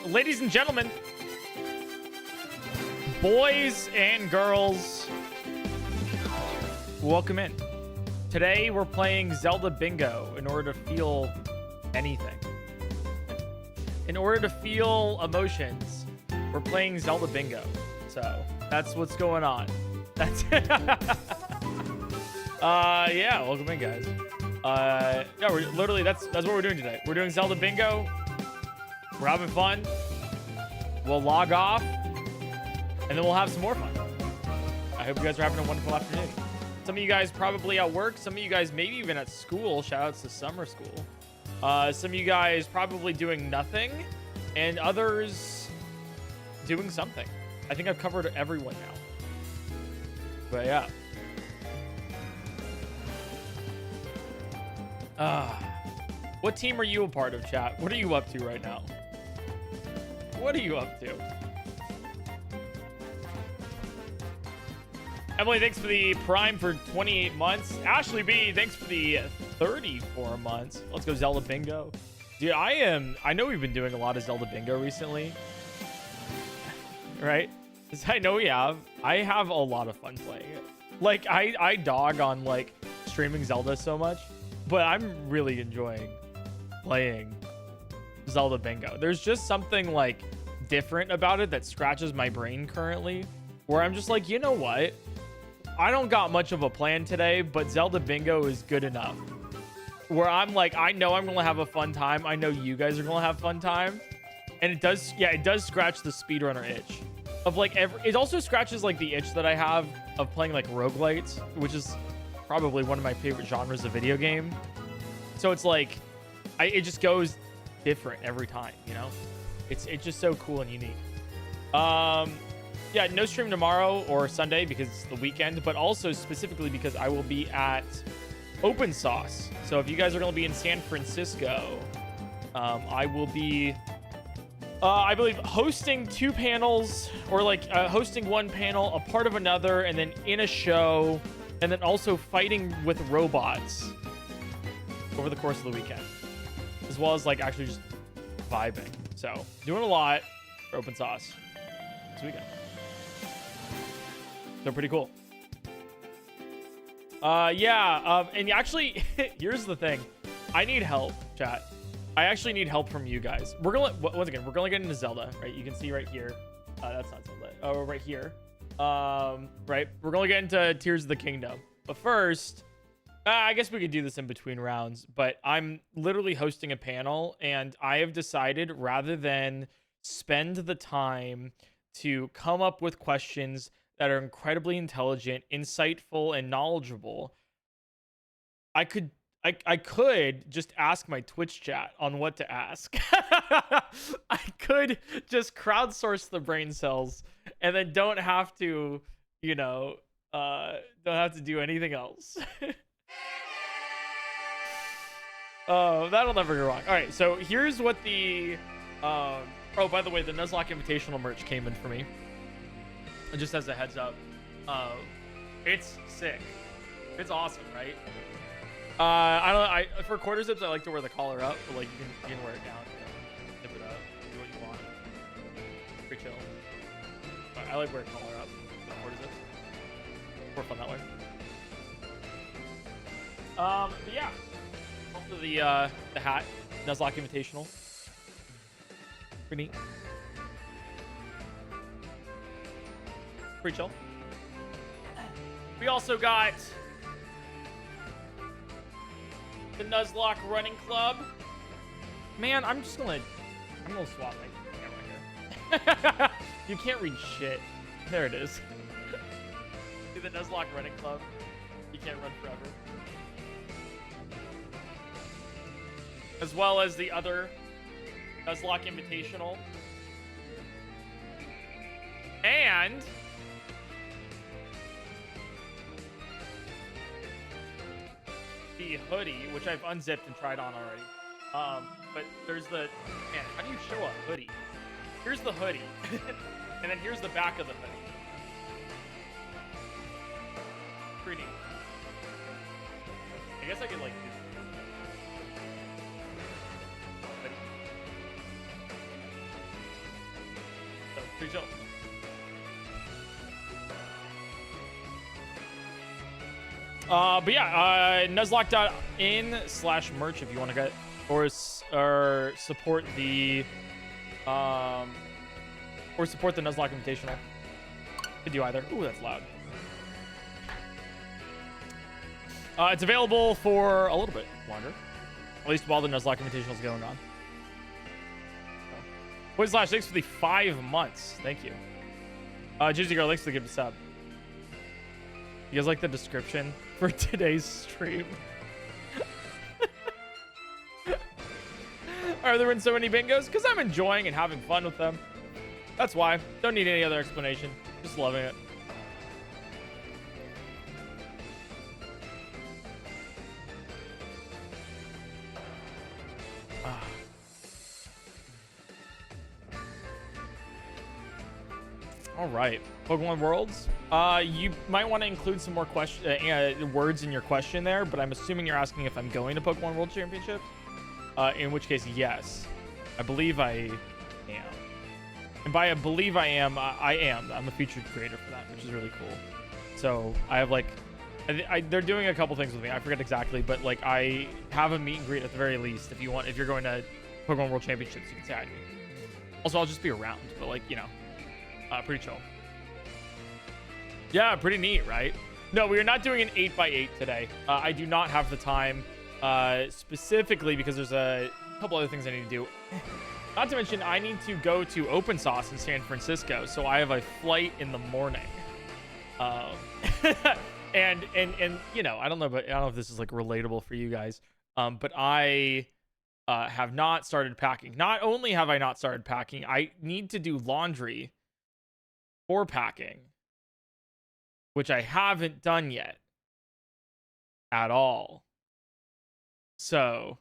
Ladies and gentlemen, boys and girls, welcome in. Today we're playing Zelda Bingo in order to feel anything. In order to feel emotions, we're playing Zelda Bingo. So that's what's going on. That's yeah, welcome in, guys. Yeah, we're literally that's what we're doing today. We're doing Zelda Bingo. We're having fun. We'll log off, and then we'll have some more fun. I hope you guys are having a wonderful afternoon. Some of you guys probably at work. Some of you guys maybe even at school. Shout outs to summer school. Some of you guys probably doing nothing, and others doing something. I think I've covered everyone now. But yeah. What team are you a part of, chat? What are you up to right now? What are you up to? Emily, thanks for the Prime for 28 months. Ashley B, thanks for the 34 months. Let's go Zelda Bingo. Dude, I know we've been doing a lot of Zelda Bingo recently. Right? I know we have. I have a lot of fun playing it. Like, I dog on, like, streaming Zelda so much. But I'm really enjoying playing Zelda Bingo. There's just something, like, different about it that scratches my brain currently. Where I'm just like, you know what? I don't got much of a plan today, but Zelda Bingo is good enough. Where I'm like, I know I'm going to have a fun time. I know you guys are going to have fun time. And it does, yeah, it does scratch the speedrunner itch. Of, like, it also scratches, like, the itch that I have of playing, like, roguelites, which is probably one of my favorite genres of video game. So it's like, it just goes different every time, you know? It's just so cool and unique. Yeah, no stream tomorrow or Sunday because it's the weekend, but also specifically because I will be at Open Sauce. So if you guys are going to be in San Francisco, I will be, I believe, hosting 2 panels, or like hosting 1 panel, a part of another, and then in a show, and then also fighting with robots over the course of the weekend, as well as like actually just vibing. So doing a lot for Open Sauce this weekend. They're pretty cool. Yeah, and actually, here's the thing. I need help, chat. I actually need help from you guys. We're gonna, once again, we're gonna get into Zelda, right? You can see right here. That's not Zelda. Oh, right here. Right. We're gonna get into Tears of the Kingdom. But first, I guess we could do this in between rounds, but I'm literally hosting a panel, and I have decided rather than spend the time to come up with questions that are incredibly intelligent, insightful, and knowledgeable, I could just ask my Twitch chat on what to ask. I could just crowdsource the brain cells and then don't have to, you know, don't have to do anything else. Oh, that'll never go wrong. All right, so here's what the oh, by the way, the Nuzlocke Invitational merch came in for me. Just as a heads up, it's sick. It's awesome, right? I don't. For quarter zips, I like to wear the collar up, but like you can wear it down, zip it up, do what you want. Pretty chill. But I like wearing collar up, quarter zips. More fun that way. But yeah. Also the hat, Nuzlocke Invitational. Pretty neat. Pretty chill. We also got the Nuzlocke Running Club. Man, I'm gonna swap my camera here. You can't read shit. There it is. See the Nuzlocke Running Club. You can't run forever. As well as the other Nuzlocke Invitational. And the hoodie, which I've unzipped and tried on already. But there's the, man, how do you show a hoodie? Here's the hoodie. And then here's the back of the hoodie. Pretty neat. I guess I could like do Pretty chill. But yeah, Nuzlocke.in/merch if you want to get or support the Nuzlocke Invitational. Could do either. Ooh, that's loud. It's available for a little bit longer, at least while the Nuzlocke Invitational is going on. Slash, thanks for the 5 months. Thank you. Juicy Girl, thanks for the gift sub. You guys like the description for today's stream? Are there in so many bingos? Because I'm enjoying and having fun with them. That's why. Don't need any other explanation. Just loving it. All right, Pokemon Worlds. You might want to include some more words in your question there, but I'm assuming you're asking if I'm going to Pokemon World Championships. In which case, yes, I believe I am. And by I believe I am, I am. I'm a featured creator for that, which is really cool. So I have like, they're doing a couple things with me. I forget exactly, but like I have a meet and greet at the very least. If you're going to Pokemon World Championships, you can say hi to me. Also, I'll just be around, but like, you know. Pretty chill. Yeah, pretty neat, right? No, we are not doing an 8x8 today. I do not have the time, specifically because there's a couple other things I need to do. Not to mention, I need to go to Open Sauce in San Francisco, so I have a flight in the morning. And you know, I don't know if this is like relatable for you guys, but I have not started packing. Not only have I not started packing, I need to do laundry for packing, which I haven't done yet at all. So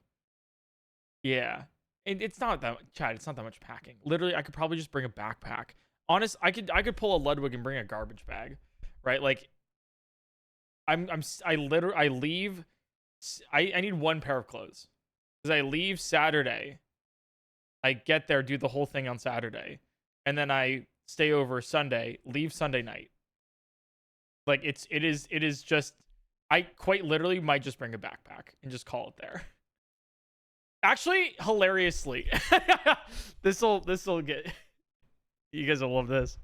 yeah, it's not that, Chad, it's not that much packing. Literally, I could probably just bring a backpack. I could pull a Ludwig and bring a garbage bag, right? Like I leave. I need one pair of clothes because I leave Saturday. I get there, do the whole thing on Saturday, and then I stay over Sunday, leave Sunday night. Like it is just, I quite literally might just bring a backpack and just call it there. Actually, hilariously, this'll get, you guys will love this.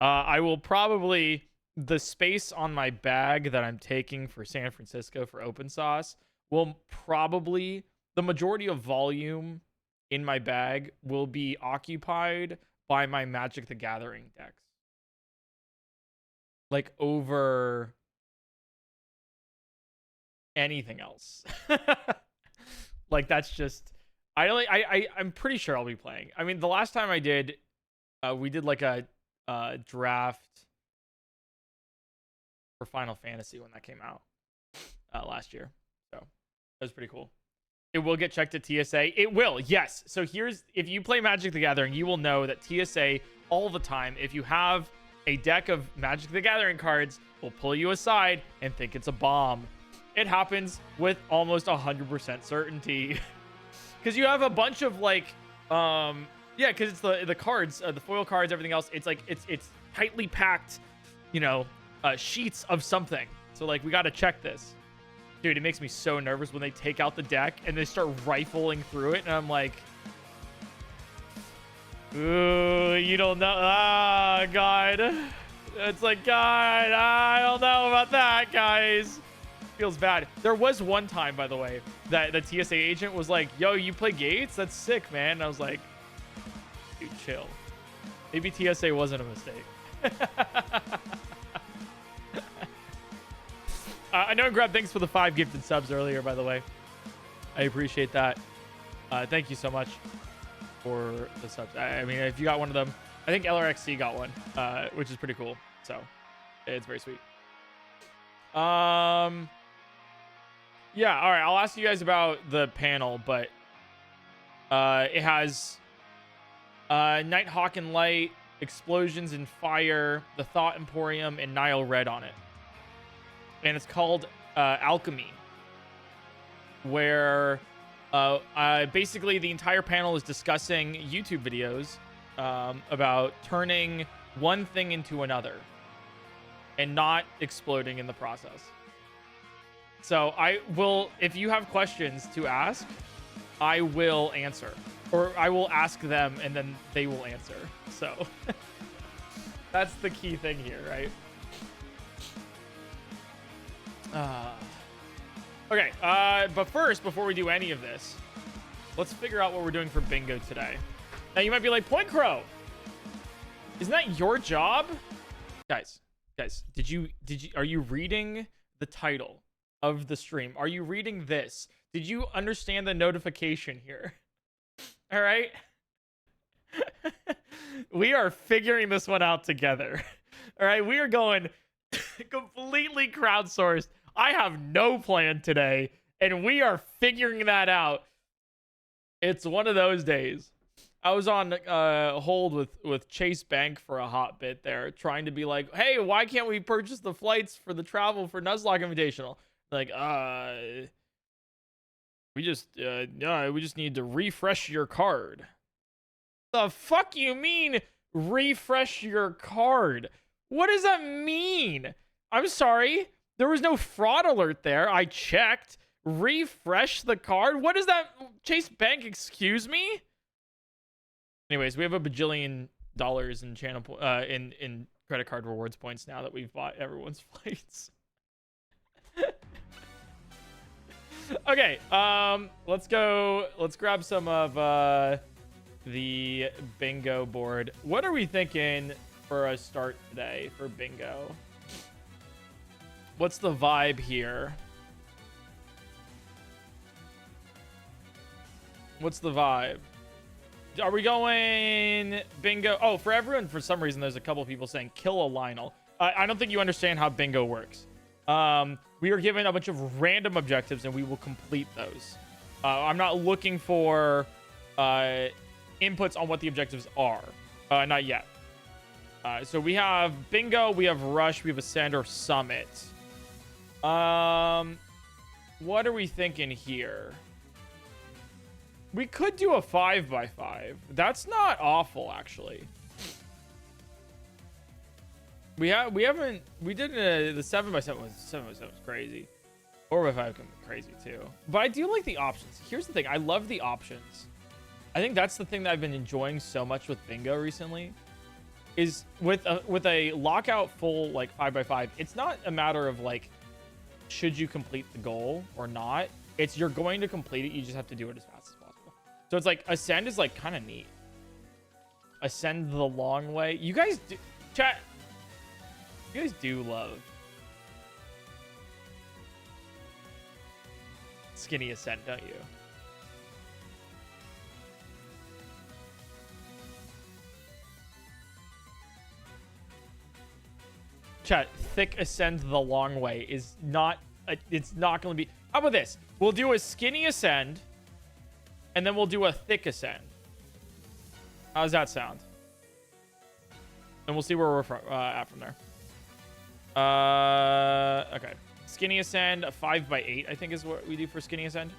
I will probably, the space on my bag that I'm taking for San Francisco for Open Sauce will probably, the majority of volume in my bag will be occupied by my Magic the Gathering decks. Like over anything else. Like that's just, I'm pretty sure I'll be playing. I mean, the last time I did, we did like a draft for Final Fantasy when that came out last year. So that was pretty cool. It will get checked at TSA. It will, yes. So if you play Magic the Gathering, you will know that TSA all the time, if you have a deck of Magic the Gathering cards, will pull you aside and think it's a bomb. It happens with almost 100% certainty. Because you have a bunch of like, yeah, because it's the cards, the foil cards, everything else. It's like, it's tightly packed, you know, sheets of something. So like, we got to check this. Dude, it makes me so nervous when they take out the deck and they start rifling through it. And I'm like, ooh, you don't know. Ah, God. It's like, God, I don't know about that, guys. Feels bad. There was one time, by the way, that the TSA agent was like, yo, you play Gates? That's sick, man. And I was like, dude, chill. Maybe TSA wasn't a mistake. I know Grab, thanks for the 5 gifted subs earlier, by the way. I appreciate that. Thank you so much for the subs. I mean, if you got one of them, I think LRXC got one, which is pretty cool. So it's very sweet. Yeah, all right. I'll ask you guys about the panel, but it has Nighthawk and Light, Explosions and Fire, the Thought Emporium, and Nile Red on it. And it's called Alchemy, where basically the entire panel is discussing YouTube videos about turning one thing into another and not exploding in the process. So I will, if you have questions to ask, I will answer, or I will ask them and then they will answer. So that's the key thing here, right? Okay, but first, before we do any of this, let's figure out what we're doing for bingo today. Now you might be like, PointCrow, isn't that your job? Guys, are you reading the title of the stream? Are you reading this? Did you understand the notification here? All right. We are figuring this one out together. All right. We are going completely crowdsourced. I have no plan today, and we are figuring that out. It's one of those days. I was on hold with Chase Bank for a hot bit there, trying to be like, hey, why can't we purchase the flights for the travel for Nuzlocke Invitational? Like, we just need to refresh your card. The fuck you mean refresh your card? What does that mean? I'm sorry. There was no fraud alert there. I checked. Refresh the card? What is that? Chase Bank, excuse me? Anyways, we have a bajillion dollars in channel in credit card rewards points now that we've bought everyone's flights. Okay, let's go. Let's grab some of the bingo board. What are we thinking for a start today for bingo? What's the vibe here? What's the vibe? Are we going bingo? Oh, for everyone, for some reason, there's a couple people saying kill a Lionel. I don't think you understand how bingo works. We are given a bunch of random objectives and we will complete those. I'm not looking for inputs on what the objectives are. Not yet. So we have bingo, we have rush, we have ascend or summit. What are we thinking here? We could do a 5x5. That's not awful, actually. We did the 7x7 was crazy. 4x5 can be crazy too. But I do like the options. Here's the thing, I love the options. I think that's the thing that I've been enjoying so much with bingo recently. Is with a lockout full like 5x5, it's not a matter of like should you complete the goal or not. It's you're going to complete it, you just have to do it as fast as possible. So it's like ascend is like kind of neat. Ascend the long way. You guys do, chat. You guys do love skinny ascent, don't you? Chat, thick ascend the long way is not, it's not going to be, how about this? We'll do a skinny ascend, and then we'll do a thick ascend. How does that sound? And we'll see where we're at from there. Okay. Skinny ascend, a 5x8, I think is what we do for skinny ascend.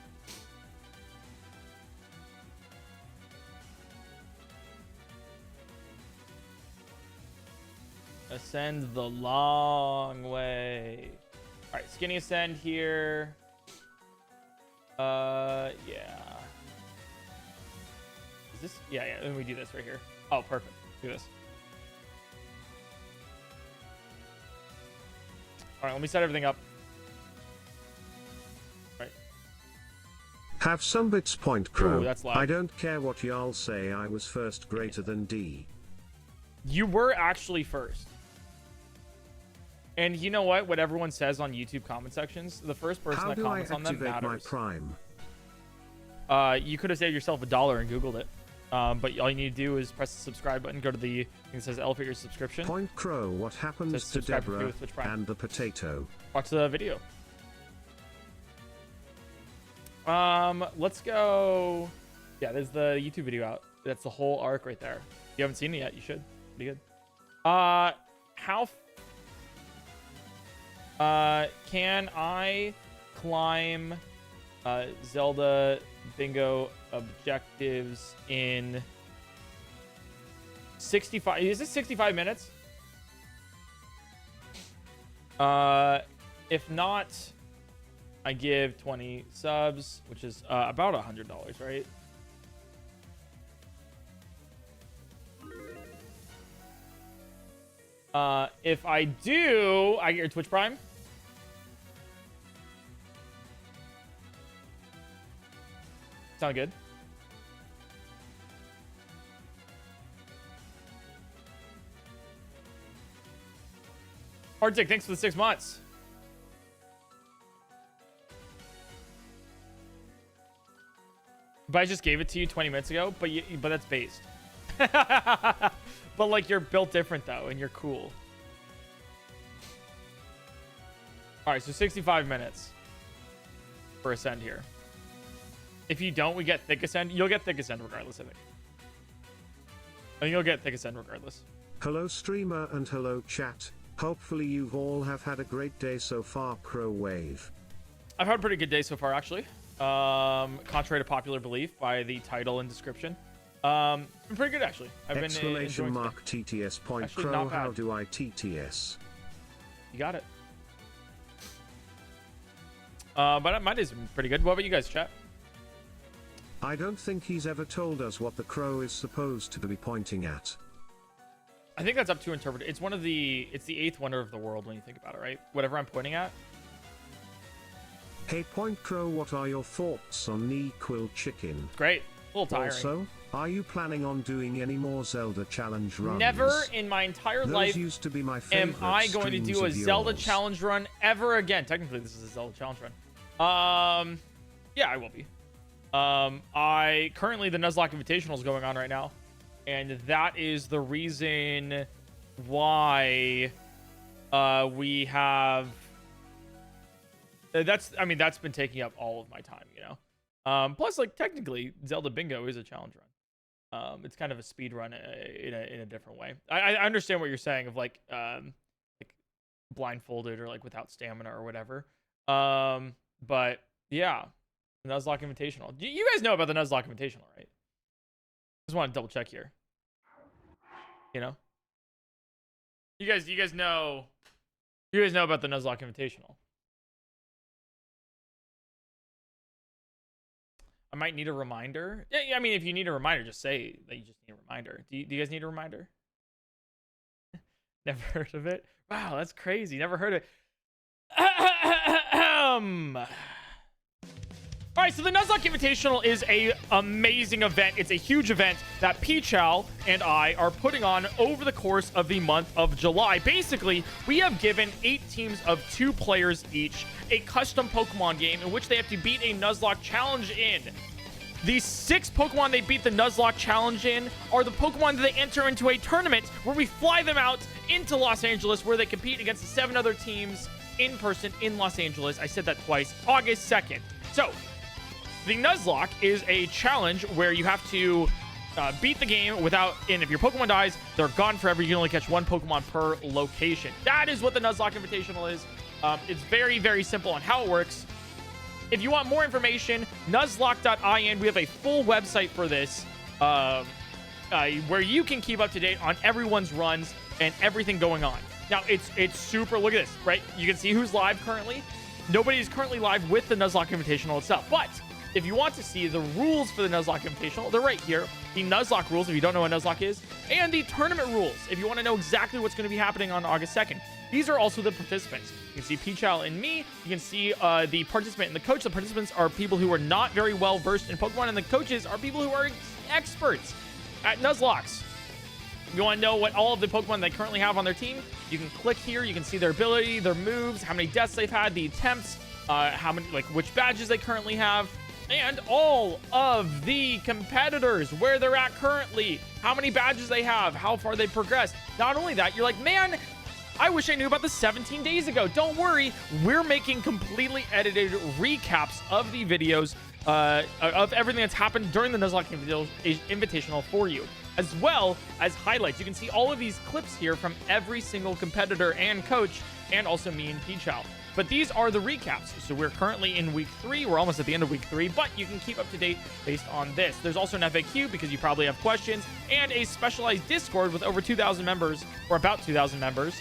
Ascend the long way. All right, skinny ascend here. Yeah. Is this? Yeah. Then we do this right here. Oh, perfect. Do this. All right, let me set everything up. All right. Have some bits, PointCrow. Ooh, that's loud. I don't care what y'all say. I was first greater than D. You were actually first. And you know what everyone says on YouTube comment sections? The first person that comments on them matters. My Prime? You could have saved yourself $1 and Googled it. But all you need to do is press the subscribe button, go to the thing that says elevate your subscription. PointCrow, what happens to Deborah and the potato? Watch the video. Let's go. Yeah, there's the YouTube video out. That's the whole arc right there. If you haven't seen it yet, you should. Pretty good. Can I climb Zelda bingo objectives in 65. Is this 65 minutes? If not, I give 20 subs, which is about $100, right? If I do, I get your Twitch Prime. Sound good? Hard Dick, thanks for the 6 months. But I just gave it to you 20 minutes ago, but that's based. But like, you're built different though, and you're cool. All right, so 65 minutes for Ascend here. If you don't, we get Thick Ascend. You'll get Thick Ascend regardless, I think. I think you'll get Thick Ascend regardless. Hello streamer and hello chat. Hopefully you've all have had a great day so far, Crow Wave. I've had a pretty good day so far, actually. Contrary to popular belief by the title and description. Been pretty good, actually. I've been Exclamation mark TTS PointCrow. How do I TTS? You got it. But my day's been pretty good. What about you guys, chat? I don't think he's ever told us what the crow is supposed to be pointing at. I think that's up to interpret. It's it's the 8th wonder of the world when you think about it, right? Whatever I'm pointing at. Hey PointCrow, what are your thoughts on knee quill chicken? Great. A little tiring. Also, are you planning on doing any more Zelda challenge runs? Never in my entire life used to be my favorite am I going to do a Zelda challenge run ever again. Technically, this is a Zelda challenge run. Yeah, I will be. Currently the Nuzlocke Invitational is going on right now, and that is the reason why we have that's been taking up all of my time, you know. Plus, like, technically Zelda Bingo is a challenge run. It's kind of a speed run in a different way. I understand what you're saying of like blindfolded or like without stamina or whatever. But yeah, the Nuzlocke Invitational. You guys know about the Nuzlocke Invitational, right? Just want to double check here. You know, you guys know about the Nuzlocke Invitational. I might need a reminder. Yeah, I mean, if you need a reminder, just say that you just need a reminder. Do you guys need a reminder? Never heard of it? Wow, that's crazy. Never heard of it. All right, so the Nuzlocke Invitational is a amazing event. It's a huge event that Pichal and I are putting on over the course of the month of July. Basically, we have given 8 teams of 2 players each a custom Pokemon game in which they have to beat a Nuzlocke challenge in. The 6 Pokemon they beat the Nuzlocke challenge in are the Pokemon that they enter into a tournament where we fly them out into Los Angeles, where they compete against the 7 other teams in person in Los Angeles. I said that twice. August 2nd. So, the Nuzlocke is a challenge where you have to beat the game without, and if your Pokemon dies, they're gone forever. You can only catch 1 Pokemon per location. That is what the Nuzlocke Invitational is. It's very, very simple on how it works. If you want more information, nuzlocke.in, we have a full website for this where you can keep up to date on everyone's runs and everything going on. Now, it's super, look at this, right? You can see who's live currently. Nobody is currently live with the Nuzlocke Invitational itself, but if you want to see the rules for the Nuzlocke Invitational, they're right here. The Nuzlocke rules, if you don't know what Nuzlocke is, and the tournament rules, if you want to know exactly what's going to be happening on August 2nd. These are also the participants. You can see Pichal and me. You can see the participant and the coach. The participants are people who are not very well versed in Pokemon, and the coaches are people who are experts at Nuzlockes. If you want to know what all of the Pokemon they currently have on their team, you can click here. You can see their ability, their moves, how many deaths they've had, the attempts, how many, like, which badges they currently have, and all of the competitors, where they're at currently, how many badges they have, how far they progressed. Not only that, you're like, man, I wish I knew about this 17 days ago. Don't worry, we're making completely edited recaps of the videos of everything that's happened during the Nuzlocke Invitational for you, as well as highlights. You can see all of these clips here from every single competitor and coach, and also me and Pichal. But these are the recaps. So we're currently in week 3. We're almost at the end of week 3, but you can keep up to date based on this. There's also an FAQ because you probably have questions, and a specialized Discord with over 2,000 members, or about 2,000 members,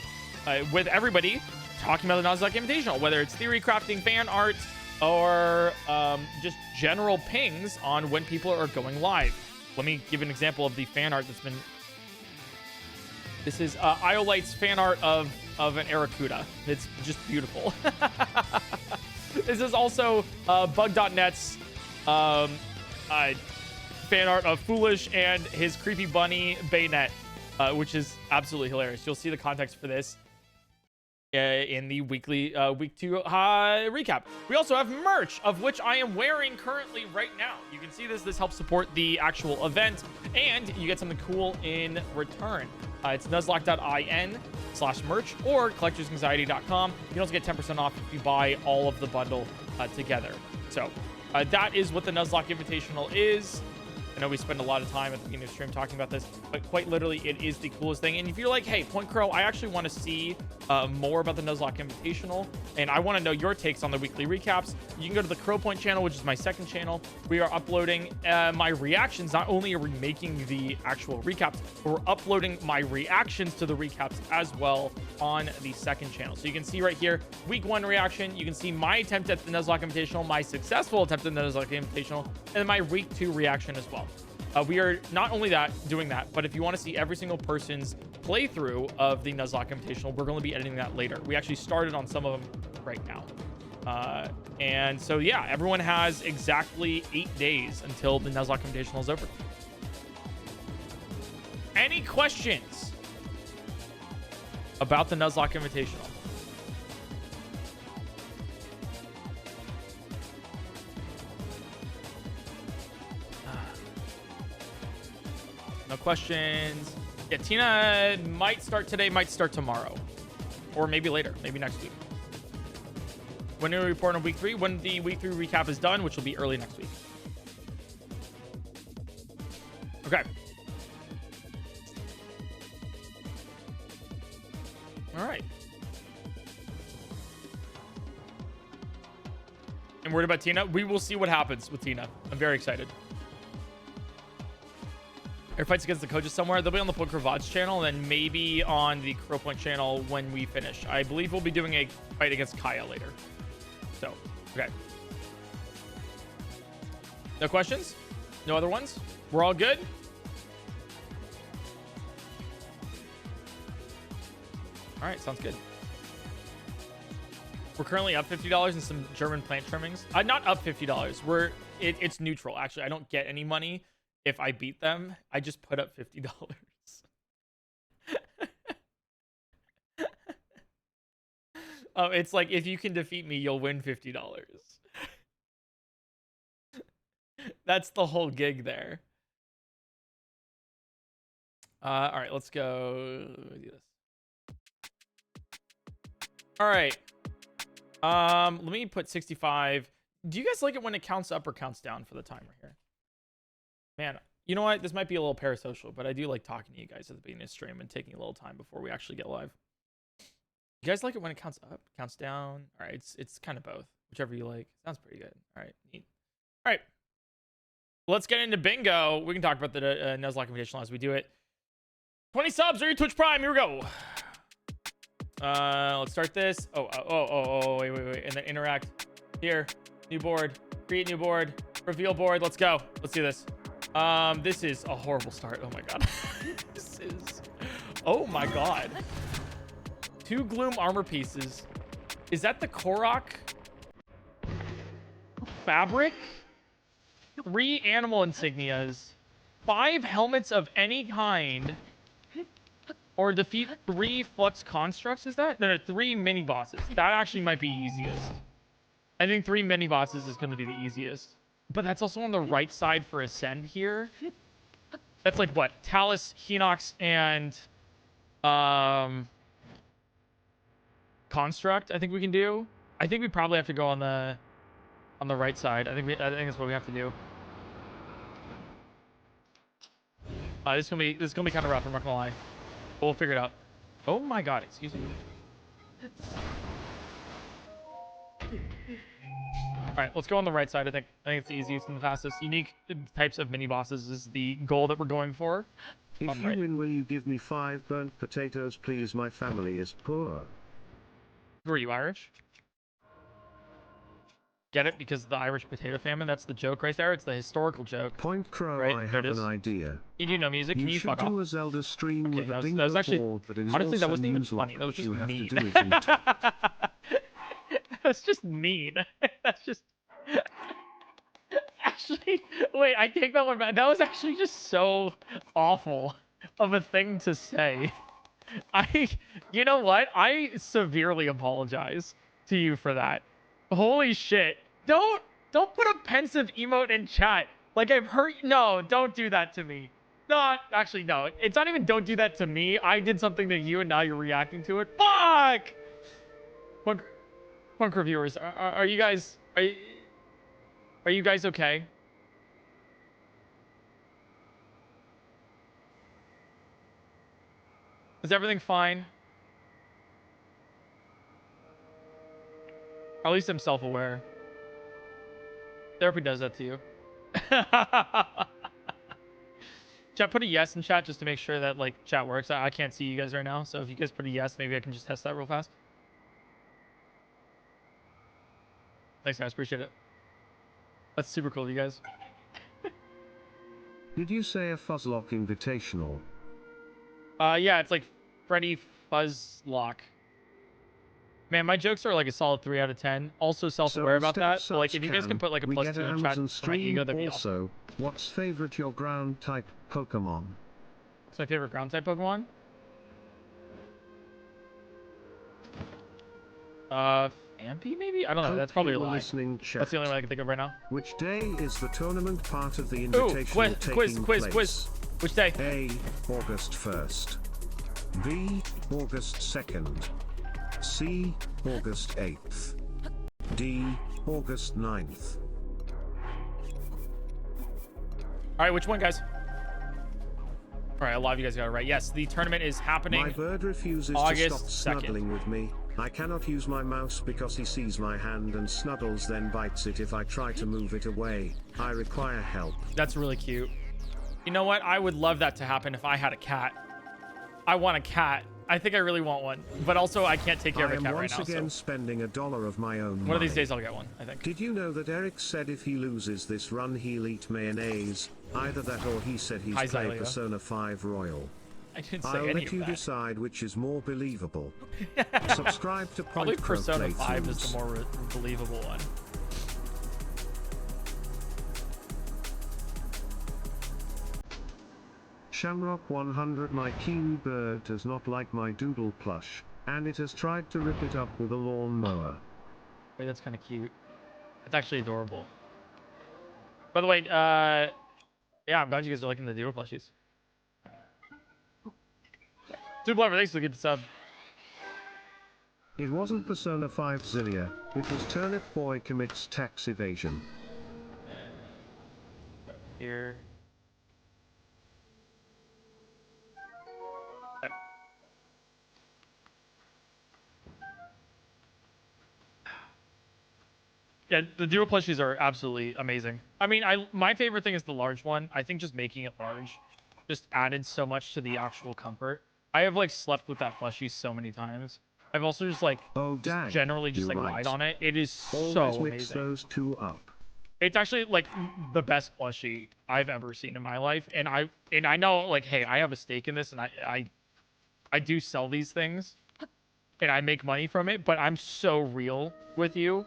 with everybody talking about the Nuzlocke Invitational, whether it's theory crafting, fan art, or just general pings on when people are going live. Let me give an example of the fan art that's been... This is Iolite's fan art of an Aracuda. It's just beautiful. This is also Bug.net's fan art of Foolish and his creepy bunny Bayonet, which is absolutely hilarious. You'll see the context for this in the weekly week 2 recap. We also have merch, of which I am wearing currently right now. You can see this helps support the actual event, and you get something cool in return. It's nuzlocke.in/merch or collectorsanxiety.com. You can also get 10% off if you buy all of the bundle together. So that is what the Nuzlocke Invitational is. I know we spend a lot of time at the beginning of the stream talking about this, but quite literally, it is the coolest thing. And if you're like, hey, PointCrow, I actually want to see more about the Nuzlocke Invitational, and I want to know your takes on the weekly recaps, you can go to the Crow Point channel, which is my second channel. We are uploading my reactions. Not only are we making the actual recaps, but we're uploading my reactions to the recaps as well on the second channel. So you can see right here, week 1 reaction. You can see my attempt at the Nuzlocke Invitational, my successful attempt at the Nuzlocke Invitational, and then my week 2 reaction as well. We are not only doing that, but if you want to see every single person's playthrough of the Nuzlocke Invitational, we're going to be editing that later. We actually started on some of them right now. And so, yeah, everyone has exactly 8 days until the Nuzlocke Invitational is over. Any questions about the Nuzlocke Invitational? No questions. Yeah, Tina might start today, might start tomorrow. Or maybe later, maybe next week. When do we report on week 3? When the week 3 recap is done, which will be early next week. Okay. All right. And worried about Tina? We will see what happens with Tina. I'm very excited. Air fights against the coaches somewhere. They'll be on the PointCrow VOD's channel, and then maybe on the Crow Point channel when we finish. I believe we'll be doing a fight against Kaya later. So, okay. No questions? No other ones? We're all good? All right, sounds good. We're currently up $50 in some German plant trimmings. Not up $50. It's neutral. Actually, I don't get any money if I beat them. I just put up $50. It's like, if you can defeat me, you'll win $50. That's the whole gig there. All right, let's go do this. All right. Let me put 65. Do you guys like it when it counts up or counts down for the timer here? Man, you know what? This might be a little parasocial, but I do like talking to you guys at the beginning of the stream and taking a little time before we actually get live. You guys like it when it counts up, counts down? All right, it's kind of both, whichever you like. Sounds pretty good. All right, neat. All right, let's get into bingo. We can talk about the Nuzlocke Invitational as we do it. 20 subs or your Twitch Prime. Here we go. Let's start this. Wait. And then interact. Here, new board. Create new board. Reveal board. Let's go. Let's do this. This is a horrible start. Oh my god. This is... Oh my god. 2 Gloom armor pieces. Is that the Korok fabric? 3 animal insignias. 5 helmets of any kind. Or defeat 3 flux constructs. Is that? No, 3 mini bosses. That actually might be easiest. I think 3 mini bosses is going to be the easiest. But that's also on the right side for Ascend here. That's like what? Talus, Hinox, and Construct, I think we can do. I think we probably have to go on the right side. I think that's what we have to do. This is gonna be kind of rough, I'm not gonna lie. But we'll figure it out. Oh my god, excuse me. All right, let's go on the right side. I think it's the easiest and the fastest. Unique types of mini bosses is the goal that we're going for. If you win, will you give me 5 burnt potatoes, please? My family is poor. Who are you, Irish? Get it? Because of the Irish potato famine? That's the joke right there. It's the historical joke. PointCrow, right? I have an idea. You do know music. Can you fuck off? You should do a Zelda stream with a bingo that was actually, board that is honestly, that also wasn't even newslock, funny. That was but just you have mean. to do it in That's just mean. That's just... Actually, wait, I take that one back. That was actually just so awful of a thing to say. You know what? I severely apologize to you for that. Holy shit. Don't put a pensive emote in chat. Like I've heard, no, don't do that to me. No, actually, no. It's not even don't do that to me. I did something to you and now you're reacting to it. Fuck! Punk reviewers, are you guys, are you guys okay? Is everything fine? Or at least I'm self-aware. Therapy does that to you. Chat, put a yes in chat just to make sure that like chat works. I can't see you guys right now, so if you guys put a yes, maybe I can just test that real fast. Thanks, guys. Appreciate it. That's super cool, you guys. Did you say a Fuzzlock invitational? Yeah, it's like Freddy Fuzzlock. Man, my jokes are like a solid 3 out of 10. Also self-aware about that. But like, if you guys can put like a +2 in chat for my ego, that'd be awesome. What's favorite your ground type Pokemon? What's my favorite ground type Pokemon? Ampy maybe? I don't know. That's probably a lie. That's the only one I can think of right now. Which day is the tournament part of the invitational taking quiz. Which day? A. August 1st. B. August 2nd. C. August 8th. D. August 9th. Alright, which one, guys? Alright, a lot of you guys got it right. Yes, the tournament is happening. My bird refuses August to stop snuggling with me. I cannot use my mouse because he sees my hand and snuggles, then bites it if I try to move it away. I require help. That's really cute. You know what? I would love that to happen if I had a cat. I want a cat. I think I really want one. But also, I can't take care of a cat right now. I am once again spending $1 of my own money. One of these days, I'll get one, I think. Did you know that Eric said if he loses this run, he'll eat mayonnaise? Either that or he said he's played Persona 5 Royal. I didn't say I'll any let of you that. decide which is more believable. Subscribe to Probably PointCrow Persona 5 playthroughs. is the more believable one. Shamrock 100. My kiwi bird does not like my doodle plush, and it has tried to rip it up with a lawnmower. Wait, that's kind of cute. It's actually adorable. By the way, yeah, I'm glad you guys are liking the doodle plushies. Dude, Blubber, thanks for the good sub. It wasn't Persona 5 Zilia, it was Turnip Boy commits tax evasion. Here. Yeah, the dual plushies are absolutely amazing. I mean, my favorite thing is the large one. I think just making it large just added so much to the actual comfort. I have like slept with that plushie so many times. I've also just like generally just like lied on it. It is so amazing. Mix those two up. It's actually like the best plushie I've ever seen in my life, and I know like, hey, I have a stake in this, and I do sell these things, and I make money from it. But I'm so real with you.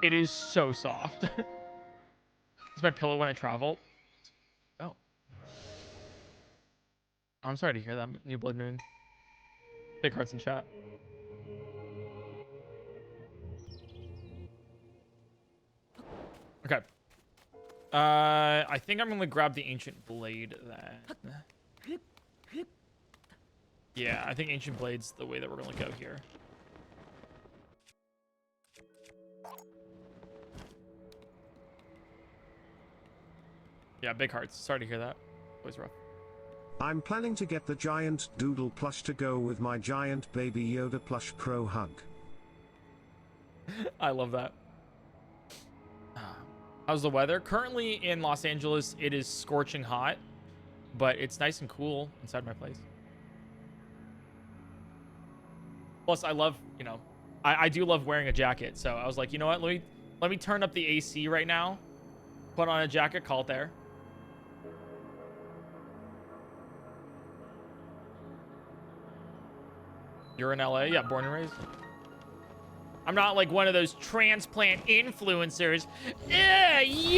It is so soft. It's my pillow when I travel. Oh. I'm sorry to hear that, New Blood Moon. Big hearts in chat. Okay. I think I'm gonna grab the Ancient Blade then. Yeah, I think Ancient Blade's the way that we're gonna go here. Yeah, big hearts. Sorry to hear that. Always rough. I'm planning to get the giant doodle plush to go with my giant baby Yoda plush pro hug. I love that. How's the weather? Currently in Los Angeles, it is scorching hot, but it's nice and cool inside my place. Plus, I love, you know, I do love wearing a jacket. So I was like, you know what? Let me turn up the AC right now. Put on a jacket, call it there. You're in LA? Yeah, born and raised. I'm not like one of those transplant influencers. Ew,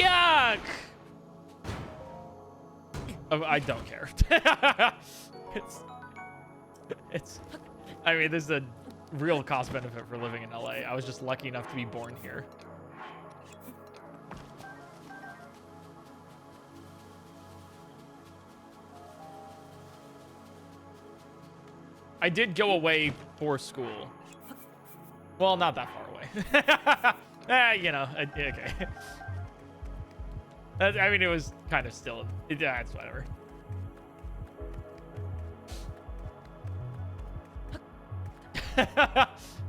yuck. Oh, I don't care. it's, I mean, this is a real cost benefit for living in LA. I was just lucky enough to be born here. I did go away for school. Well, not that far away. You know, okay. I mean, it was kind of still, yeah, it's whatever.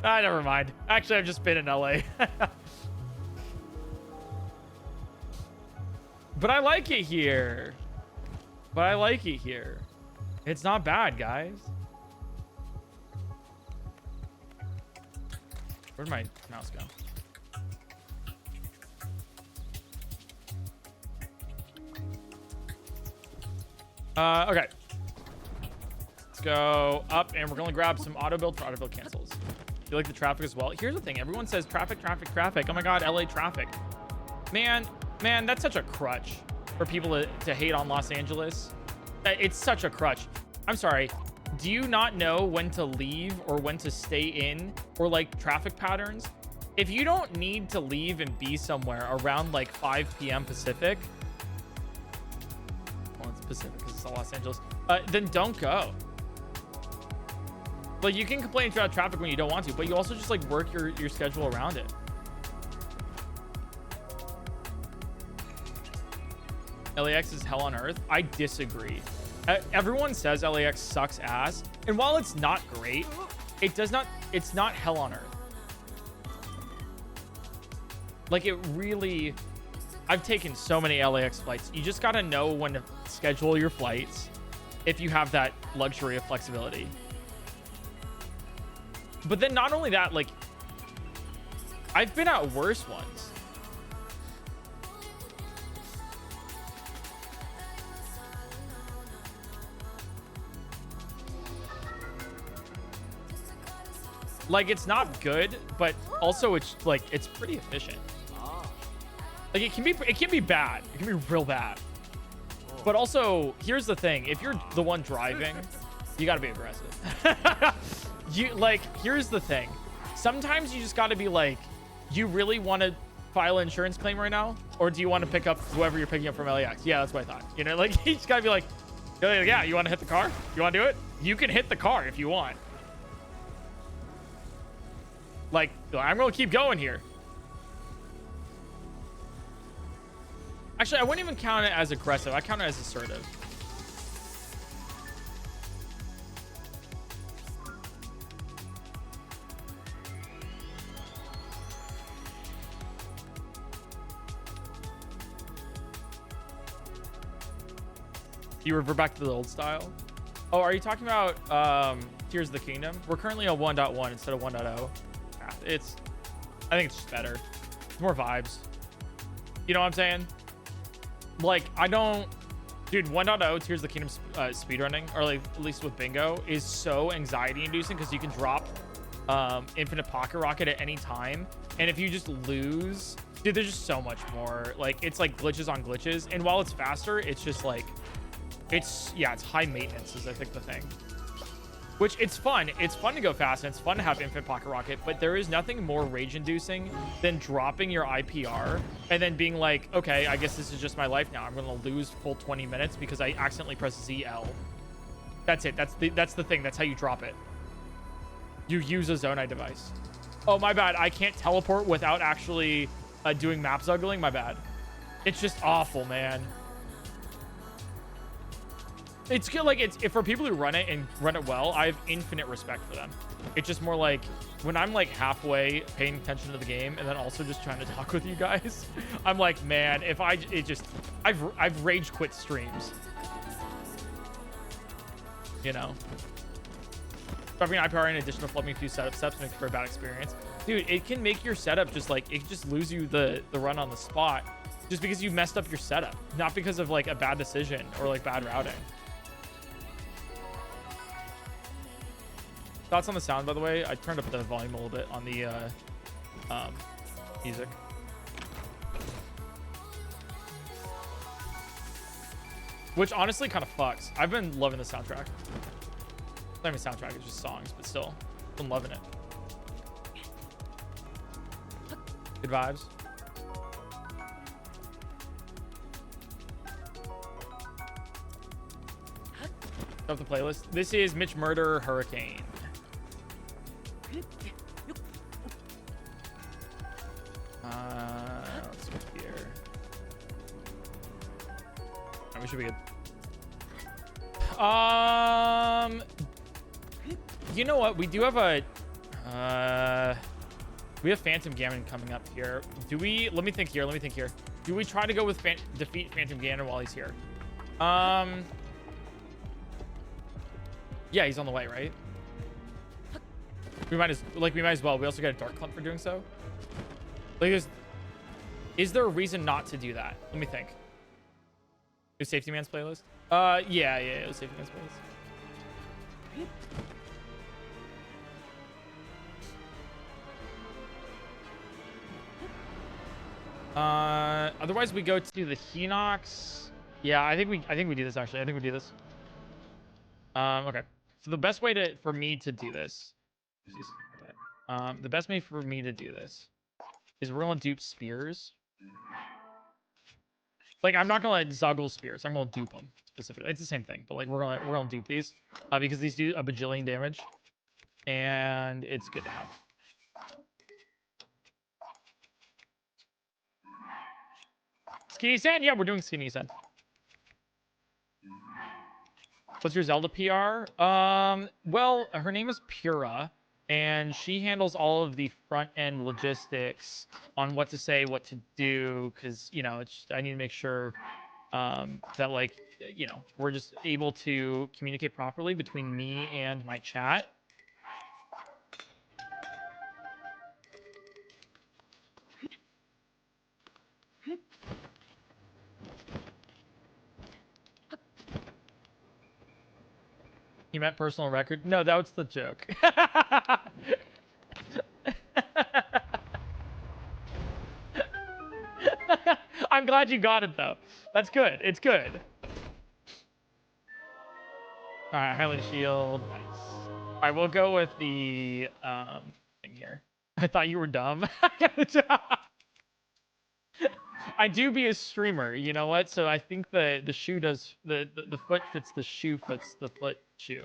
Never mind. Actually, I've just been in LA. But I like it here. It's not bad, guys. Where'd my mouse go? Okay. Let's go up, and we're gonna grab some auto build for auto build cancels. You like the traffic as well? Here's the thing. Everyone says traffic. Oh my God, LA traffic. Man, that's such a crutch for people to hate on Los Angeles. It's such a crutch. I'm sorry. Do you not know when to leave or when to stay in, or like traffic patterns? If you don't need to leave and be somewhere around like 5 p.m. Pacific, well, it's Pacific because it's Los Angeles, then don't go. Like, you can complain about traffic when you don't want to, but you also just like work your schedule around it. LAX is hell on earth. I disagree. Everyone says LAX sucks ass, and while it's not great, it's not hell on earth. Like, it really, I've taken so many LAX flights. You just got to know when to schedule your flights if you have that luxury of flexibility. But then not only that, like, I've been at worse ones. Like, it's not good, but also it's like, it's pretty efficient. Like, it can be bad. It can be real bad. But also, here's the thing. If you're the one driving, you got to be aggressive. Here's the thing. Sometimes you just got to be like, you really want to file an insurance claim right now? Or do you want to pick up whoever you're picking up from LAX? Yeah, that's what I thought. You know, like, you just got to be like, yeah, you want to hit the car? You want to do it? You can hit the car if you want. Like, I'm going to keep going here. Actually, I wouldn't even count it as aggressive. I count it as assertive. You revert back to the old style? Oh, are you talking about Tears of the Kingdom? We're currently on 1.1 instead of 1.0. I think it's just better. It's more vibes. You know what I'm saying? Like, dude, 1.0 Tears of the Kingdom speedrunning, or like at least with bingo, is so anxiety inducing because you can drop infinite pocket rocket at any time, and if you just lose, dude, there's just so much more. Like, it's like glitches on glitches, and while it's faster, it's just like, it's high maintenance is I think the thing. Which, it's fun. It's fun to go fast, and it's fun to have infinite pocket rocket, but there is nothing more rage-inducing than dropping your IPR and then being like, okay, I guess this is just my life now. I'm going to lose full 20 minutes because I accidentally pressed ZL. That's it. That's the thing. That's how you drop it. You use a Zonai device. Oh, my bad. I can't teleport without actually doing map zuggling. My bad. It's just awful, man. It's good. Like it's if for people who run it and run it well, I have infinite respect for them. It's just more like when I'm like halfway paying attention to the game and then also just trying to talk with you guys, I'm like, man, if I've rage quit streams. You know. Dropping IPR in addition to flubbing a few setup steps makes for a bad experience. Dude, it can make your setup just like, it can just lose you the run on the spot just because you messed up your setup, not because of like a bad decision or like bad routing. Thoughts on the sound, by the way? I turned up the volume a little bit on the music. Which honestly kind of fucks. I've been loving the soundtrack. Not even soundtrack, it's just songs, but still, I'm loving it. Good vibes. Of the playlist. This is Mitch Murder Hurricane. Let's go here. Alright, we should be good. You know what? We do have a we have Phantom Ganon coming up here. Do we? Let me think here. Do we try to go with defeat Phantom Ganon while he's here? Yeah, he's on the way, right? We might as well. We also got a Dark Clump for doing so. Like, is there a reason not to do that? Let me think. Do Safety Man's playlist? Yeah, it was Safety Man's playlist. Otherwise we go to the Hinox. Yeah, I think we do this actually. Okay. So the best way for me to do this, is we're gonna dupe spears. Like I'm not gonna zuggle spears. I'm gonna dupe them specifically. It's the same thing, but like we're gonna dupe these because these do a bajillion damage, and it's good to have. Skinny Sand? Yeah, we're doing Skinny Sand. What's your Zelda PR? Well, her name is Pura, and she handles all of the front-end logistics on what to say, what to do, because, you know, I need to make sure that, like, you know, we're just able to communicate properly between me and my chat. You meant personal record? No, that was the joke. I'm glad you got it, though. That's good. It's good. All right, Highland Shield. Nice. All right, we'll go with the thing here. I thought you were dumb. I do be a streamer, you know what? So I think the shoe does the foot fits the shoe fits the foot shoe.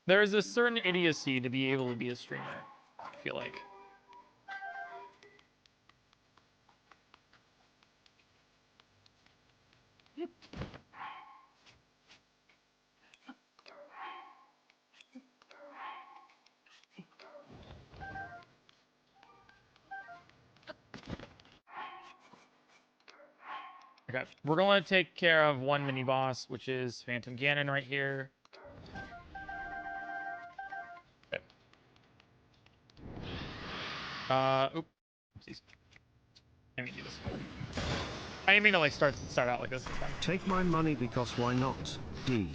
There is a certain idiocy to be able to be a streamer, I feel like. Okay, we're going to take care of one mini boss, which is Phantom Ganon right here. Okay. Oopsies. I mean, do this. I didn't mean to like start out like this. Take my money because why not? D.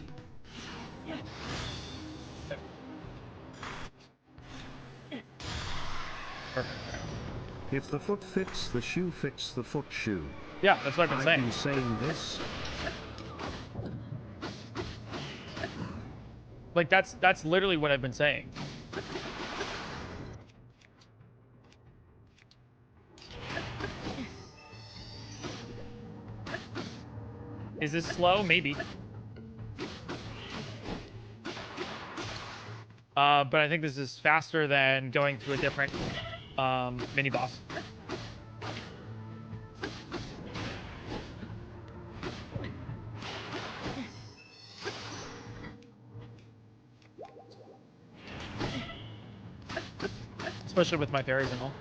Perfect. If the foot fits the shoe fits the foot shoe. Yeah, that's what I've been saying. I've been saying this. Like that's literally what I've been saying. Is this slow? Maybe. But I think this is faster than going to a different mini boss. especially with my fairies and all.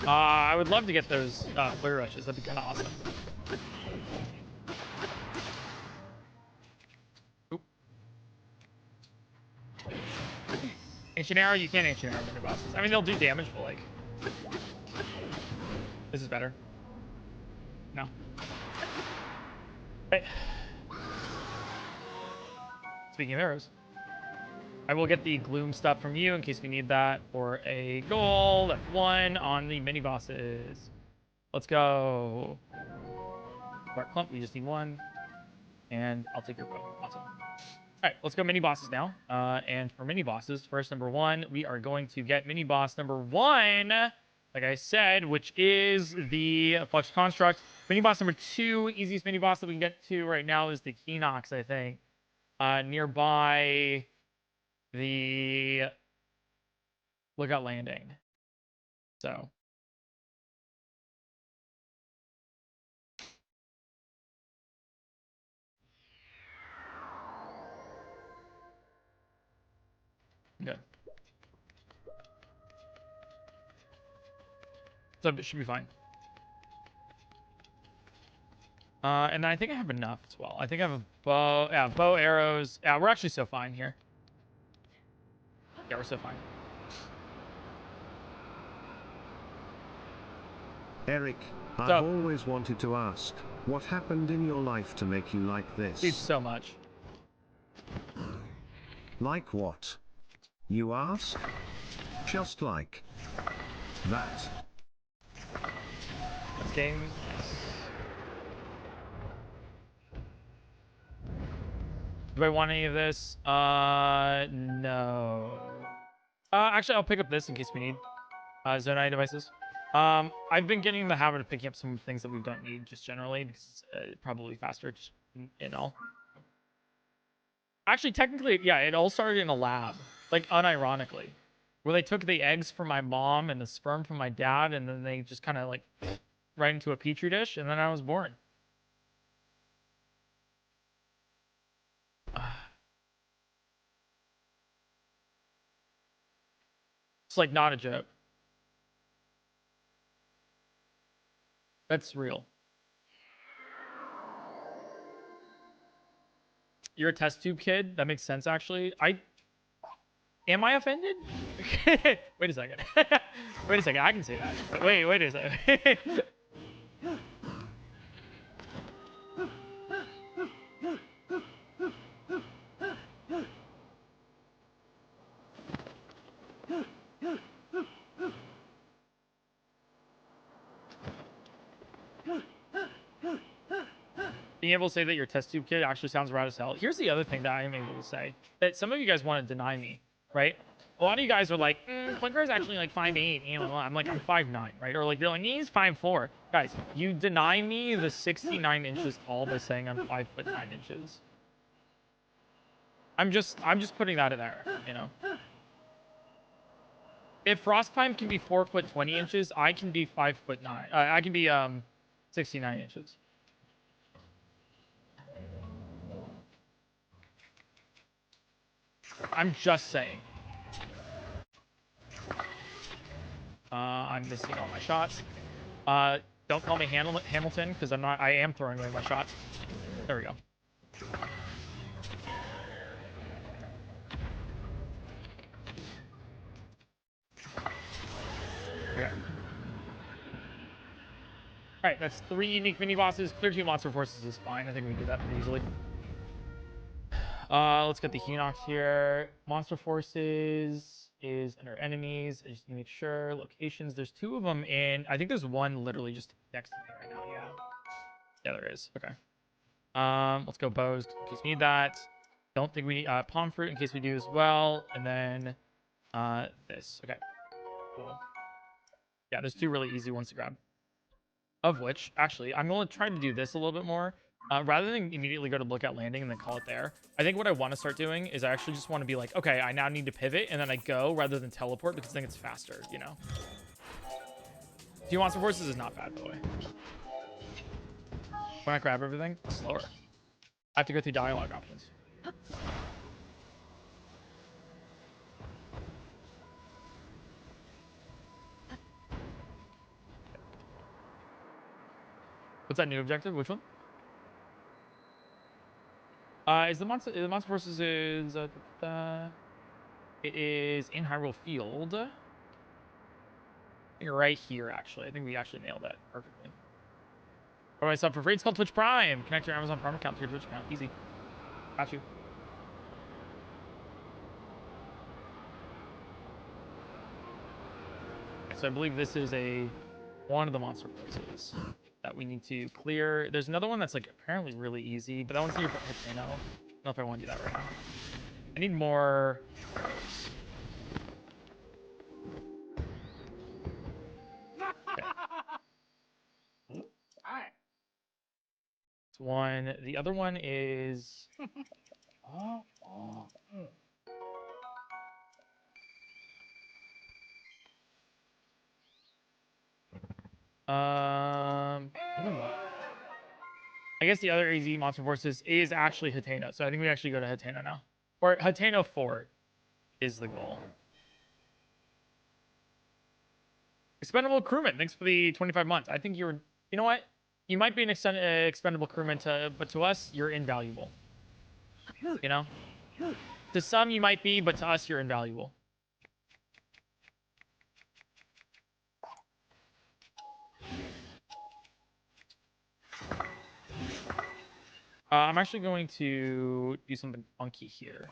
I would love to get those flare rushes. That'd be kind of awesome. Oop. Ancient arrow, you can't ancient arrow mini bosses. I mean, they'll do damage, but like, this is better. No. Hey. Speaking of arrows, I will get the gloom stuff from you in case we need that for a goal. F1 on the mini bosses. Let's go. Bark clump, we just need one. And I'll take your bow. Awesome. All right, let's go mini bosses now. And for mini bosses, first number one, we are going to get mini boss number one, like I said, which is the Flux Construct. Mini boss number two, easiest mini boss that we can get to right now is the Keenox, I think. Nearby the Lookout Landing. So. Good. So it should be fine. And I think I have enough as well. I think I have a bow. Yeah, bow, arrows. Yeah, we're actually so fine here. Yeah, we're so fine. Eric, I've always wanted to ask, what happened in your life to make you like this? Dude, so much. Like what? You ask? Just like that. This game. Do I want any of this? No. Actually, I'll pick up this in case we need Zonai devices. I've been getting in the habit of picking up some things that we don't need just generally because it's probably faster just in all. Actually, technically, yeah, it all started in a lab, like unironically, where they took the eggs from my mom and the sperm from my dad, and then they just kind of like right into a petri dish, and then I was born. It's like not a joke. That's real. You're a test tube kid? That makes sense, actually. Am I offended? Wait a second. Wait a second. I can say that. Wait a second. Being able to say that you're a test tube kid actually sounds rad as hell. Here's the other thing that I am able to say. That some of you guys want to deny me, right? A lot of you guys are like, PointCrow is actually like 5'8". You know, I'm like, I'm 5'9", right? Or like, they're like, he's 5'4". Guys, you deny me the 69 inches tall by saying I'm 5'9". I'm just putting that in there, you know? If Frostpime can be 4'20", I can be 5'9". I can be 69 inches. I'm just saying. I'm missing all my shots. Don't call me Hamilton, because I'm not. I am throwing away my shots. There we go. Okay. All right, that's 3 unique mini bosses. Clear 2 monster forces is fine. I think we can do that pretty easily. Let's get the Keenox here. Monster forces is under enemies. I just need to make sure. Locations. There's 2 of them in. I think there's one literally just next to me right now. Yeah. Yeah, there is. Okay. Let's go bows in case we need that. Don't think we need palm fruit in case we do as well. And then this. Okay. Cool. Yeah, there's 2 really easy ones to grab. Of which, actually, I'm going to try to do this a little bit more. Rather than immediately go to Lookout Landing and then call it there, I think what I want to start doing is I actually just want to be like, okay, I now need to pivot, and then I go rather than teleport because I think it's faster, you know? 2 monster forces is not bad, by the way. When I grab everything, slower. I have to go through dialogue options. What's that new objective? Which one? Is the monster forces is it is in Hyrule Field. I think right here actually. I think we actually nailed that perfectly. What do I sub for free? It's called Twitch Prime. Connect your Amazon Prime account to your Twitch account. Easy. Got you. So I believe this is one of the monster forces that we need to clear. There's another one that's like apparently really easy, but that one's near Hitano. I don't know if I want to do that right now. I need more arrows. Okay. It's one. The other one is. I guess the other easy monster forces is actually Hitano, so I think we actually go to Hitano now. Or Hitano Fort is the goal. Expendable crewman, thanks for the 25 months. I think you know what? You might be an expendable crewman, but to us, you're invaluable. You know? To some, you might be, but to us, you're invaluable. I'm actually going to do something funky here.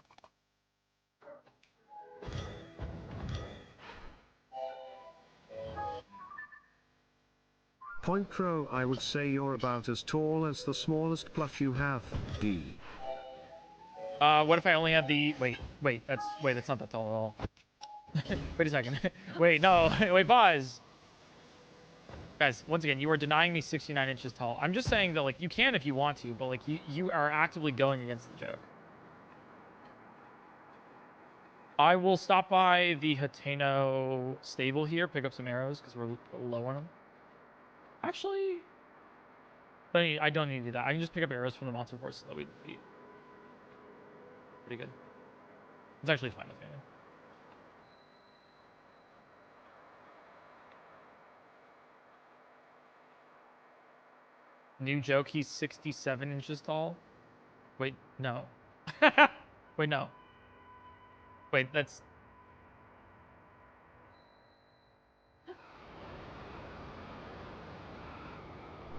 PointCrow, I would say you're about as tall as the smallest plush you have, D. What if I only had the... Wait, that's not that tall at all. Wait a second. Wait, no. Wait, pause. Guys, once again, you are denying me 69 inches tall. I'm just saying that, like, you can if you want to, but, like, you are actively going against the joke. I will stop by the Hitano stable here, pick up some arrows, because we're low on them. Actually, I don't need to do that. I can just pick up arrows from the monster force that we beat. Pretty good. It's actually fine with me. New joke, he's 67 inches tall. Wait, no. Wait, no. Wait, that's...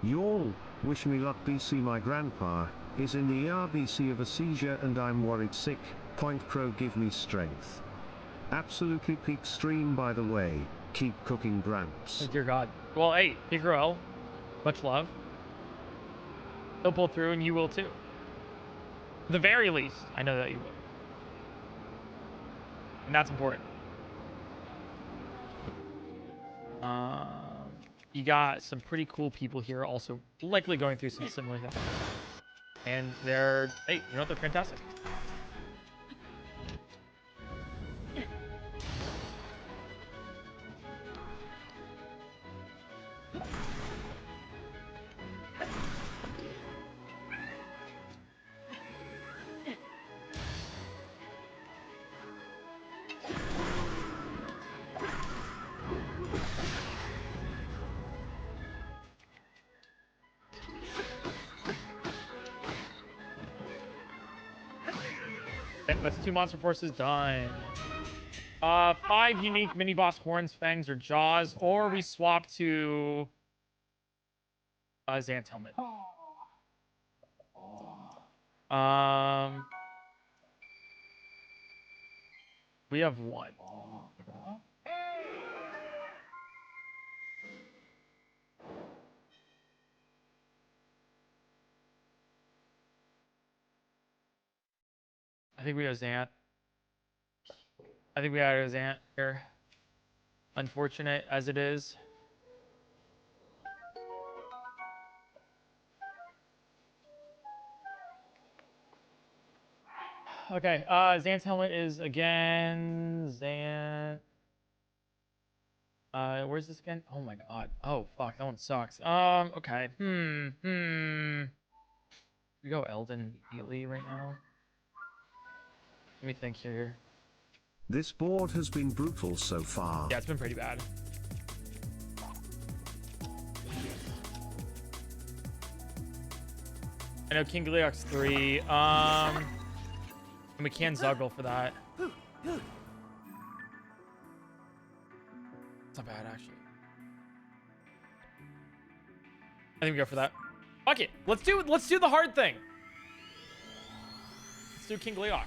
Y'all, wish me luck BC. My grandpa is in the RBC of a seizure and I'm worried sick. PointCrow, give me strength. Absolutely peak stream, by the way. Keep cooking, Gramps. Oh, dear God. Well, hey, PointCrow, much love. He'll pull through and you will too. At the very least, I know that you will. And that's important. You got some pretty cool people here also likely going through some similar things. And they're, hey, you know what? They're fantastic. That's 2 monster forces done. 5 unique mini boss horns, fangs, or jaws, or we swap to Zant's helmet. We have 1. I think we have Zant. I think we have Zant here. Unfortunate as it is. Okay, Zant's helmet is again Zant. Where's this again? Oh my god. Oh fuck, that one sucks. Okay. We go Elden immediately right now. Let me think here. This board has been brutal so far. Yeah, it's been pretty bad. I know King Gleok's 3. And we can Zuggle for that. It's not bad actually. I think we go for that. Fuck it. Let's do the hard thing. Let's do King Gleok.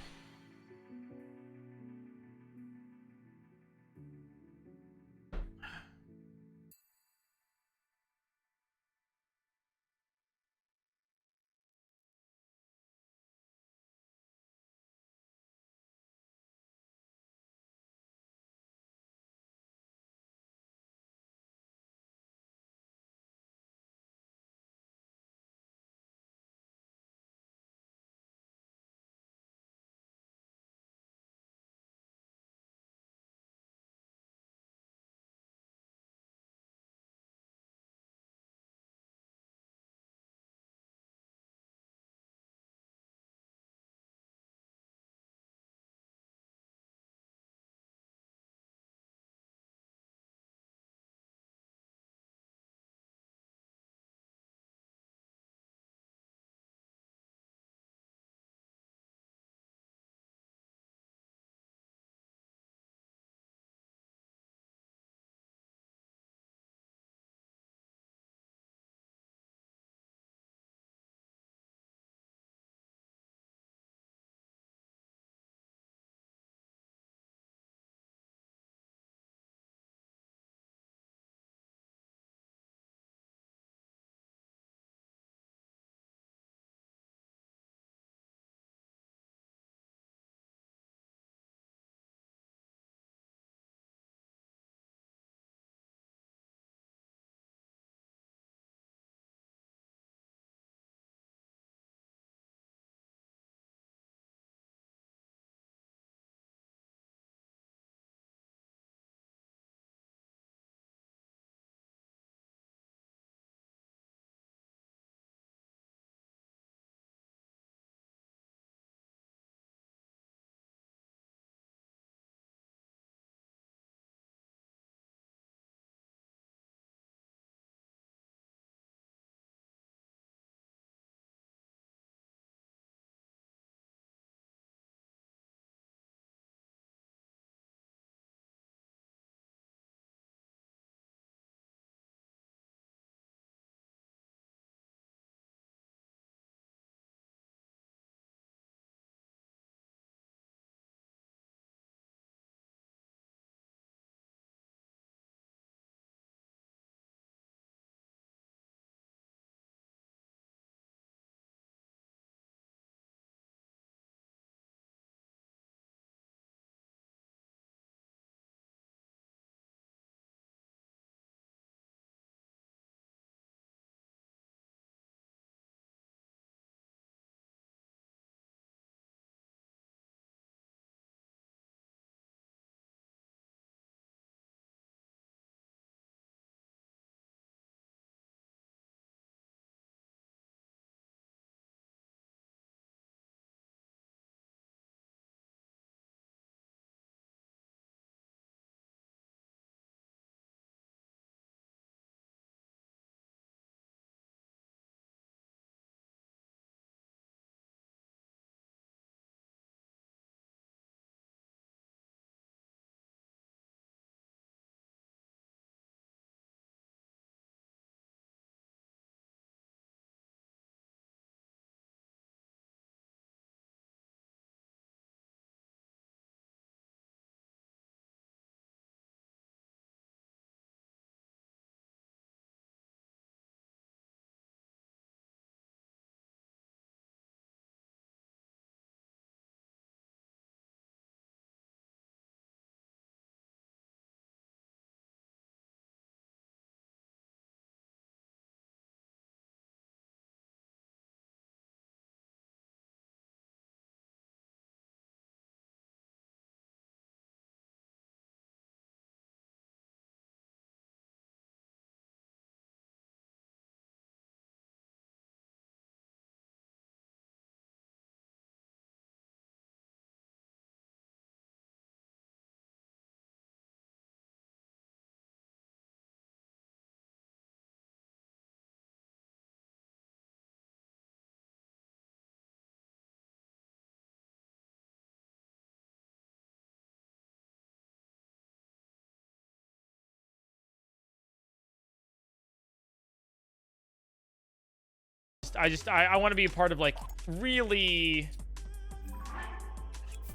I want to be a part of like really.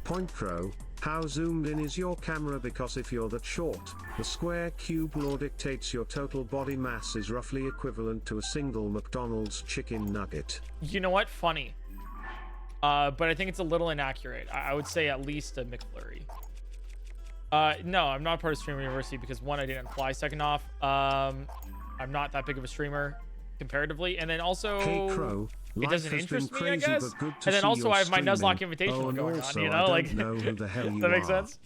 PointCrow, how zoomed in is your camera? Because if you're that short, the square cube law dictates your total body mass is roughly equivalent to a single McDonald's chicken nugget. You know what? Funny. But I think it's a little inaccurate. I would say at least a McFlurry. No, I'm not part of Streamer University because one, I didn't apply. Second off, I'm not that big of a streamer comparatively, and then also Hey Crow, it doesn't interest me, I crazy, guess. but good to And then see also you're I have my Nuzlocke streaming. Invitational Oh, and going also, on, you know, I don't like know who the hell you that makes are. sense.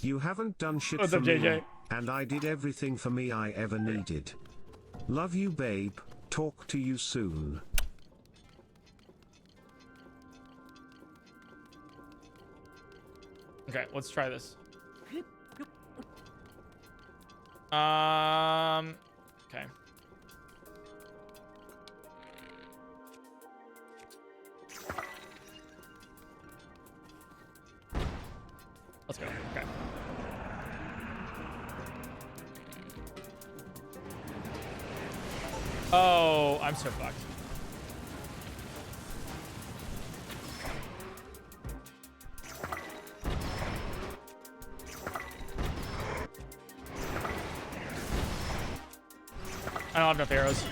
You haven't done shit What's for up, me, JJ? and I did everything for me I ever needed. Love you, babe. Talk to you soon. Okay, let's try this. Okay. Let's go. Okay. Oh, I'm so fucked. I don't have enough arrows.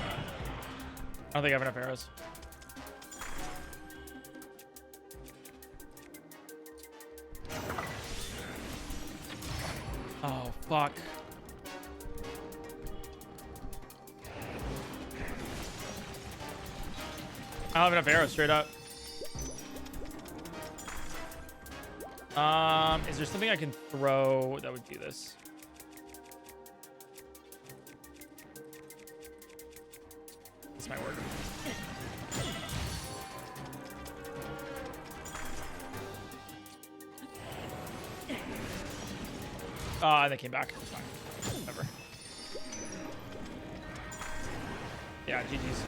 I don't think I have enough arrows. Oh, fuck. I don't have enough arrows, straight up. Is there something I can throw that would do this? This might work. They came back. It's fine. Whatever. Yeah, GG's.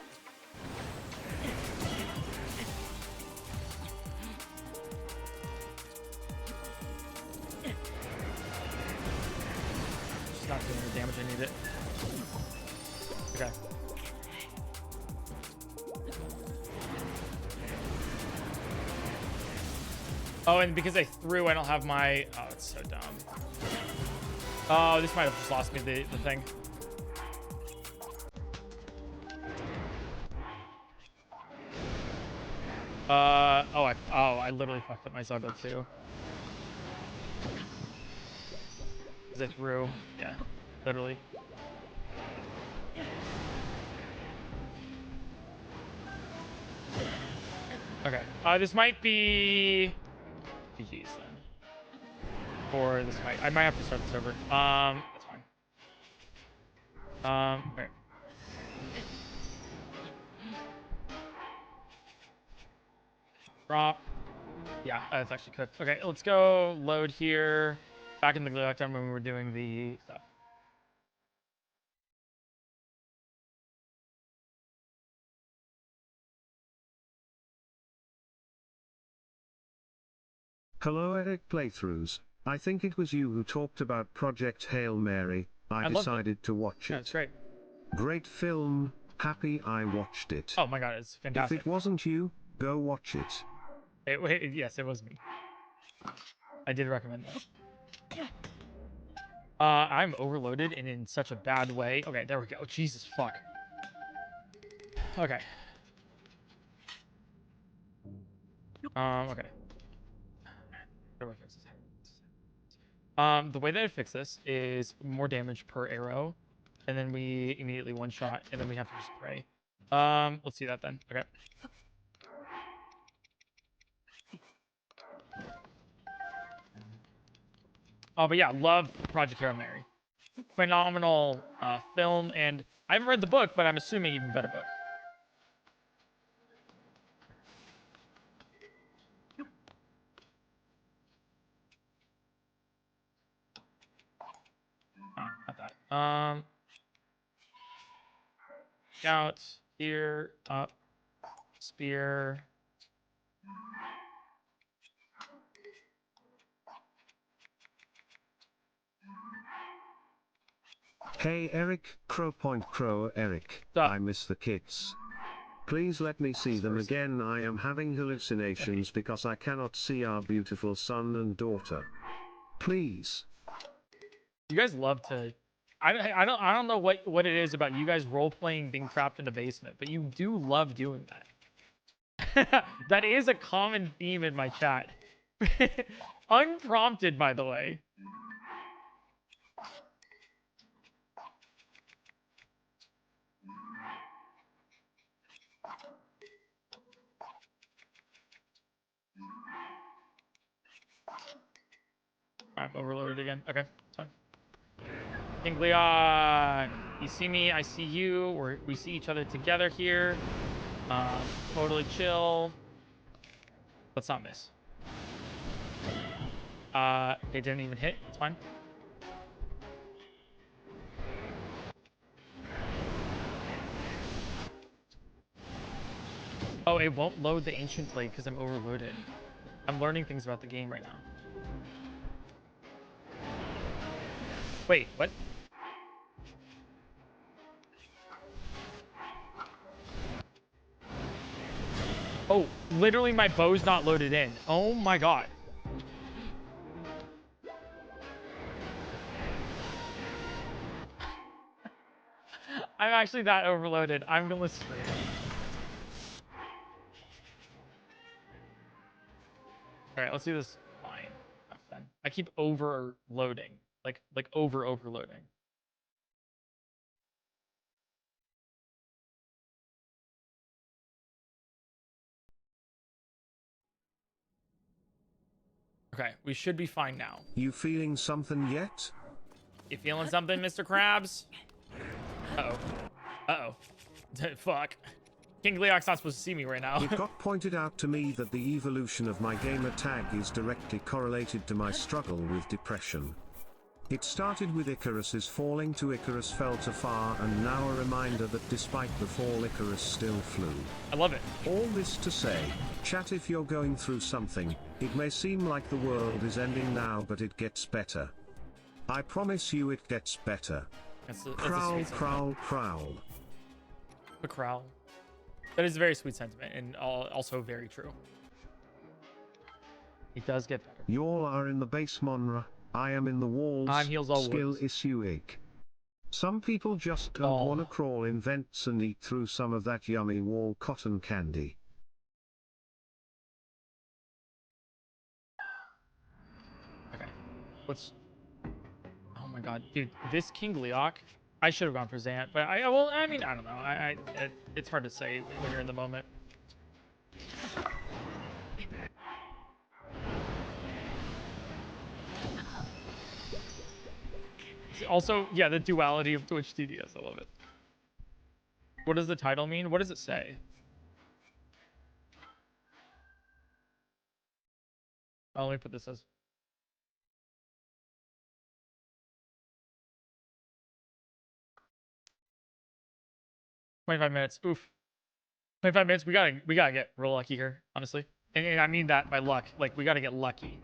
Just not doing the damage I need it. Okay. Oh, and because I threw, I don't have my... Oh, it's so dumb. Oh, this might have just lost me the thing. I literally fucked up my Zuggle too. Because I threw. Yeah, literally. Okay. This might be... GG's then. Or this might... I might have to start this over. That's fine. Alright. Drop. Yeah, that's actually cooked. Okay, let's go load here. Back in the glue time when we were doing the stuff. Hello Eric Playthroughs. I think it was you who talked about Project Hail Mary. I decided to watch it. Yeah, it's great. Great film. Happy I watched it. Oh my god, it's fantastic. If it wasn't you, go watch it. Yes, it was me. I did recommend that. I'm overloaded and in such a bad way. Okay, there we go. Jesus fuck. Okay. Okay. How do I fix this? The way that I fix this is more damage per arrow, and then we immediately one shot, and then we have to just spray. Let's do that then. Okay. Oh, but yeah, love Project Hail Mary. Phenomenal film, and I haven't read the book, but I'm assuming even better book. Oh, not that. Scout, here, up, spear. Hey Eric, PointCrow Eric. Stop. I miss the kids. Please let me see them again. I am having hallucinations because I cannot see our beautiful son and daughter. Please. You guys love to. I don't know what it is about you guys role playing being trapped in the basement, but you do love doing that. That is a common theme in my chat. Unprompted, by the way. I'm overloaded again. Okay, it's fine. King Leon, you see me, I see you. We see each other together here. Totally chill. Let's not miss. They didn't even hit. It's fine. Oh, it won't load the ancient blade because I'm overloaded. I'm learning things about the game right now. Wait, what? Oh, literally my bow's not loaded in. Oh my god. I'm actually that overloaded. I'm gonna stream. Alright, let's do this. Fine. Then. I keep overloading. Like overloading. Okay, we should be fine now. You feeling something yet? You feeling something, Mr. Krabs? Uh-oh. Uh-oh. Fuck. King Leok's not supposed to see me right now. It got pointed out to me that the evolution of my gamer tag is directly correlated to my struggle with depression. It started with Icarus's falling to Icarus fell to far, and now a reminder that despite the fall Icarus still flew. I love it. All this to say, chat, if you're going through something, it may seem like the world is ending now, but it gets better. I promise you it gets better. Prowl, prowl, prowl. The crowl. That is a very sweet sentiment, and also very true. It does get better. Y'all are in the base, Monra. I am in the walls. I'm heals all Skill woods. issue ig. Some people just don't want to crawl in vents and eat through some of that yummy wall cotton candy. Okay. Let's... Oh my god. Dude, this King Leok... I should have gone for Zant, but I mean, I don't know. It's hard to say when you're in the moment. Also, yeah, the duality of Twitch TDS. I love it. What does the title mean? What does it say? Oh, let me put this as... 25 minutes. Oof. 25 minutes. We gotta get real lucky here, honestly. And I mean that by luck. Like, we gotta get lucky.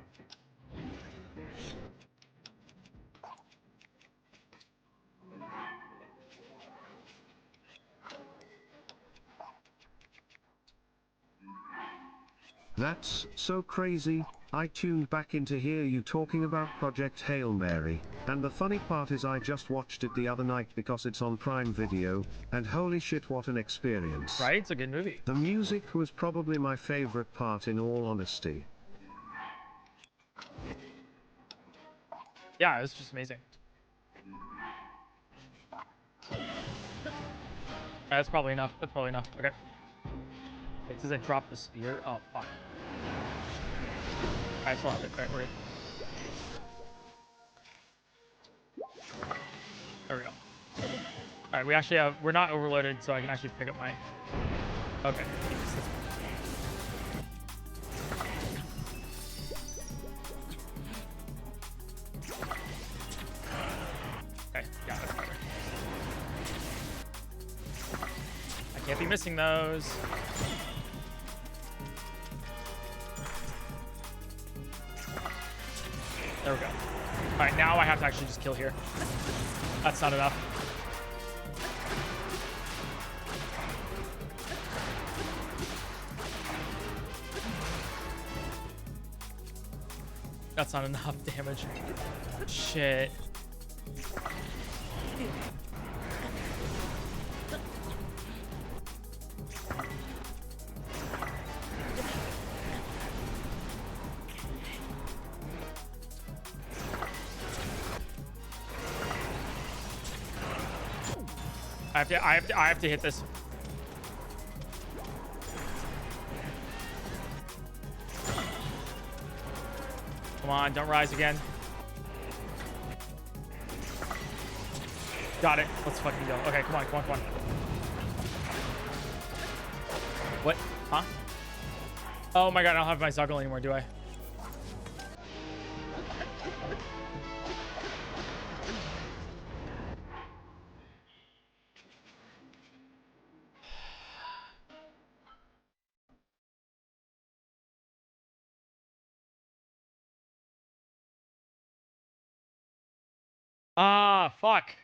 That's so crazy. I tuned back in to hear you talking about Project Hail Mary, and the funny part is I just watched it the other night because it's on Prime Video, and holy shit, what an experience. Right? It's a good movie. The music was probably my favorite part, in all honesty. Yeah, it was just amazing. That's probably enough. That's probably enough. Okay. It says I dropped the spear. Oh, fuck. I still have it. Alright, we're good. There we go. Alright, we actually have... We're not overloaded, so I can actually pick up my... Okay. Okay, yeah, that's better. I can't be missing those. There we go. All right, now I have to actually just kill here. That's not enough. That's not enough damage. Shit. I have to hit this. Come on, don't rise again. Got it. Let's fucking go. Okay, come on. What? Huh? Oh my god, I don't have my Zuggle anymore, do I? Ah, fuck.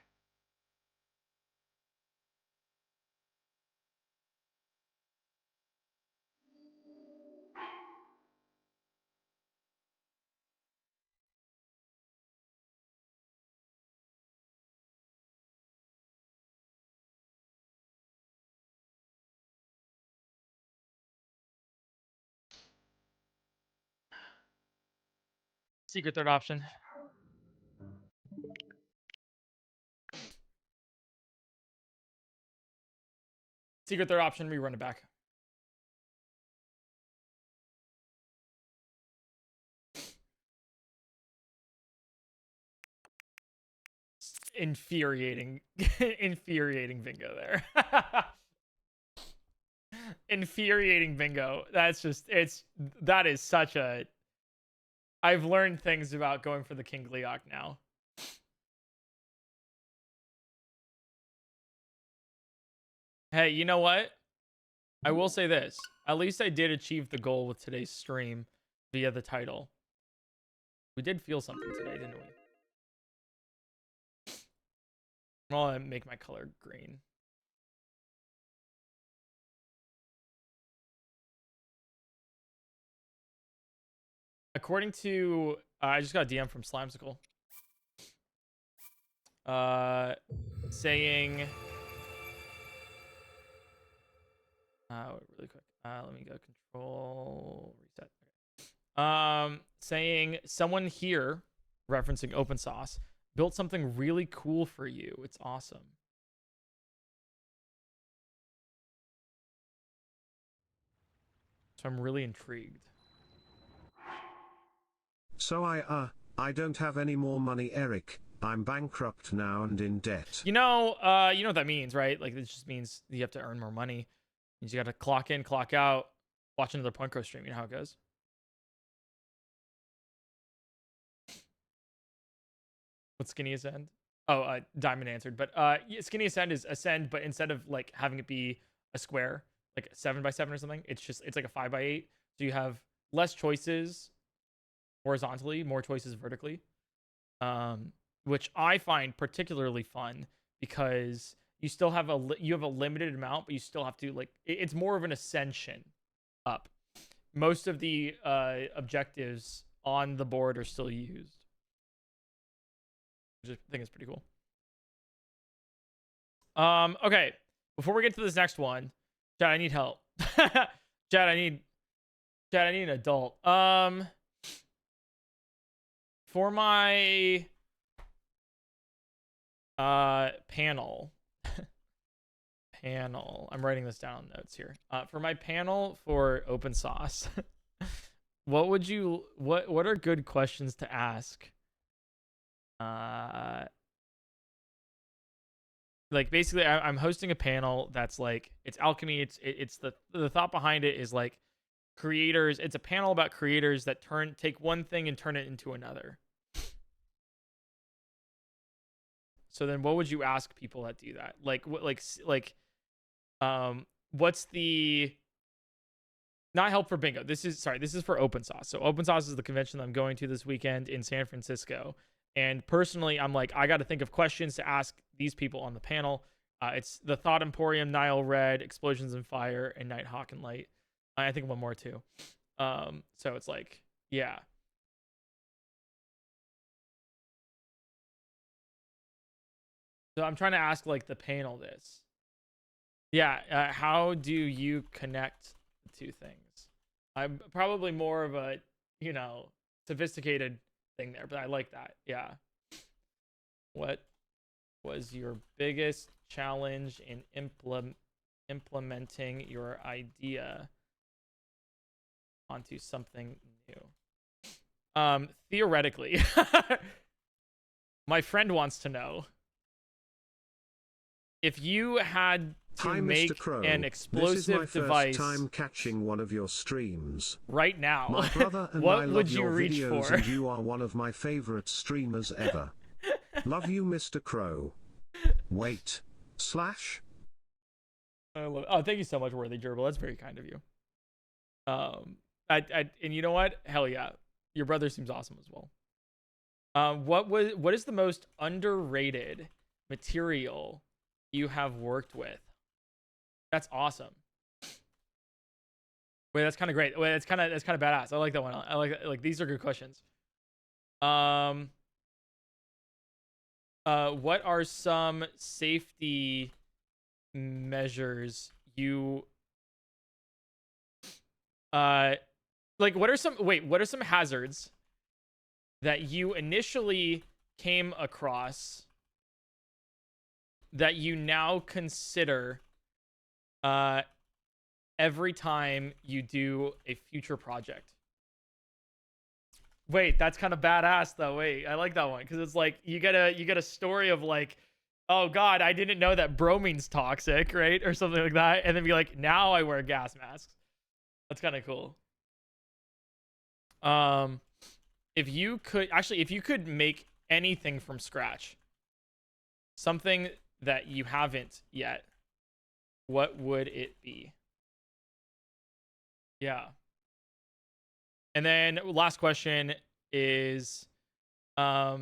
Secret third option. Secret third option, rerun it back. Infuriating. Infuriating bingo there. Infuriating bingo. That is such a... I've learned things about going for the King Leok now. Hey, you know what? I will say this. At least I did achieve the goal with today's stream via the title. We did feel something today, didn't we? I'll make my color green. According to... I just got a DM from Slimesicle. Saying... really quick. Let me go control... Reset. Saying someone here, referencing OpenSauce, built something really cool for you. It's awesome. So I'm really intrigued. So I don't have any more money, Eric. I'm bankrupt now and in debt. You know what that means, right? Like, it just means you have to earn more money. You got to clock in, clock out, watch another PointCrow stream. You know how it goes. What's Skinny Ascend? Oh, Diamond answered. But Skinny Ascend is ascend, but instead of like having it be a square, like 7x7 or something, it's like a 5x8. So you have less choices horizontally, more choices vertically, which I find particularly fun because you still have a limited amount, but you still have to, like, it's more of an ascension up. Most of the objectives on the board are still used, which I think is pretty cool. Okay, before we get to this next one, Chad, I need help. Chad, I need an adult. For my panel, I'm writing this down in notes here. For my panel for OpenSauce, what are good questions to ask? Like, basically, I'm hosting a panel that's like, it's alchemy. It's the thought behind it is like creators. It's a panel about creators that take one thing and turn it into another. So then what would you ask people that do that? Like, what's the... Not help for bingo. This is for OpenSauce. So OpenSauce is the convention that I'm going to this weekend in San Francisco. And personally, I'm like, I got to think of questions to ask these people on the panel. It's the Thought Emporium, Nile Red, Explosions in Fire, and Nighthawk and Light. I think one more too. So it's like, yeah. So I'm trying to ask like the panel this. Yeah, how do you connect the two things? I'm probably more of a, you know, sophisticated thing there, but I like that. Yeah. What was your biggest challenge in implementing your idea onto something new? Theoretically, my friend wants to know if you had to Hi, make Mr. Crow. an This is explosive my device first time catching one of your streams. right now, My brother and what I would love you your reach videos for? and you are one of my favorite streamers ever. Love you, Mr. Crow. Wait. Slash? I love it. Oh, thank you so much, Worthy Gerbil. That's very kind of you. And you know what? Hell yeah, your brother seems awesome as well. What is the most underrated material you have worked with? That's awesome. Wait, that's kind of great. Wait, that's kind of badass. I like that one. I like these are good questions. What are some safety measures you like what are some hazards that you initially came across that you now consider every time you do a future project? Wait, that's kind of badass though. Wait, I like that one because it's like you get a story of like, oh god, I didn't know that bromine's toxic, right, or something like that, and then be like, now I wear gas masks. That's kind of cool. If you could make anything from scratch, something that you haven't yet, what would it be? Yeah. And then last question is, how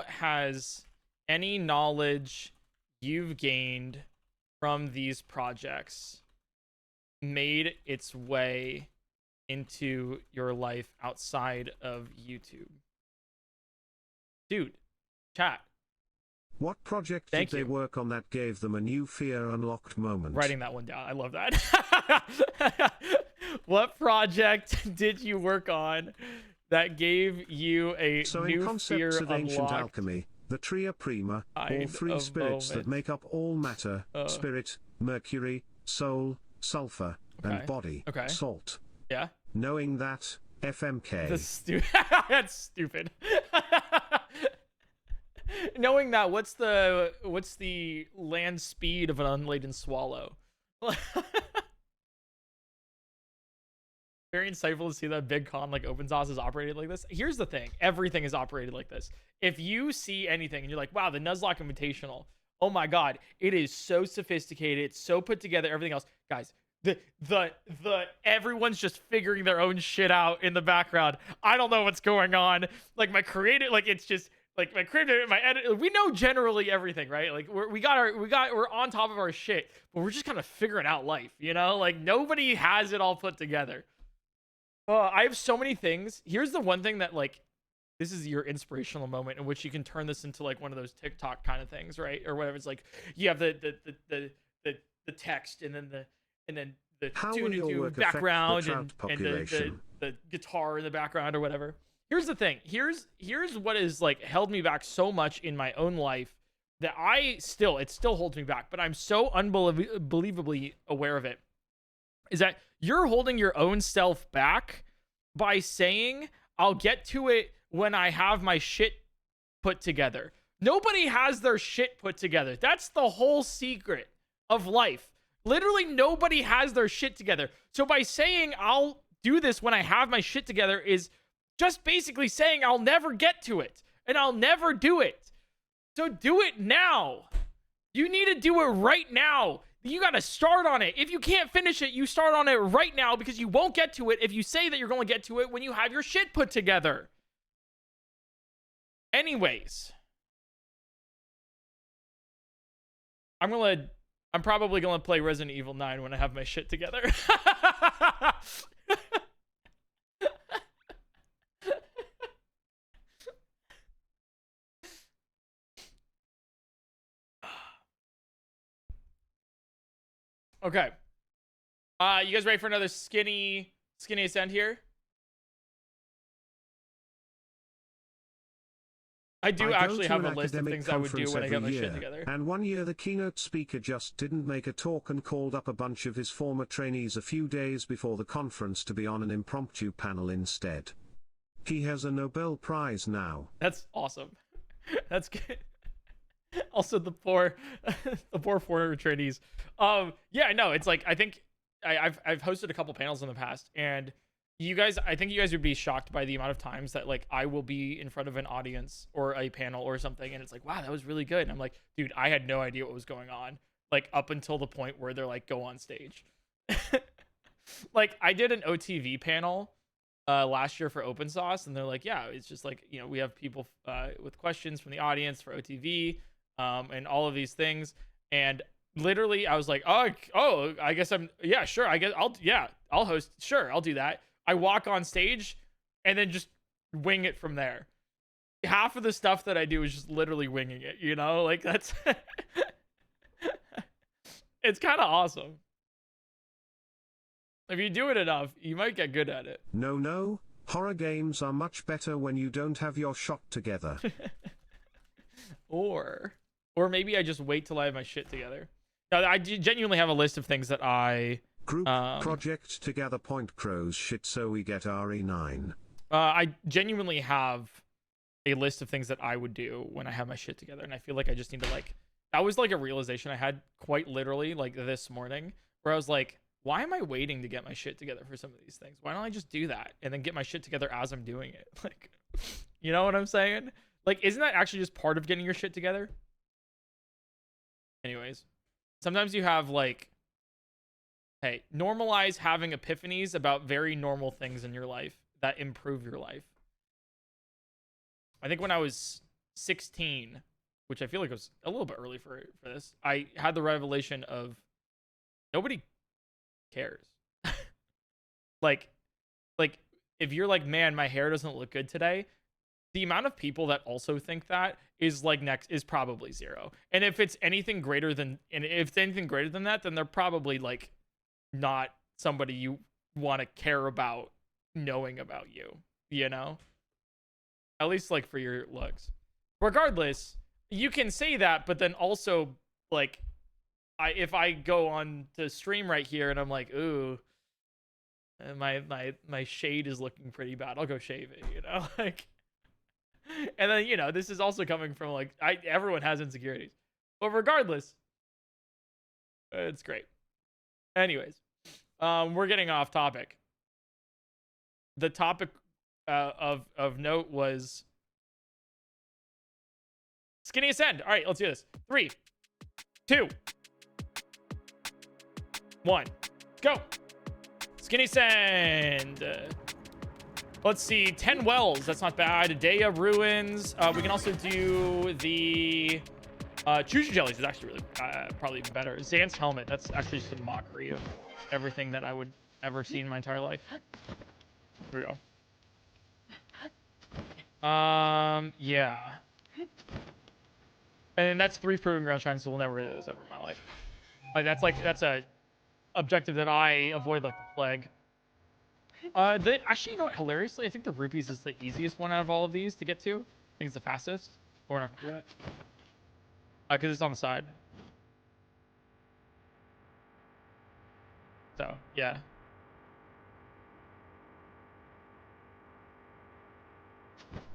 has any knowledge you've gained from these projects made its way into your life outside of YouTube? Dude, chat. What project did they work on that gave them a new fear unlocked moment? Writing that one down. I love that. What project did you work on that gave you a so new in concepts fear of ancient unlocked alchemy, the tria prima, all kind three of spirits that moment? make up all matter, spirit, mercury, soul, sulfur, and body, salt. Yeah. Knowing that, FMK. That's stupid. Knowing that, what's the land speed of an unladen swallow? Very insightful to see that big con like open source is operated like this. Here's the thing: everything is operated like this. If you see anything and you're like, "Wow, the Nuzlocke Invitational! Oh my god, it is so sophisticated, it's so put together." Everything else, guys, the everyone's just figuring their own shit out in the background. I don't know what's going on. Like my creative, like it's just like my creative, my edit. We know generally everything, right? Like we're on top of our shit, but we're just kind of figuring out life, you know? Like nobody has it all put together. I have so many things. Here's the one thing that like, this is your inspirational moment in which you can turn this into like one of those TikTok kind of things, right? Or whatever. It's like you have the text and then the do background and the guitar in the background or whatever. Here's the thing. Here's what is like held me back so much in my own life that it still holds me back, but I'm so unbelievably aware of it. Is that you're holding your own self back by saying, I'll get to it when I have my shit put together. Nobody has their shit put together. That's the whole secret of life. Literally nobody has their shit together. So by saying I'll do this when I have my shit together is just basically saying I'll never get to it and I'll never do it. So do it now. You need to do it right now. You got to start on it. If you can't finish it, you start on it right now because you won't get to it if you say that you're going to get to it when you have your shit put together. Anyways, I'm probably going to play Resident Evil 9 when I have my shit together. Okay. You guys ready for another skinny ascend here? I do actually have a list of things I would do when I get my shit together. And one year the keynote speaker just didn't make a talk and called up a bunch of his former trainees a few days before the conference to be on an impromptu panel instead. He has a Nobel Prize now. That's awesome. That's good. Also, the poor former trainees. Yeah, no, it's like I think I've hosted a couple panels in the past, and I think you guys would be shocked by the amount of times that like I will be in front of an audience or a panel or something, and it's like, wow, that was really good. And I'm like, dude, I had no idea what was going on, like up until the point where they're like, go on stage. Like I did an OTV panel last year for open source, and they're like, yeah, it's just like, you know, we have people with questions from the audience for OTV, and all of these things. And literally I was like, oh, I guess yeah, sure, I guess I'll host, sure, I'll do that. I walk on stage and then just wing it from there. Half of the stuff that I do is just literally winging it, you know, like that's it's kind of awesome. If you do it enough, you might get good at it. No, horror games are much better when you don't have your shot together. Or maybe I just wait till I have my shit together. Now, I genuinely have a list of things that I... Group project together PointCrow's shit so we get RE9. I genuinely have a list of things that I would do when I have my shit together. And I feel like I just need to like... That was like a realization I had quite literally like this morning, where I was like, why am I waiting to get my shit together for some of these things? Why don't I just do that and then get my shit together as I'm doing it? Like, you know what I'm saying? Like, isn't that actually just part of getting your shit together? Anyways, sometimes you have like, hey, normalize having epiphanies about very normal things in your life that improve your life. I think when I was 16, which I feel like was a little bit early for this, I had the revelation of nobody cares. like if you're like, man, my hair doesn't look good today, the amount of people that also think that is like is probably zero. And if it's anything greater than that, then they're probably like not somebody you want to care about knowing about you, you know? At least like for your looks. Regardless, you can say that, but then also like if I go on to stream right here and I'm like, ooh, my shade is looking pretty bad, I'll go shave it, you know? Like, and then, you know, this is also coming from like everyone has insecurities, but regardless, it's great. Anyways, we're getting off topic. The topic of note was skinny ascend. All right, let's do this. 3, 2, 1, go. Skinny ascend. Let's see, 10 wells. That's not bad. Daya ruins. We can also do the Choo-choo jellies is actually really probably better. Xanth's helmet. That's actually just a mockery of everything that I would ever see in my entire life. Here we go. Yeah. And that's 3 proving ground shrines, so we'll never do this ever in my life. Like that's a objective that I avoid like the plague. Actually, you know what? Hilariously, I think the rupees is the easiest one out of all of these to get to. I think it's the fastest. Or not do that. Because it's on the side. So yeah.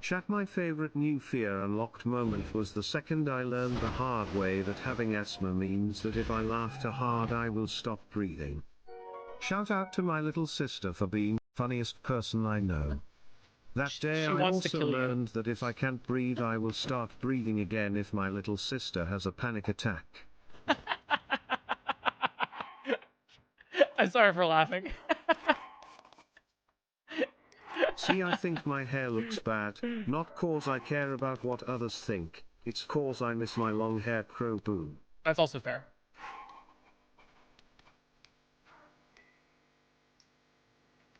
Chat, my favorite new fear unlocked moment was the second I learned the hard way that having asthma means that if I laugh too hard I will stop breathing. Shout out to my little sister for being the funniest person I know. That day I also learned that if I can't breathe I will start breathing again if my little sister has a panic attack. I'm sorry for laughing. See, I think my hair looks bad, not cause I care about what others think, it's cause I miss my long hair crow boo. That's also fair.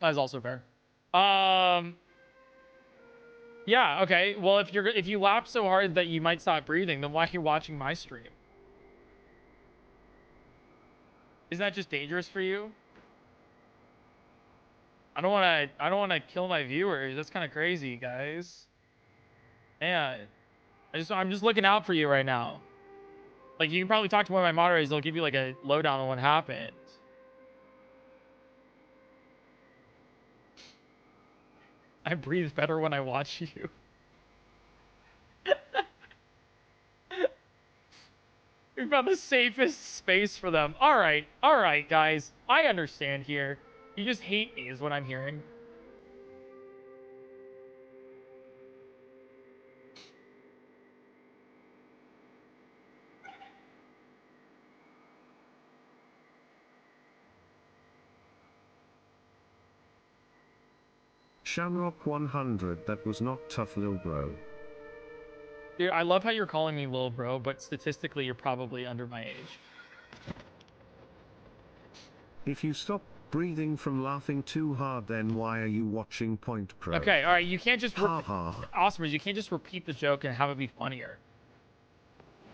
That is also fair. Yeah, okay. Well, if you laugh so hard that you might stop breathing, then why are you watching my stream? Isn't that just dangerous for you? I don't wanna kill my viewers. That's kind of crazy, guys. Yeah. I'm just looking out for you right now. Like, you can probably talk to one of my moderators. They'll give you like a lowdown on what happened. I breathe better when I watch you. We found the safest space for them. All right, guys. I understand here. You just hate me, is what I'm hearing. Shamrock 100, that was not tough, lil bro. Dude, I love how you're calling me little bro, but statistically, you're probably under my age. If you stop breathing from laughing too hard, then why are you watching PointCrow? Okay, all right. You can't just Ha. Awesome, you can't just repeat the joke and have it be funnier.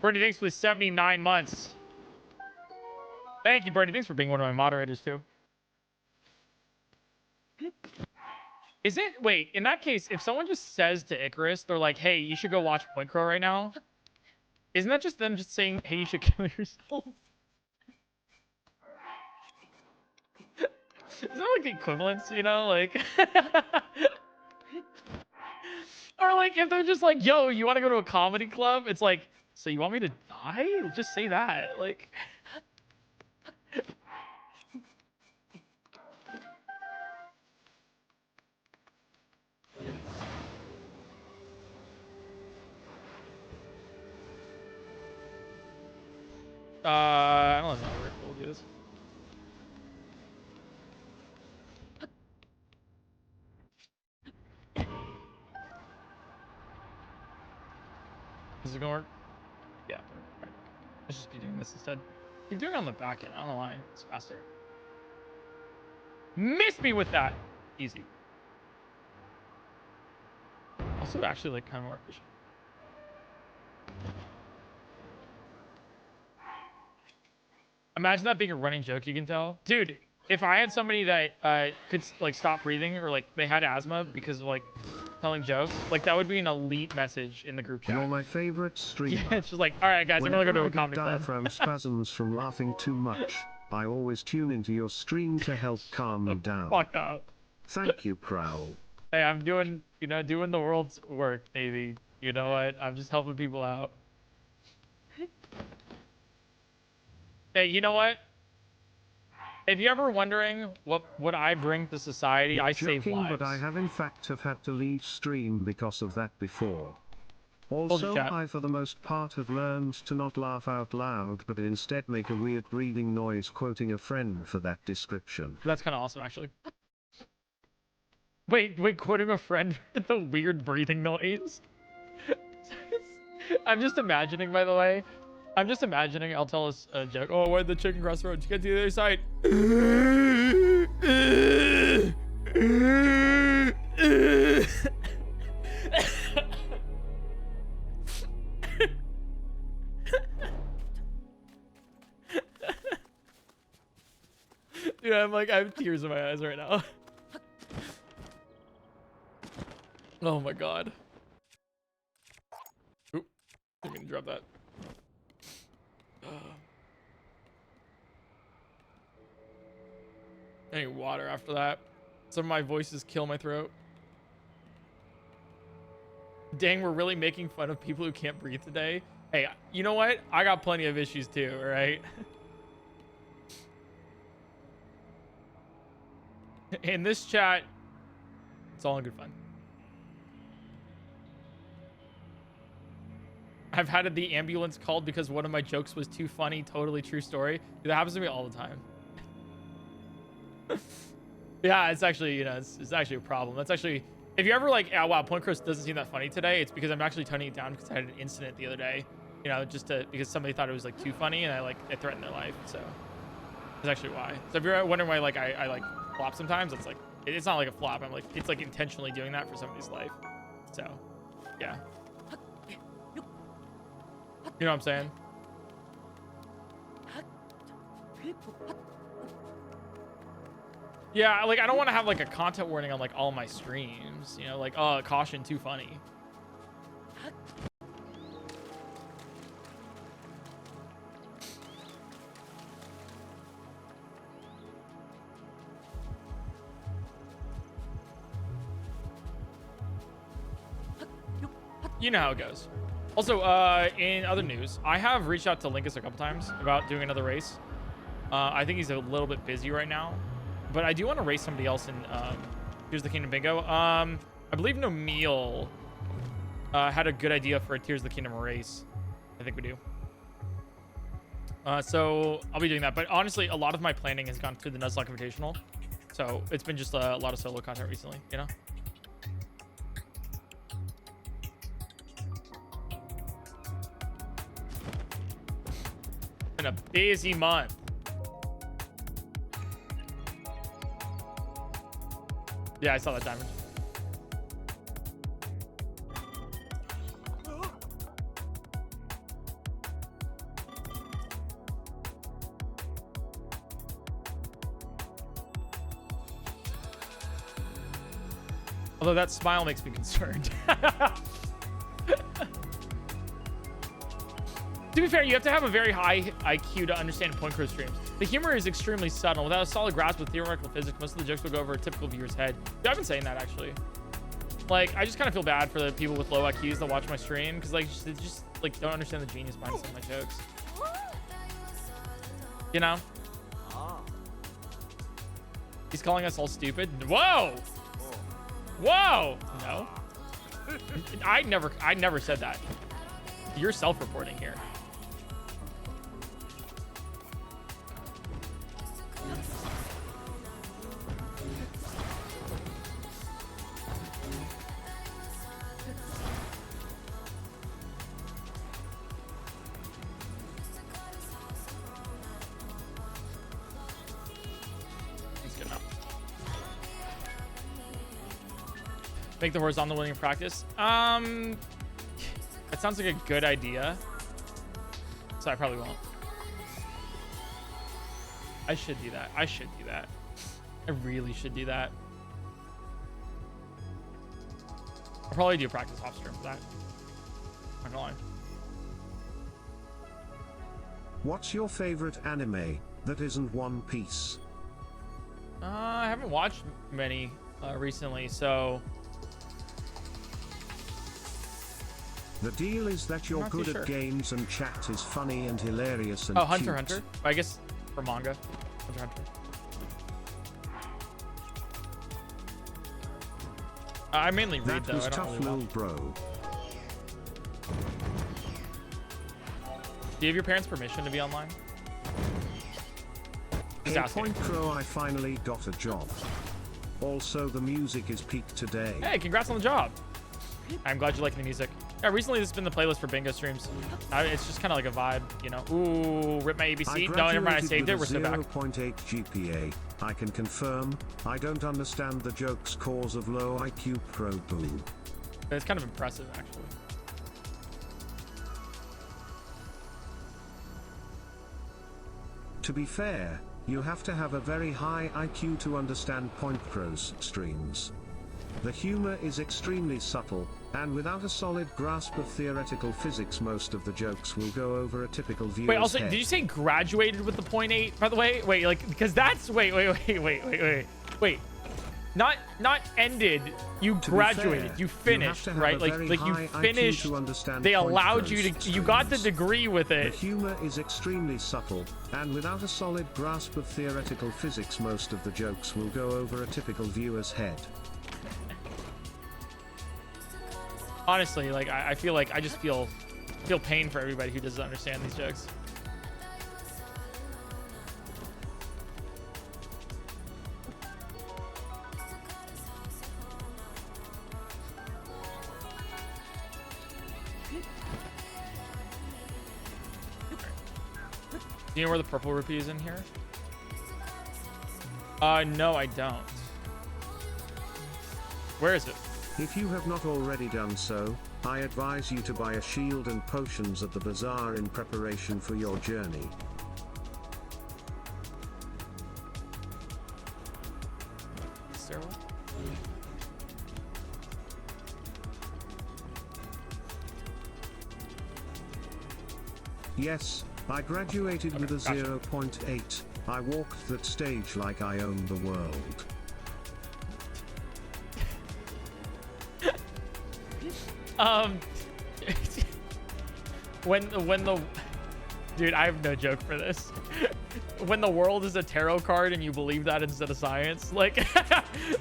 Bernie, thanks for the 79 months. Thank you, Bernie. Thanks for being one of my moderators too. Is it? Wait, in that case, if someone just says to Icarus, they're like, "Hey, you should go watch PointCrow right now." Isn't that just them just saying, "Hey, you should kill yourself"? Is that like the equivalence, you know, like? Or like if they're just like, "Yo, you want to go to a comedy club?" It's like, "So you want me to die?" Just say that, like. I don't know where we'll do this. Is it gonna work? Yeah. Right. Let's just be doing this instead. You're doing it on the back end. I don't know why. It's faster. Miss me with that. Easy. Also, actually, like, kind of more efficient. Imagine that being a running joke, you can tell. Dude, if I had somebody that could, like, stop breathing or, like, they had asthma because of, like, telling jokes, like, that would be an elite message in the group chat. You're my favorite streamer. Yeah, it's just like, all right, guys, I'm gonna go to a comedy club. Diaphragm spasms from laughing too much. I always tune into your stream to help calm me down. Fuck up. Thank you, Crow. Hey, I'm doing, doing the world's work, Navy. You know what? I'm just helping people out. Hey, you know what? If you're ever wondering what I bring to society, You're I save joking, lives. but I have in fact had to leave stream because of that before. Hold Also, your chat. I for the most part have learned to not laugh out loud, but instead make a weird breathing noise, quoting a friend for that description. That's kind of awesome, actually. Wait, quoting a friend with a weird breathing noise? I'm just imagining, by the way. I'm just imagining, I'll tell us a joke. Oh, where'd the chicken crossroads? Get to the other side. Dude, I have tears in my eyes right now. Oh my god. Oop, I'm gonna drop that. I need water after that. Some of my voices kill my throat. Dang, we're really making fun of people who can't breathe today. Hey, you know what? I got plenty of issues too, all right? In this chat, it's all in good fun. I've had the ambulance called because one of my jokes was too funny. Totally true story. That happens to me all the time. Yeah, it's actually, it's actually a problem. That's actually, if you're ever like, oh, wow, PointCrow doesn't seem that funny today, it's because I'm actually toning it down because I had an incident the other day, because somebody thought it was like too funny and I threatened their life. So that's actually why. So if you're wondering why I like flop sometimes, it's like, it's not like a flop. I'm like, it's like intentionally doing that for somebody's life. So yeah. You know what I'm saying? Yeah, like I don't want to have like a content warning on like all my streams, you know, like oh, caution, too funny. You know how it goes. Also, in other news, I have reached out to Linkus a couple times about doing another race. I think he's a little bit busy right now, but I do want to race somebody else in Tears of the Kingdom Bingo. I believe Nomil had a good idea for a Tears of the Kingdom race. I think we do. So I'll be doing that. But honestly, a lot of my planning has gone through the Nuzlocke Invitational. So it's been just a lot of solo content recently, you know? Been a busy month. Yeah, I saw that damage. Although that smile makes me concerned. To be fair, you have to have a very high IQ to understand PointCrow streams. The humor is extremely subtle. Without a solid grasp of theoretical physics, most of the jokes will go over a typical viewer's head. Yeah, I've been saying that, actually. Like, I just kind of feel bad for the people with low IQs that watch my stream, because, like, they just, like, don't understand the genius behind some of my jokes. You know? He's calling us all stupid. Whoa! Whoa! No. I never said that. You're self-reporting here. Make the horizontal winning practice. That sounds like a good idea. So I probably won't. I should do that. I should do that. I really should do that. I'll probably do a practice off stream for that. Not gonna lie. What's your favorite anime that isn't One Piece? I haven't watched many recently, so the deal is that you're good at games and chat is funny and hilarious and Hunter cute. Hunter. I guess for manga. Hunter Hunter. I mainly read though. I don't tough, really little watch. bro. Do you have your parents' permission to be online? Hey, PointCrow, I finally got a job. Also, the music is peak today. Hey, congrats on the job. I'm glad you like the music. Yeah, recently this has been the playlist for bingo streams. It's just kind of like a vibe, you know. Ooh, rip my ABC. No, never mind. I saved it. We're still back. 0.8 GPA. I can confirm. I don't understand the joke's cause of low IQ pro boo. It's kind of impressive, actually. To be fair, you have to have a very high IQ to understand PointCrow's streams. The humor is extremely subtle, and without a solid grasp of theoretical physics, most of the jokes will go over a typical viewer's Wait, also, head. did you say graduated with the 0.8, by the way? Wait, like, because that's, wait. Not ended, you graduated, you finished, right? Like you finished, they allowed you to, you got the degree with it. The humor is extremely subtle, and without a solid grasp of theoretical physics, most of the jokes will go over a typical viewer's head. Honestly, like, I feel like, I just feel pain for everybody who doesn't understand these jokes. Do you know where the purple rupee is in here? No, I don't. Where is it? If you have not already done so, I advise you to buy a shield and potions at the bazaar in preparation for your journey. Yes, I graduated with a Gotcha. 0.8. I walked that stage like I owned the world. When the dude, I have no joke for this. When the world is a tarot card and you believe that instead of science, like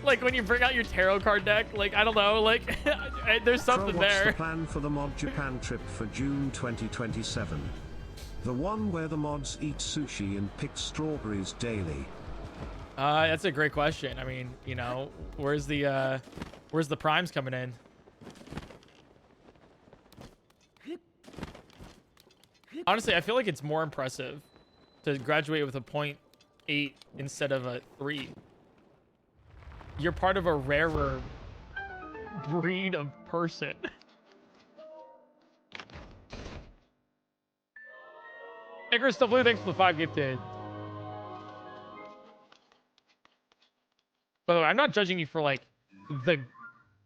like when you bring out your tarot card deck, like I don't know, like there's something What's there. the plan for the mod Japan trip for June 2027? The one where the mods eat sushi and pick strawberries daily. That's a great question. I mean, you know, where's the primes coming in? Honestly, I feel like it's more impressive to graduate with a 0.8 instead of a 3. You're part of a rarer breed of person. Hey, Crystal Blue, thanks for the 5 gifted. By the way, I'm not judging you for like the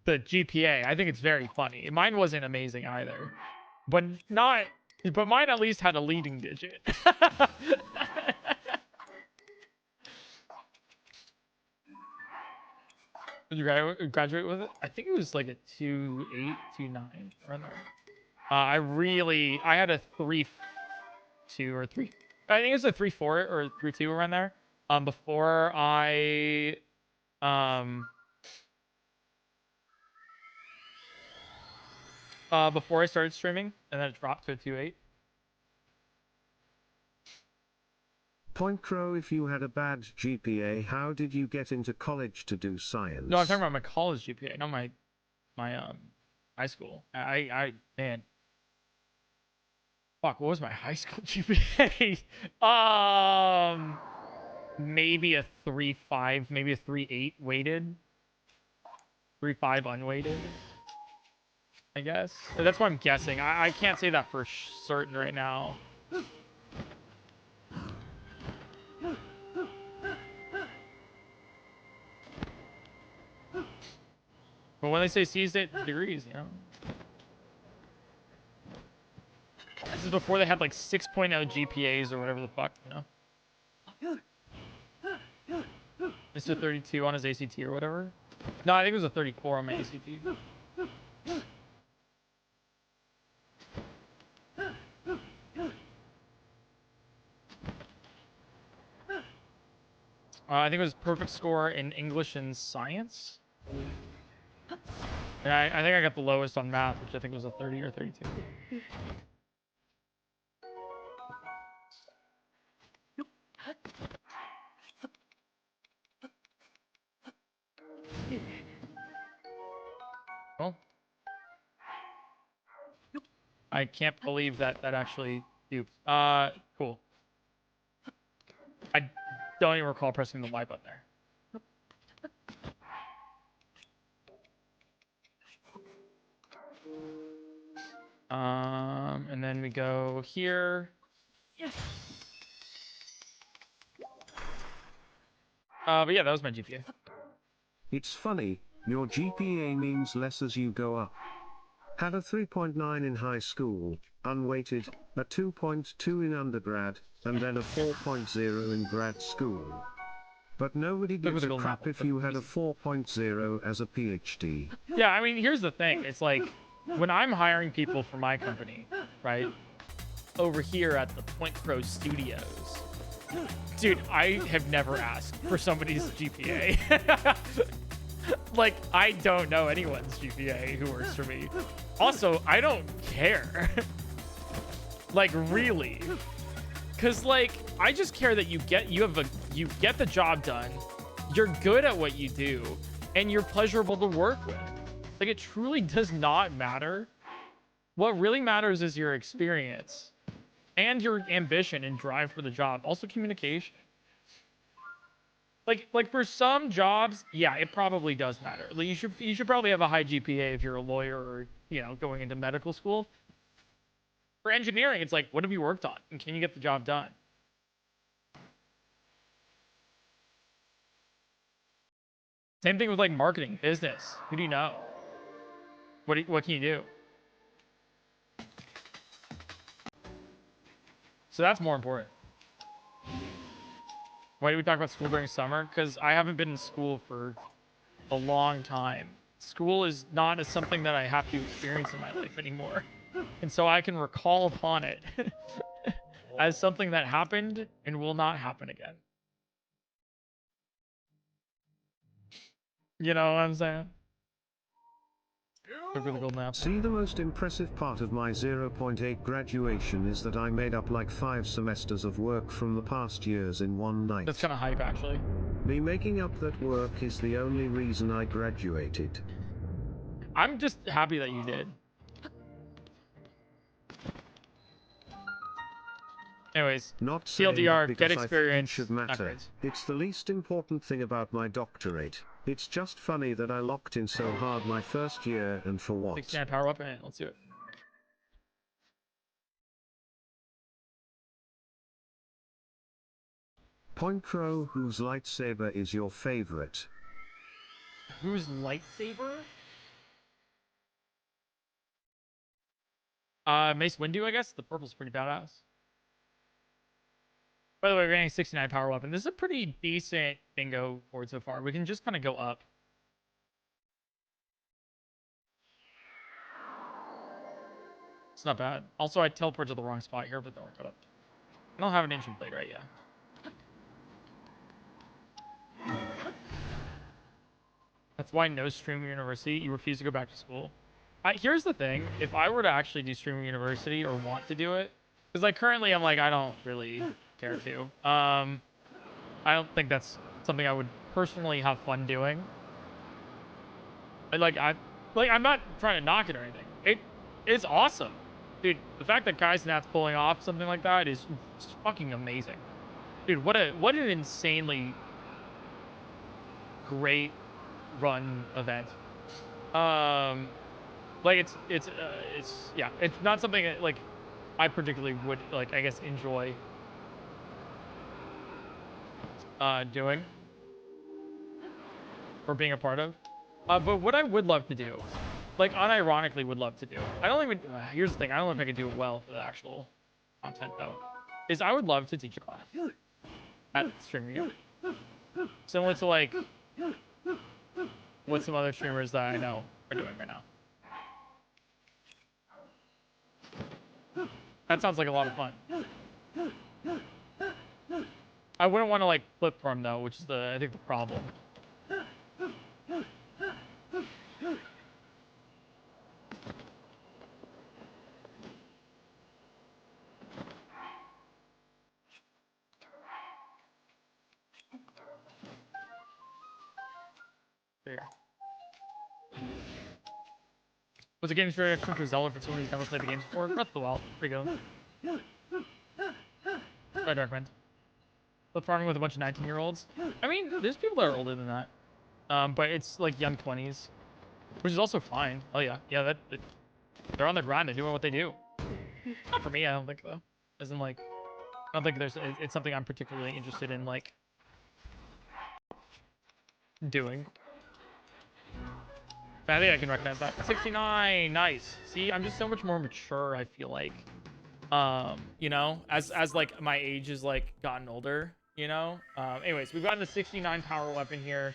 GPA. I think it's very funny. Mine wasn't amazing either, but mine at least had a leading digit. Did you graduate with it? I think it was like a 2.8, 2.9 around there. I had a 3.2 or 3. I think it was a 3.4 or 3.2 around there. Before I started streaming, and then it dropped to a 2.8. PointCrow, if you had a bad GPA, how did you get into college to do science? No, I'm talking about my college GPA, not my high school. Man, fuck, what was my high school GPA? Maybe a 3.5, maybe a 3.8 weighted, 3.5 unweighted, I guess. That's what I'm guessing. I can't say that for certain right now. But when they say C's degrees, you know. This is before they had like 6.0 GPAs or whatever the fuck, you know. Mr. 32 on his ACT or whatever. No, I think it was a 34 on my ACT. I think it was perfect score in English and science. And I think I got the lowest on math, which I think was a 30 or 32. Well, I can't believe that actually duped. Cool. I don't even recall pressing the Y button there. And then we go here. But yeah, that was my GPA. It's funny, your GPA means less as you go up. Had a 3.9 in high school, unweighted, a 2.2 in undergrad, and then a 4.0 in grad school. But nobody gives a crap if you had a 4.0 as a PhD. Yeah, I mean, here's the thing. It's like, when I'm hiring people for my company, right, over here at the PointCrow Studios, dude, I have never asked for somebody's GPA. Like, I don't know anyone's GPA who works for me. Also, I don't care. Like, really. Because, like, I just care that you get the job done, you're good at what you do, and you're pleasurable to work with. Like, it truly does not matter. What really matters is your experience and your ambition and drive for the job. Also, communication. Like for some jobs, yeah, it probably does matter. Like you should probably have a high GPA if you're a lawyer or, you know, going into medical school. For engineering, it's like, what have you worked on? And can you get the job done? Same thing with like marketing, business. Who do you know? What can you do? So that's more important. Why do we talk about school during summer? Because I haven't been in school for a long time. School is not something that I have to experience in my life anymore. And so I can recall upon it as something that happened and will not happen again. You know what I'm saying? Look for the golden apple. See, the most impressive part of my 0.8 graduation is that I made up like 5 semesters of work from the past years in one night. That's kind of hype, actually. Me making up that work is the only reason I graduated. I'm just happy that you did. Anyways, Not saying TLDR, because get I think it experience. should Not matter. grades. It's the least important thing about my doctorate. It's just funny that I locked in so hard my first year, and for what? 69 power weapon. Let's do it. PointCrow, whose lightsaber is your favorite? Whose lightsaber? Mace Windu, I guess. The purple's pretty badass. By the way, we're getting 69 power weapon. This is a pretty decent bingo board so far. We can just kind of go up. It's not bad. Also, I teleport to the wrong spot here, but don't worry about it. I don't have an ancient blade right yet. That's why no Streamer University. You refuse to go back to school. Here's the thing. If I were to actually do Streamer University or want to do it, because like currently I'm like, I don't really care to. I don't think that's something I would personally have fun doing. I'm not trying to knock it or anything. It's awesome. Dude, the fact that Kai Cenat's pulling off something like that is fucking amazing. Dude, what an insanely great run event. Like it's yeah, it's not something that, like, I particularly would, like, I guess enjoy doing or being a part of. But what I would love to do, like unironically would love to do, I don't even, here's the thing, I don't know if I can do it well for the actual content though, is I would love to teach a class at streaming. Similar to like what some other streamers that I know are doing right now. That sounds like a lot of fun. I wouldn't want to like flip from though, which is I think the problem. There. Was a game introduction for Zelda for someone who's never played the games before? Breath of the Wild. Pretty good. Try Darkwind. Flip farming with a bunch of 19-year-olds. I mean, there's people that are older than that. But it's like young 20s, which is also fine. Oh yeah, yeah. They're on their grind. They're doing what they do. Not for me, I don't think though. As in like, I don't think it's something I'm particularly interested in like doing. But I think I can recognize that. 69, nice. See, I'm just so much more mature, I feel like. You know, as like my age has like gotten older, you know. Anyways, we've gotten the 69 power weapon here.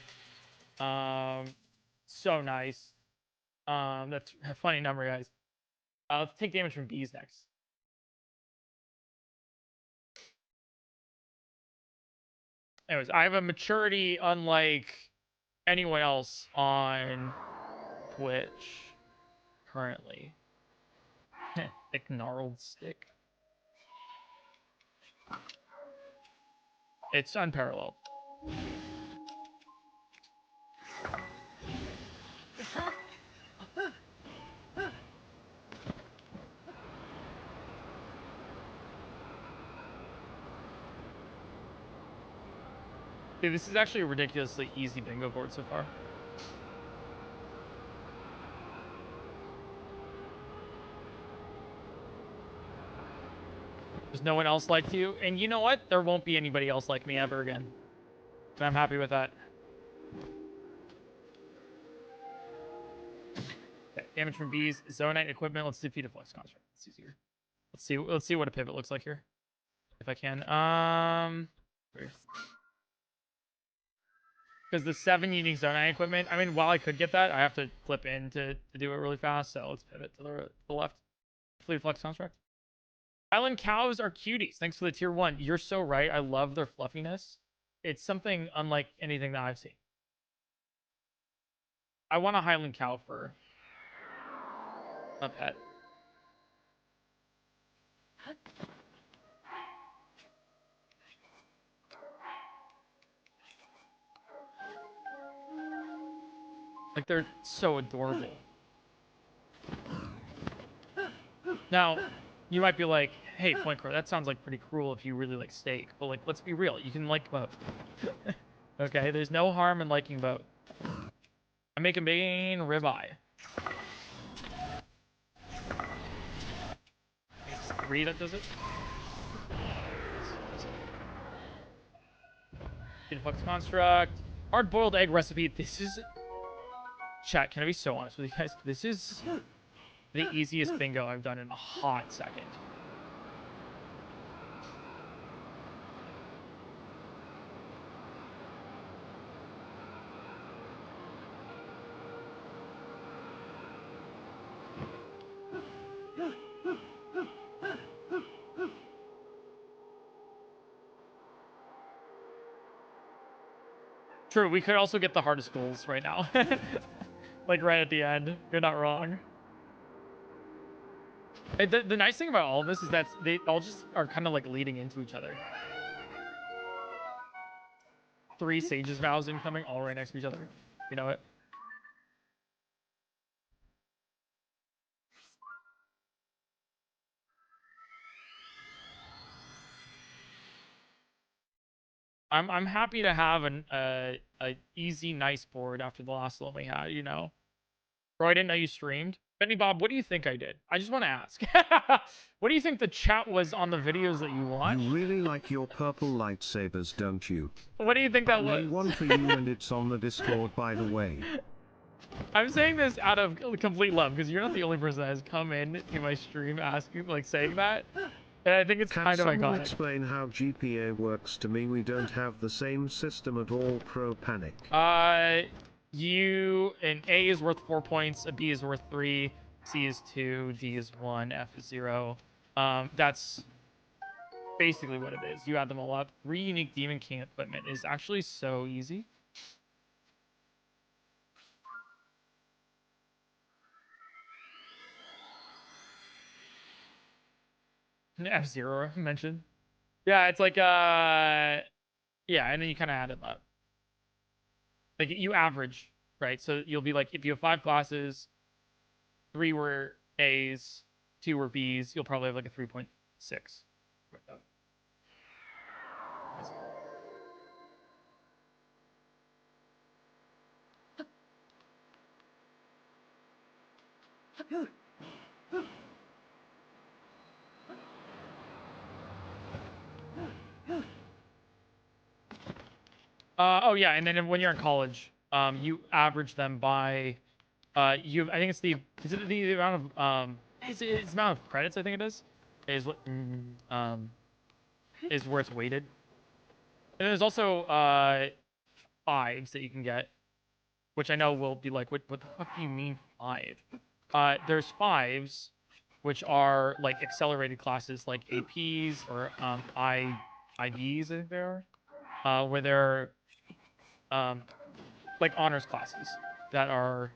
So nice. That's a funny number, guys. Let's take damage from bees next. Anyways, I have a maturity unlike anyone else on Twitch currently. Thick gnarled stick. It's unparalleled. Dude, this is actually a ridiculously easy bingo board so far. There's no one else like you, and you know what? There won't be anybody else like me ever again. And I'm happy with that. Okay, damage from bees, zonite equipment. Let's defeat a flux construct. It's easier. Let's see what a pivot looks like here. if I can. Because the 7 unique Zonai equipment, I mean, while I could get that, I have to flip in to do it really fast. So let's pivot to the left. Fleet Flex construct. Island cows are cuties. Thanks for the tier 1. You're so right. I love their fluffiness. It's something unlike anything that I've seen. I want a Highland cow for a pet. Like, they're so adorable. Now, you might be like, hey, PointCrow, that sounds like pretty cruel if you really like steak. But, like, let's be real. You can like both. Okay? There's no harm in liking both. I make a main ribeye. It's 3 that does it. Influx construct. Hard-boiled egg recipe. This is... Chat, can I be so honest with you guys? This is the easiest bingo I've done in a hot second. True, we could also get the hardest goals right now. Like right at the end. You're not wrong. Hey, the nice thing about all of this is that they all just are kind of like leading into each other. 3 Sage's vows incoming, all right next to each other. You know it? I'm happy to have a easy, nice board after the last one we had, you know? Bro, I didn't know you streamed. Benny Bob, what do you think I did? I just want to ask. What do you think the chat was on the videos that you watched? You really like your purple lightsabers, don't you? What do you think that was? One for you and it's on the Discord, by the way. I'm saying this out of complete love because you're not the only person that has come in my stream asking, like, saying that. And I think it's kind of Can someone iconic. explain how GPA works to me? We don't have the same system at all. Pro panic. An A is worth 4 points, a B is worth 3, C is 2, D is 1, F is 0. That's basically what it is. You add them all up. 3 unique Demon King equipment is actually so easy. F-Zero mentioned. Yeah, it's like, yeah, and then you kind of add them up. Like, you average, right? So you'll be like, if you have 5 classes, 3 were A's, 2 were B's, you'll probably have like a 3.6. Oh yeah, and then when you're in college, you average them by, I think it's is it the amount of, it's the amount of credits, I think it is what, is where it's weighted. And there's also, fives that you can get, which I know will be like, what the fuck do you mean 5? There's 5s, which are like accelerated classes like APs or, IVs, I think they are, where they're, like honors classes that are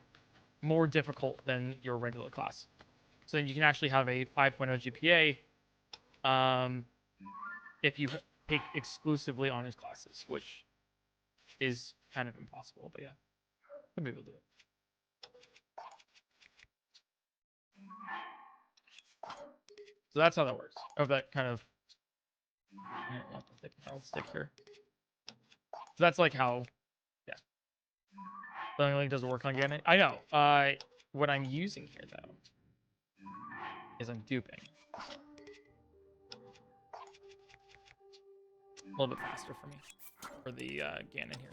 more difficult than your regular class. So then you can actually have a 5.0 GPA if you take exclusively honors classes, which is kind of impossible, but yeah, maybe we'll do it. So that's how that works. Oh, that kind of... I'll stick here. So that's like how... Yeah. The link doesn't work on Gannett. I know. What I'm using here, though, is I'm duping. A little bit faster for me. For the Ganon here.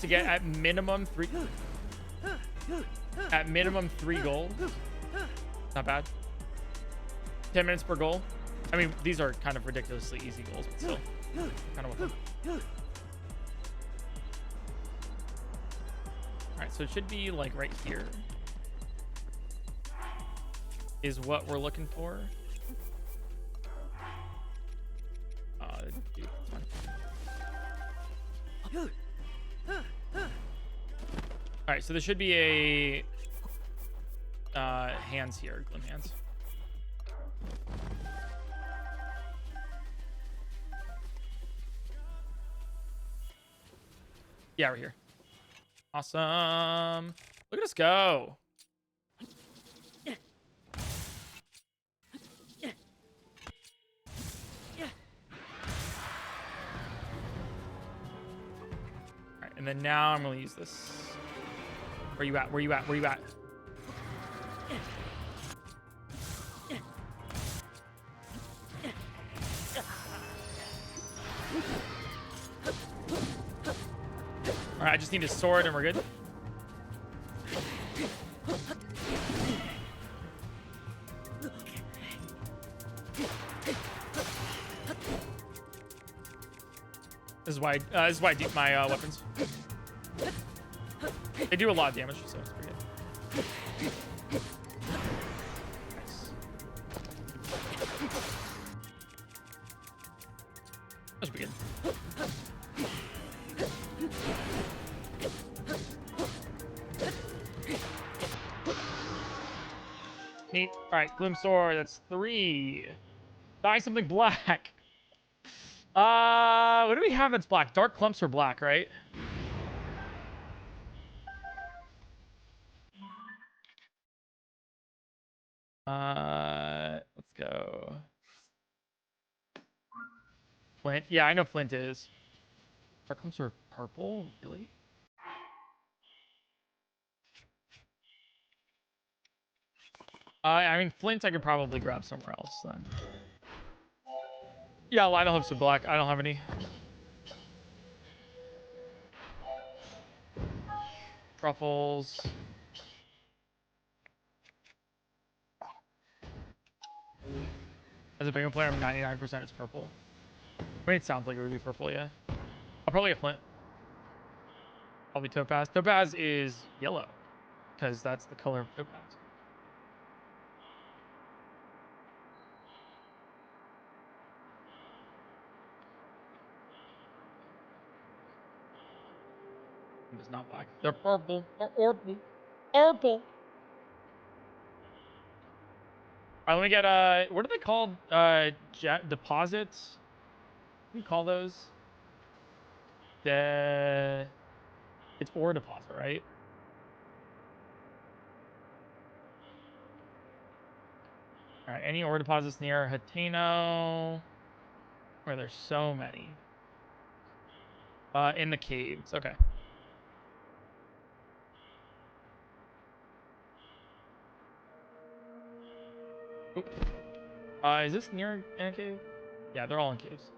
to get at minimum 3 gold. Not bad. 10 minutes per goal. I mean, these are kind of ridiculously easy goals, but still kind of worth it. All right, so it should be like right here is what we're looking for. Dude, all right, so there should be a hands here, glim hands. Yeah, right here. Awesome. Look at us go. All right, and then now I'm gonna use this. Where you at? Where you at? Where you at? All right, I just need a sword and we're good. This is why I deep my weapons. They do a lot of damage, so it's pretty good. Nice. That should be good. Neat. All right, Gloom Sword. That's 3. Buy something black. What do we have that's black? Dark clumps are black, right? Let's go. Flint. Yeah, I know Flint is. Dark clumps are purple? Really? I mean, Flint I could probably grab somewhere else then. Yeah, Lionel hoops are black. I don't have any. Truffles. As a bingo player, I'm 99% it's purple. I mean, it sounds like it would be purple, yeah. I'll probably get Flint. Probably Topaz. Topaz is yellow, because that's the color of Topaz. It's not black. They're purple. They're purple. Purple. All right, let me get, what are they called? Deposits? What do you call those? It's ore deposit, right? All right, any ore deposits near Hateno? Where there's so many. In the caves. Okay. Oop. Is this near a cave? Yeah, they're all in caves.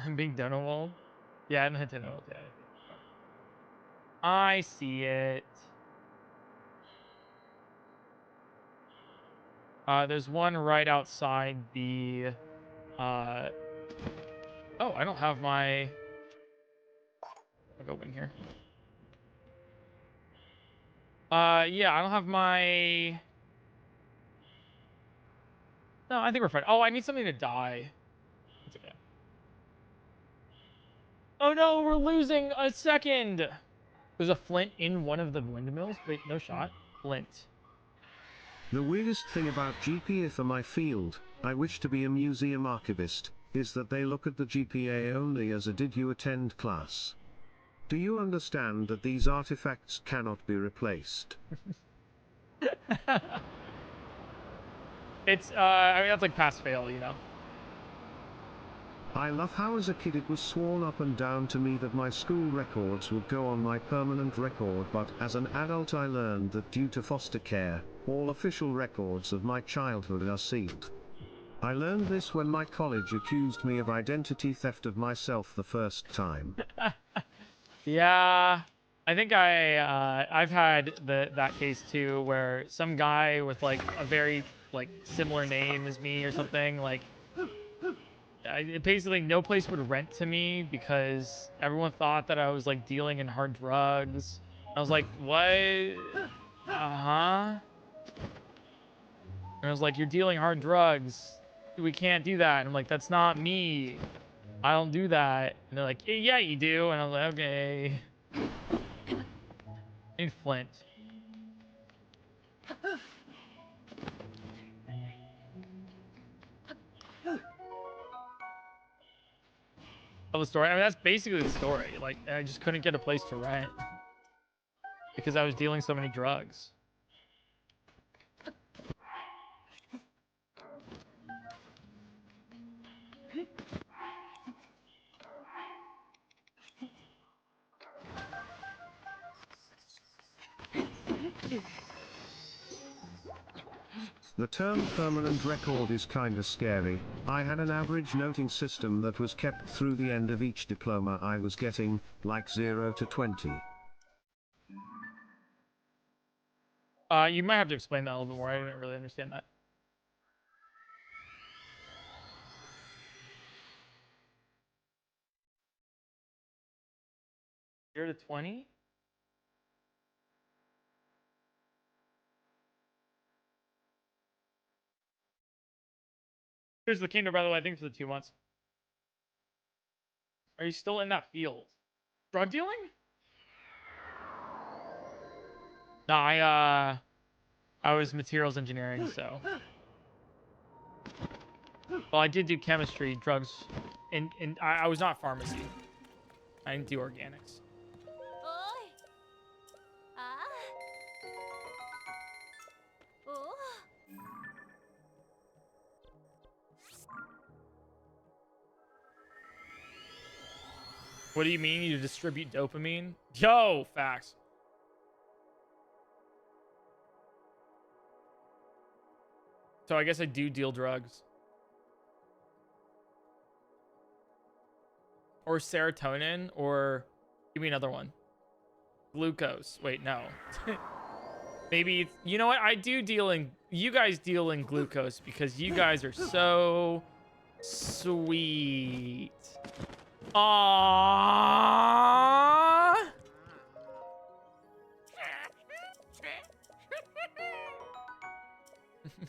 I'm being Dunawald. Yeah, in Hateno. Yeah. I see it. There's one right outside the. Oh, I don't have my. I'll go in here. Yeah, I don't have my. No, I think we're fine. Oh, I need something to die. It's okay. Oh no, we're losing a second. There's a flint in one of the windmills. Wait, no shot. Flint. The weirdest thing about GPA for my field, I wish to be a museum archivist, is that they look at the GPA only as a did you attend class. Do you understand that these artifacts cannot be replaced? It's, I mean, that's like pass fail, you know? I love how as a kid it was sworn up and down to me that my school records would go on my permanent record, but as an adult I learned that due to foster care, all official records of my childhood are sealed. I learned this when my college accused me of identity theft of myself the first time. Yeah, I think I've had that case too, where some guy with like a very like similar name as me or something, like basically no place would rent to me because everyone thought that I was like dealing in hard drugs. I was like, what? Uh-huh. And I was like, you're dealing hard drugs. We can't do that. And I'm like, that's not me. I don't do that. And they're like, yeah, you do. And I was like, okay. I need Flint. Tell the story. I mean, that's basically the story. Like, I just couldn't get a place to rent because I was dealing so many drugs. The term permanent record is kinda scary. I had an average noting system that was kept through the end of each diploma I was getting, like 0 to 20. You might have to explain that a little bit more. I didn't really understand that. 0 to 20? Here's the kingdom, by the way. I think for the 2 months. Are you still in that field? Drug dealing? No, I was materials engineering, so. Well, I did do chemistry, drugs, and I was not pharmacy. I didn't do organics. Oi. Ah. Oh. What do you mean you distribute dopamine? Yo, facts. So I guess I do deal drugs. Or serotonin, or give me another one. Glucose. Wait, no. Maybe it's, you know what? I do deal in, you guys deal in glucose because you guys are so sweet. Aww.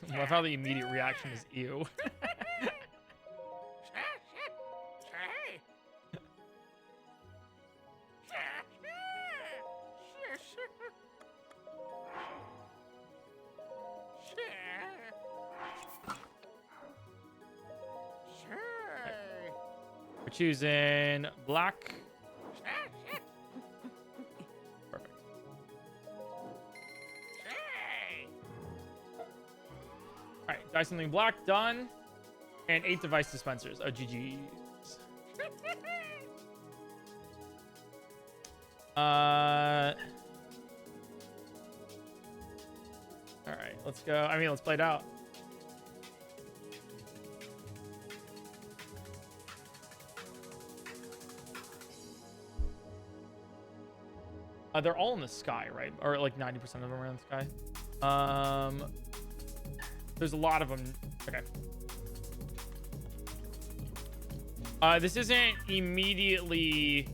I love how the immediate reaction is ew. We're choosing black. Perfect. All right, dye something black, done. And 8 device dispensers. Oh, GG's. All right, let's go. I mean, let's play it out. They're all in the sky, right? Or like 90% of them are in the sky. There's a lot of them. Okay. This isn't immediately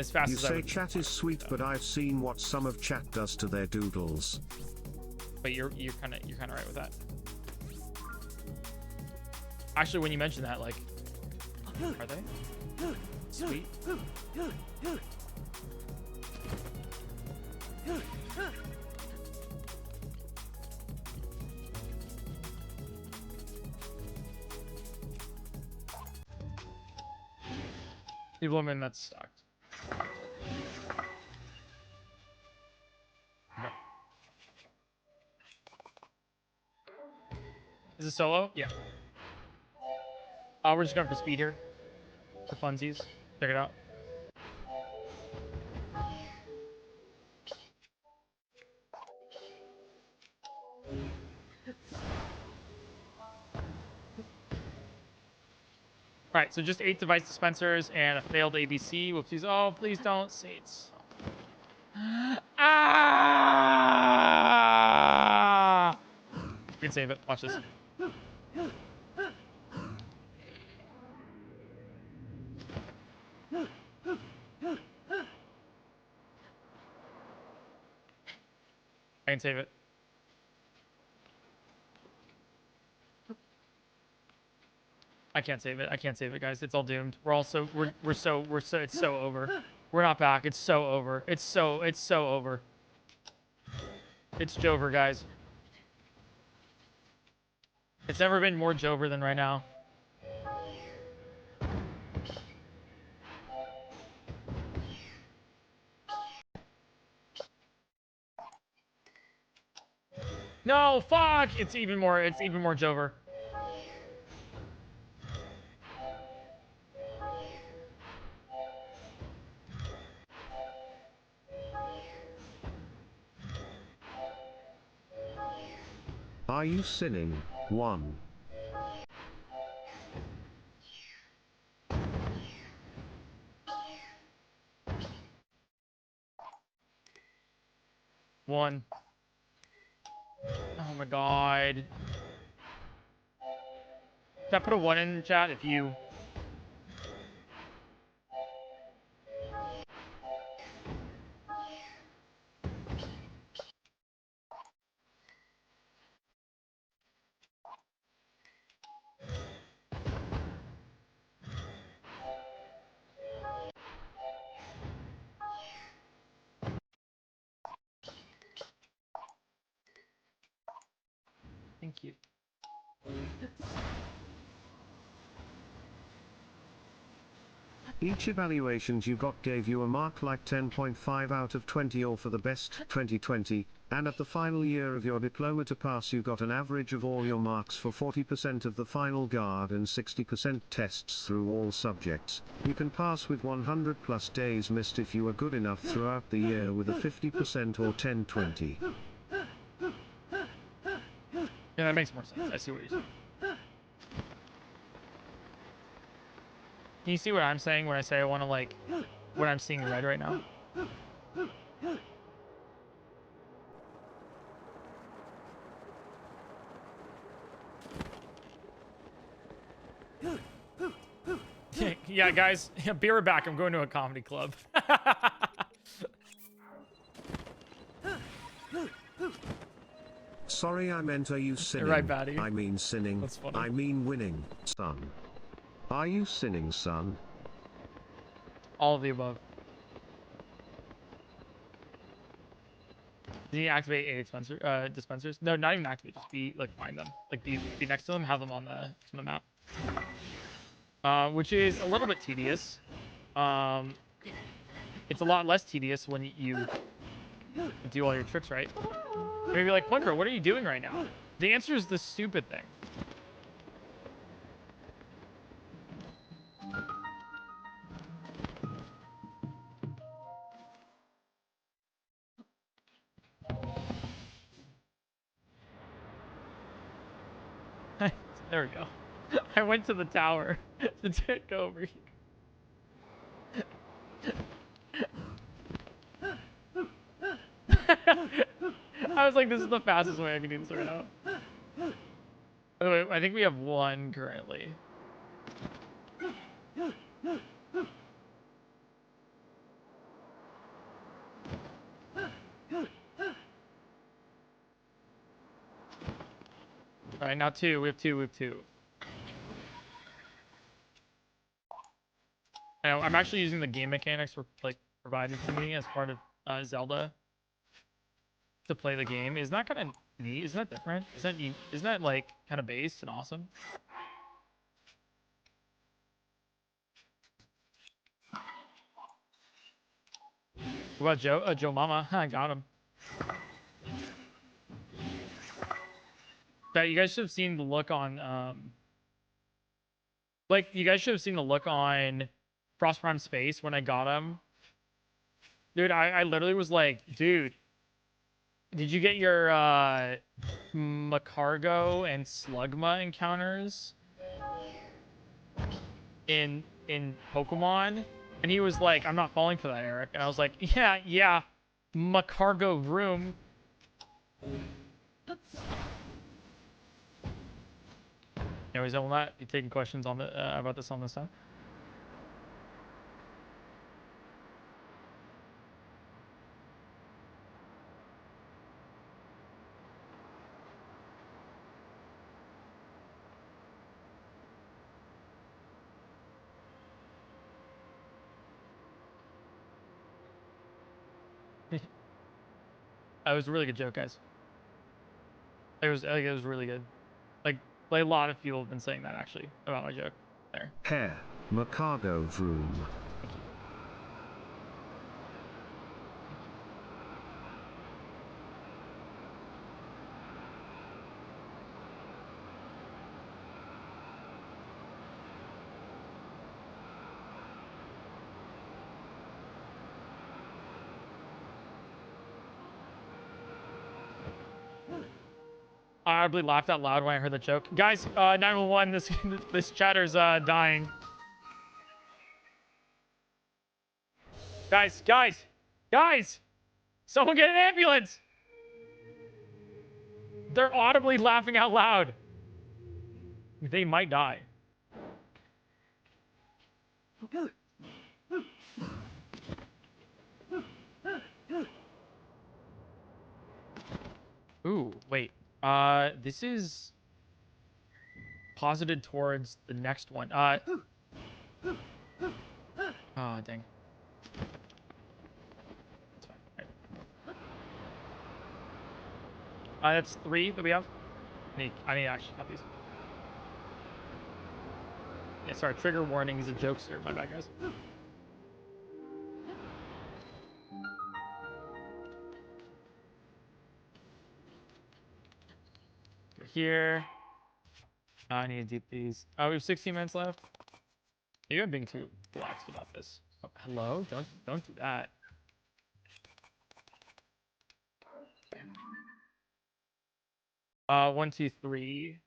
as fast You as I say would chat is sweet, but I've seen what some of chat does to their doodles. But you're kind of right with that. Actually, when you mention that, like, are they sweet? The woman that's stocked. No. Is it solo? Yeah. We're just going for speed here. For funsies. Check it out. right, so just 8 device dispensers and a failed ABC. Whoopsies. Oh, please don't say it's. Ah! You can save it. Watch this. I can save it. I can't save it. I can't save it, guys. It's all doomed. We're also we're so it's so over. We're not back. It's so over. It's so over. It's Jover, guys. It's never been more Jover than right now. No, fuck! It's even more Jover. Are you sinning? 1. One. Oh my god. Should I put a 1 in chat if you... Thank you. Each evaluations you got gave you a mark like 10.5 out of 20 or for the best 2020, and at the final year of your diploma to pass you got an average of all your marks for 40% of the final guard and 60% tests through all subjects. You can pass with 100 plus days missed if you were good enough throughout the year with a 50% or 10-20. Yeah, that makes more sense. I see what you're saying. Can you see what I'm saying when I say I want to, like, what I'm seeing in red right now? Yeah, guys, be right back. I'm going to a comedy club. Sorry, I meant are you sinning? Right, Batty. I mean sinning. That's funny. I mean winning, son. Are you sinning, son? All of the above. Did you activate 8 dispensers? No, not even activate. Just be, like, find them. Like, be next to them, have them on the map. Which is a little bit tedious. It's a lot less tedious when you do all your tricks right. Maybe like, PointCrow, what are you doing right now? The answer is the stupid thing. There we go. I went to the tower to take over here. I was like, this is the fastest way I can do this right now. By the way, I think we have 1 currently. All right, now 2. We have 2. Now, I'm actually using the game mechanics provided to me as part of Zelda to play the game. Isn't that kind of neat? Isn't that different? Isn't that like kind of based and awesome? What about Joe? Joe Mama. I got him. But you guys should have seen the look on like, you guys should have seen the look on Frost Prime's face when I got him. Dude, I literally was like, dude, did you get your Macargo and Slugma encounters? in Pokemon, and he was like, "I'm not falling for that, Eric." And I was like, "Yeah, my cargo room." Anyways, I will not be taking questions on the about this on this time. It was a really good joke, guys. It was really good. Like a lot of people have been saying that actually about my joke there. Hair, Macargo room. I audibly laughed out loud when I heard the joke. Guys, 911, this chatter's dying. Guys! Someone get an ambulance! They're audibly laughing out loud. They might die. Ooh, wait. This is posited towards the next one. Oh, dang. That's fine. Right. That's 3 that we have. I need to actually cut these. Yeah, sorry, trigger warning. He's a jokester. My bad, guys. Here. I need to do these. Oh, we have 16 minutes left. Maybe I'm being too lax about this. Oh, hello? Don't do that. One, two, three.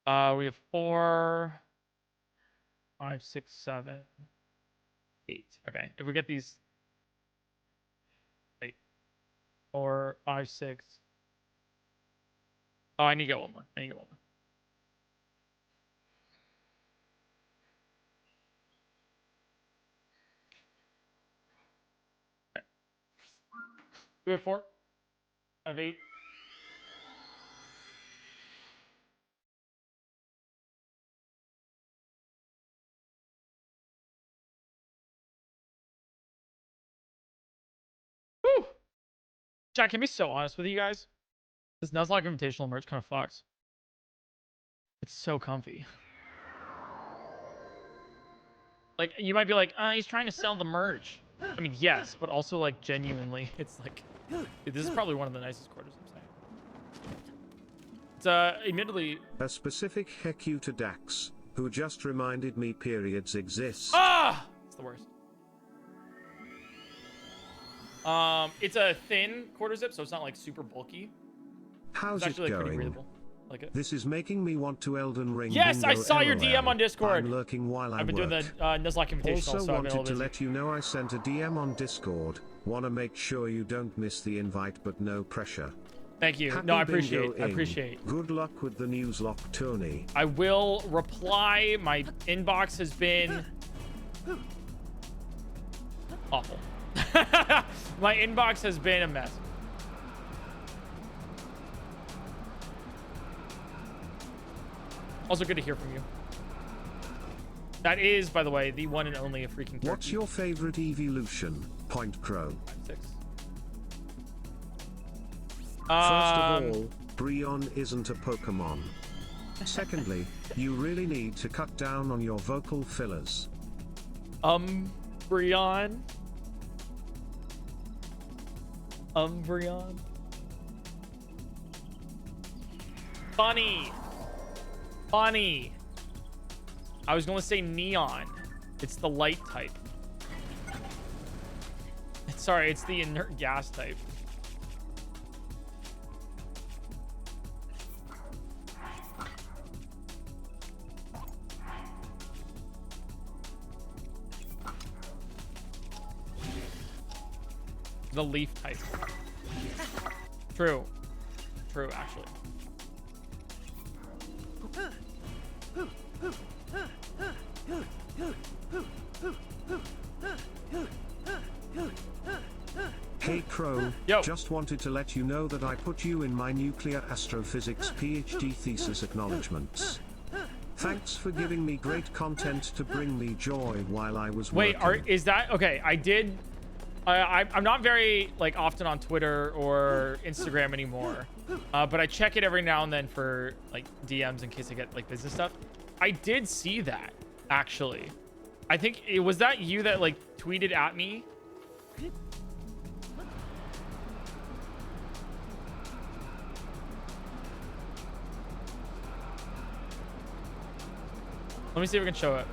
We have 4, 5, 6, 7, 8. Okay, if we get these 8, 4, 5, 6. Oh, I need to get one more. Okay. We have 4. I have 8. Woo! Jack, can I be so honest with you guys? This Nuzlocke Invitational merch kind of fucks. It's so comfy. Like, you might be like, he's trying to sell the merch. I mean, yes, but also, like, genuinely, it's like, this is probably one of the nicest quarters, I'm saying. It's, admittedly... A specific heck you to Dax, who just reminded me periods exist. Ah! It's the worst. It's a thin quarter zip, so it's not, like, super bulky. How's It's actually, it like, pretty going? breathable. Like it. This is making me want to Elden Ring. Yes, I bingo saw your LOL. DM on Discord. I'm lurking while I I've been doing the Nuzlocke Invitational, Also so I've been a wanted little to busy. let you know I sent a DM on Discord. Wanna make sure you don't miss the invite, but no pressure. Thank you. Happy No, I bingo appreciate. Good luck with the newslock, Tony. I will reply. My inbox has been awful. My inbox has been a mess. Also good to hear from you. That is, by the way, the one and only a freaking turkey. What's your favorite evolution? PointCrow. 6. First of all, Brionne isn't a Pokemon. Secondly, you really need to cut down on your vocal fillers. Brionne. Brionne. Funny. I was going to say neon. It's the light type. Sorry, it's the inert gas type. The leaf type. True. True, actually. Hey Crow, Yo. just wanted to let you know that I put you in my nuclear astrophysics PhD thesis acknowledgements. Thanks for giving me great content to bring me joy while I was Wait, working. is that okay? I did. I'm not very like often on Twitter or Instagram anymore, but I check it every now and then for like DMs in case I get like business stuff. I did see that actually. I think it was that you that like tweeted at me. Let me see if we can show it.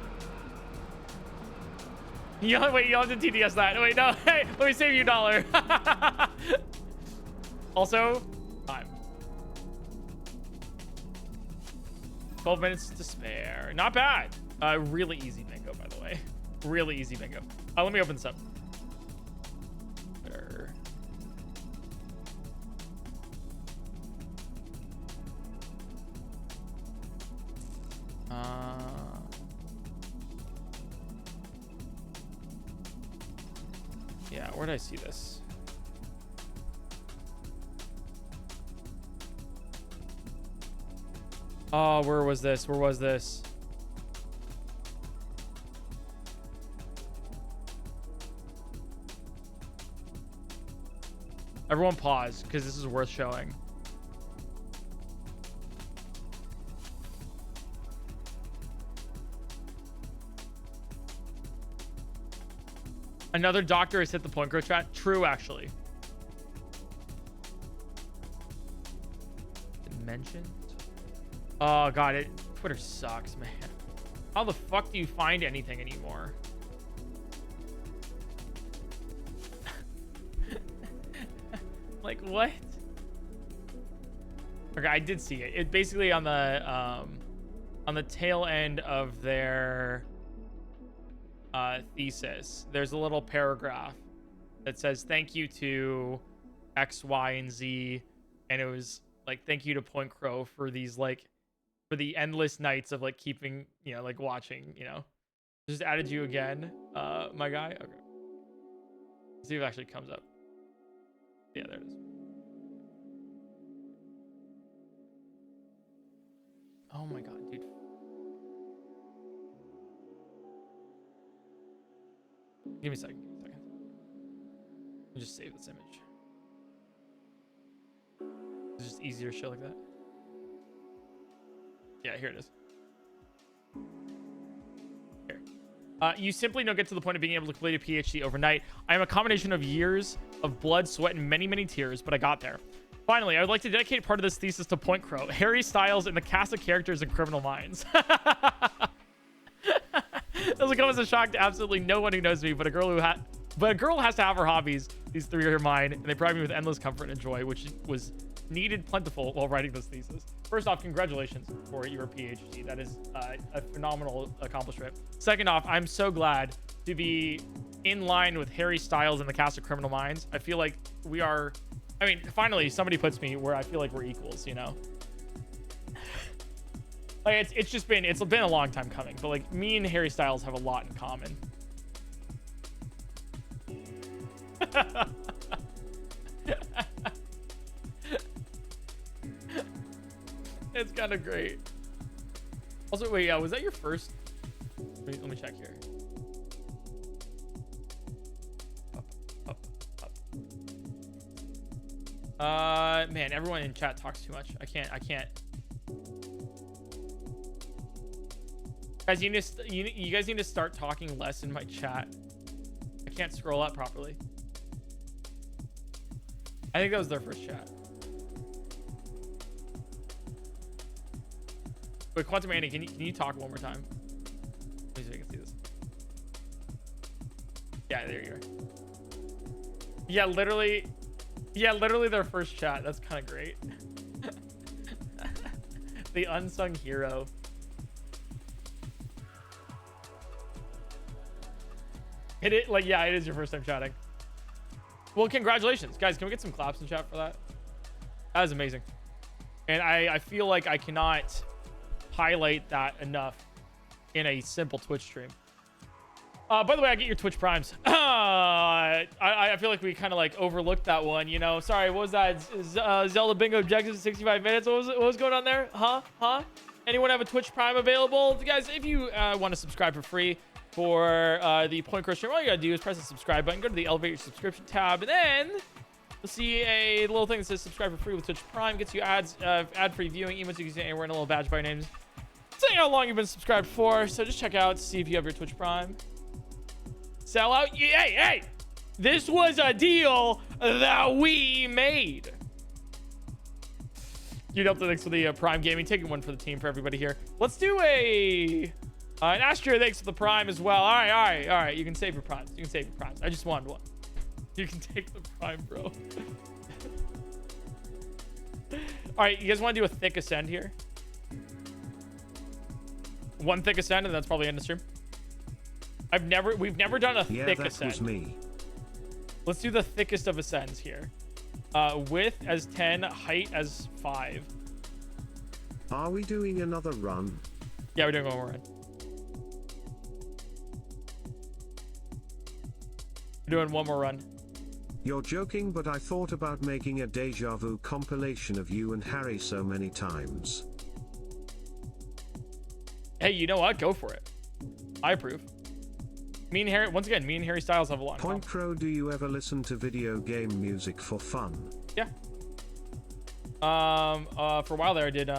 Wait, you have to TDS that. Wait, no. Hey, let me save you $1. Also, time. 12 minutes to spare. Not bad. Really easy bingo, by the way. Really easy bingo. Let me open this up. Better. Yeah, where did I see this? Oh, where was this? Where was this? Everyone pause, because this is worth showing. Another doctor has hit the PointCrow chat. True, actually. Mentioned? Oh, God. Twitter sucks, man. How the fuck do you find anything anymore? Like, what? Okay, I did see it. It basically on the tail end of their thesis, there's a little paragraph that says thank you to X, Y, and Z, and it was like thank you to PointCrow for these like for the endless nights of like keeping like watching just added you again, my guy. Okay, let's see if it actually comes up. Yeah, there it is. Oh my god, dude. Give me a second. Let me just save this image. It's just easier to show like that. Yeah, here it is. Here. You simply don't get to the point of being able to complete a PhD overnight. I am a combination of years of blood, sweat, and many, many tears, but I got there. Finally, I would like to dedicate part of this thesis to PointCrow, Harry Styles, and the cast of characters in Criminal Minds. This will come as a shock to absolutely no one who knows me, but a girl has to have her hobbies. These three are mine, and they provide me with endless comfort and joy, which was needed plentiful while writing this thesis. First off, congratulations for your PhD. That is a phenomenal accomplishment. Second off, I'm so glad to be in line with Harry Styles and the cast of Criminal Minds. I feel like we are... I mean, finally, somebody puts me where I feel like we're equals, Like, it's been a long time coming, but like me and Harry Styles have a lot in common. It's kind of great. Also, wait, was that your first? Let me check here. Man, everyone in chat talks too much. I can't. Guys, you guys need to start talking less in my chat. I can't scroll up properly. I think that was their first chat. Wait, Quantum Andy, can you talk one more time? Let me see if I can see this. Yeah, there you are. Yeah, literally their first chat. That's kind of great. The unsung hero. It is your first time chatting. Well, congratulations, guys. Can we get some claps in chat for that? That is amazing. And I feel like I cannot highlight that enough in a simple Twitch stream. By the way, I get your Twitch primes. I feel like we kind of like overlooked that one, you know. Sorry, what was that? Zelda bingo objectives in 65 minutes. What was going on there? Huh? Anyone have a Twitch prime available? Guys, if you want to subscribe for free for the PointCrow stream, all you gotta do is press the subscribe button, go to the elevate your subscription tab, and then you'll see a little thing that says subscribe for free with Twitch Prime. Gets you ads, ad-free viewing, emotes you can see anywhere, in a little badge by your names. Saying how long you've been subscribed for, so just check out to see if you have your Twitch Prime. Sell out. Hey, this was a deal that we made. You'd help. Thanks for the Prime Gaming. Taking one for the team for everybody here. Let's do an Astro. Thanks for the Prime as well. All right. You can save your primes. I just wanted one. You can take the Prime, bro. All right, you guys want to do a thick ascend here? One thick ascend, and that's probably end the stream. We've never done a thick ascend. Was me. Let's do the thickest of ascends here. Width as 10, height as 5. Are we doing another run? Yeah, we're doing one more run. We're doing one more run. You're joking, but I thought about making a deja vu compilation of you and Harry so many times. Hey, you know what? Go for it. I approve. Me and Harry Styles have a lot in common. PointCrow, do you ever listen to video game music for fun? Yeah. For a while there, I did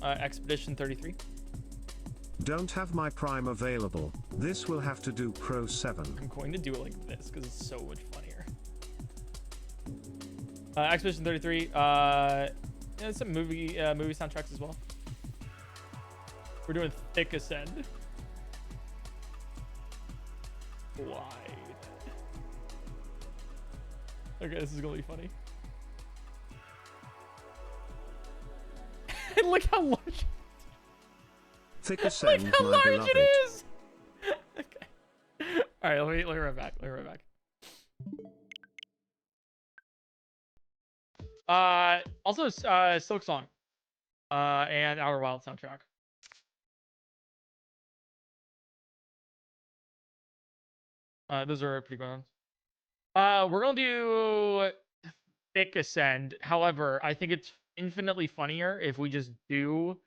Expedition 33. Don't have my Prime available. This will have to do Pro 7. I'm going to do it like this because it's so much funnier. Expedition 33. Yeah, some movie soundtracks as well. We're doing thick ascend. Wide. Okay, this is gonna be funny. Look how large. Thick ascend. Look how large it is. Okay. All right, let me run back. Also, Silk Song, and Outer Wild soundtrack. Those are pretty good ones. We're gonna do thick ascend. However, I think it's infinitely funnier if we just do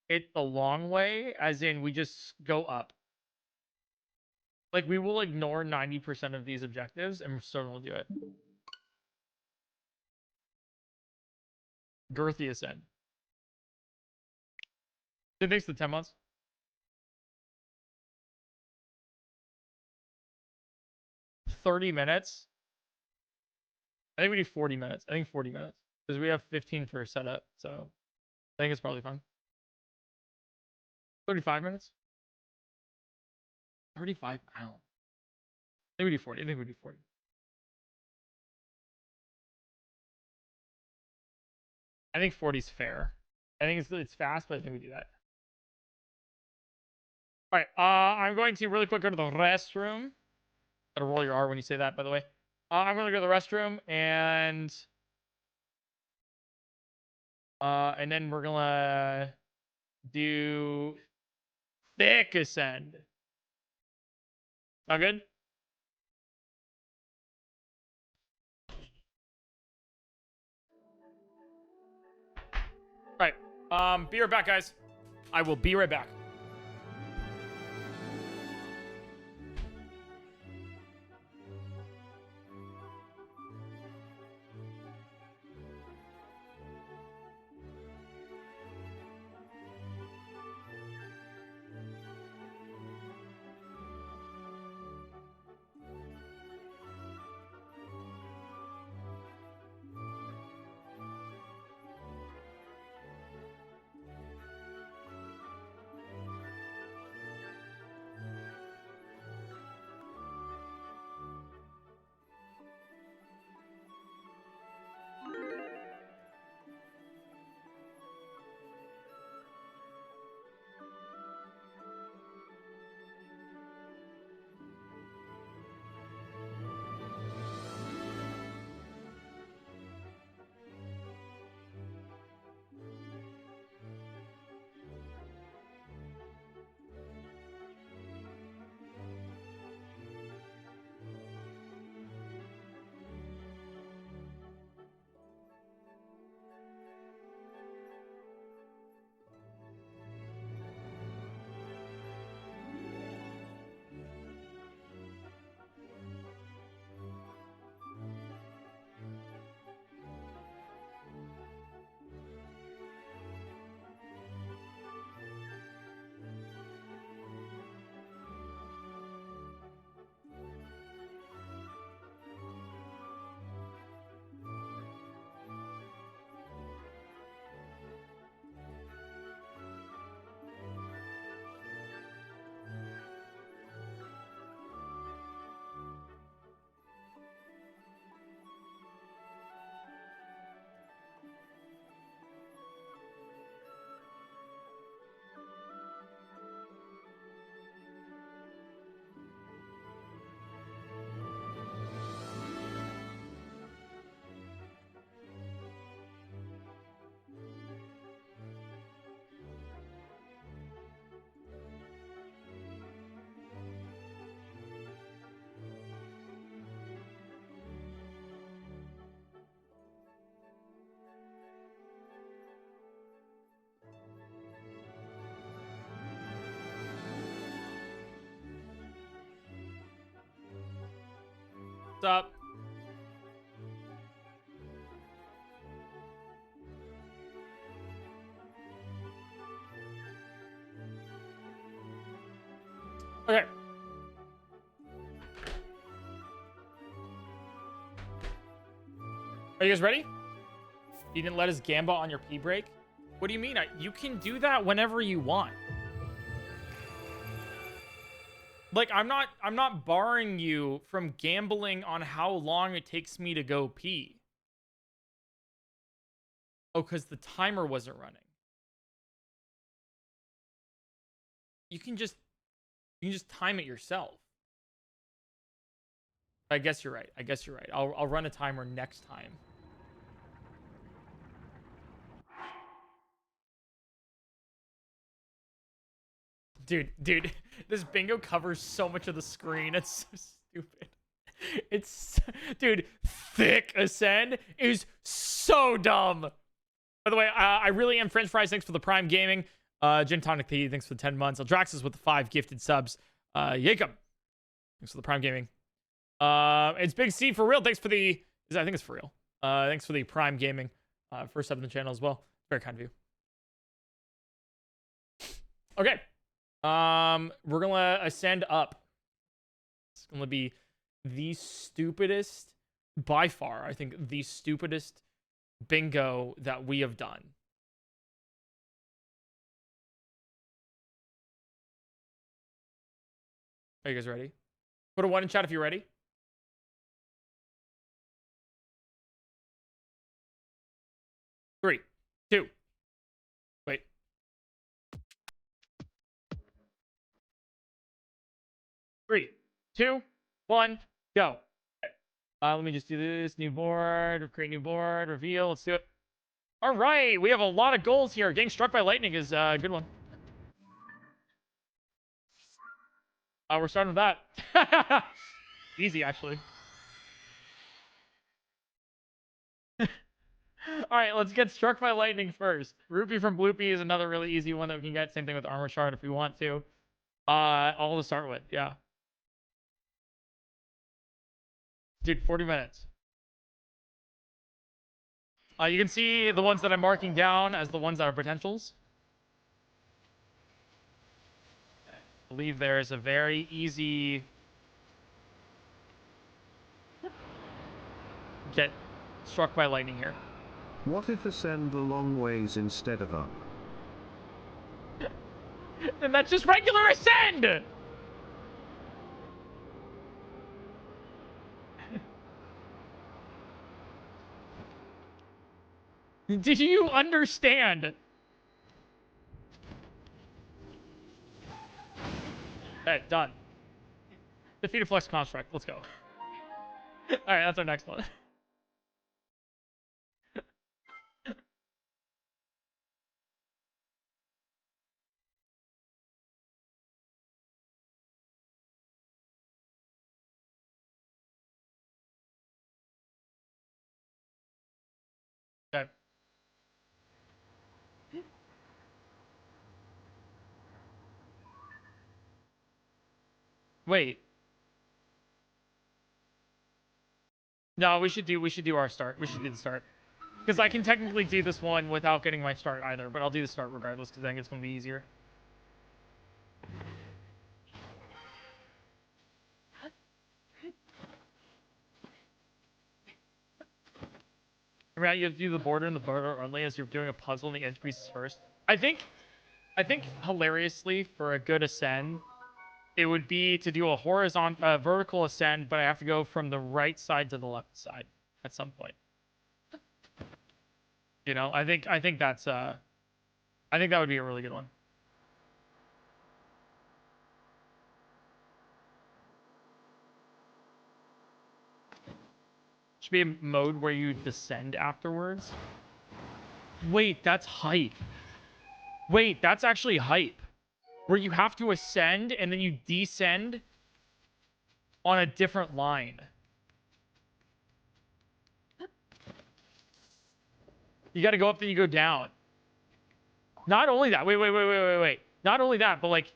it the long way, as in we just go up. Like, we will ignore 90% of these objectives and we're still gonna do it. Girthy ascend. Thanks to the 10 months. 30 minutes. I think we do 40 minutes. I think 40 minutes. Because we have 15 for setup. So I think it's probably fun. 35 minutes? 35? I don't know. I think we do 40. I think we do 40. I think 40 is fair. I think it's fast, but I think we do that. All right. I'm going to really quick go to the restroom. Gotta roll your R when you say that, by the way. I'm gonna go to the restroom and then we're gonna do thick ascend. Sound good? All right. Be right back, guys. I will be right back. What's up? Okay. Are you guys ready? You didn't let us gamba on your pee break? What do you mean? You can do that whenever you want. Like, I'm not barring you from gambling on how long it takes me to go pee. Oh, because the timer wasn't running. You can just time it yourself. I guess you're right. I guess you're right. I'll run a timer next time. Dude, this bingo covers so much of the screen. It's so stupid. Dude, thick ascend is so dumb. By the way, I really am French Fries. Thanks for the Prime Gaming. Gin Tonic P, thanks for the 10 months. Aldraxis with the 5 gifted subs. Jacob, thanks for the Prime Gaming. It's Big C for real. Thanks for the, I think it's for real. Thanks for the Prime Gaming. First sub in the channel as well. Very kind of you. Okay. We're gonna ascend up. It's gonna be the stupidest, by far, I think the stupidest bingo that we have done. Are you guys ready? Put a 1 in chat if you're ready. Three, two, wait. 3, 2, 1, go. Let me just do this. New board, create new board, reveal. Let's do it. All right, we have a lot of goals here. Getting struck by lightning is a good one. We're starting with that. Easy, actually. All right, let's get struck by lightning first. Rupee from Bloopy is another really easy one that we can get. Same thing with Armor Shard if we want to. All to start with, yeah. Dude, 40 minutes. You can see the ones that I'm marking down as the ones that are potentials. I believe there is a very easy get struck by lightning here. What if ascend the long ways instead of up? Then that's just regular ascend! Do you understand? Alright, done. Defeat a flex construct. Let's go. Alright, that's our next one. Okay. Wait. No, we should do our start. We should do the start. Because I can technically do this one without getting my start either, but I'll do the start regardless because I think it's going to be easier. Remember how you have to do the border and the border only as you're doing a puzzle and the edge pieces first? I think hilariously for a good ascend, it would be to do a horizontal, vertical ascend, but I have to go from the right side to the left side at some point. You know, I think that's I think that would be a really good one. Should be a mode where you descend afterwards. Wait, that's hype. Wait, that's actually hype. Where you have to ascend and then you descend on a different line. You got to go up, then you go down. Not only that. Wait. Not only that, but like,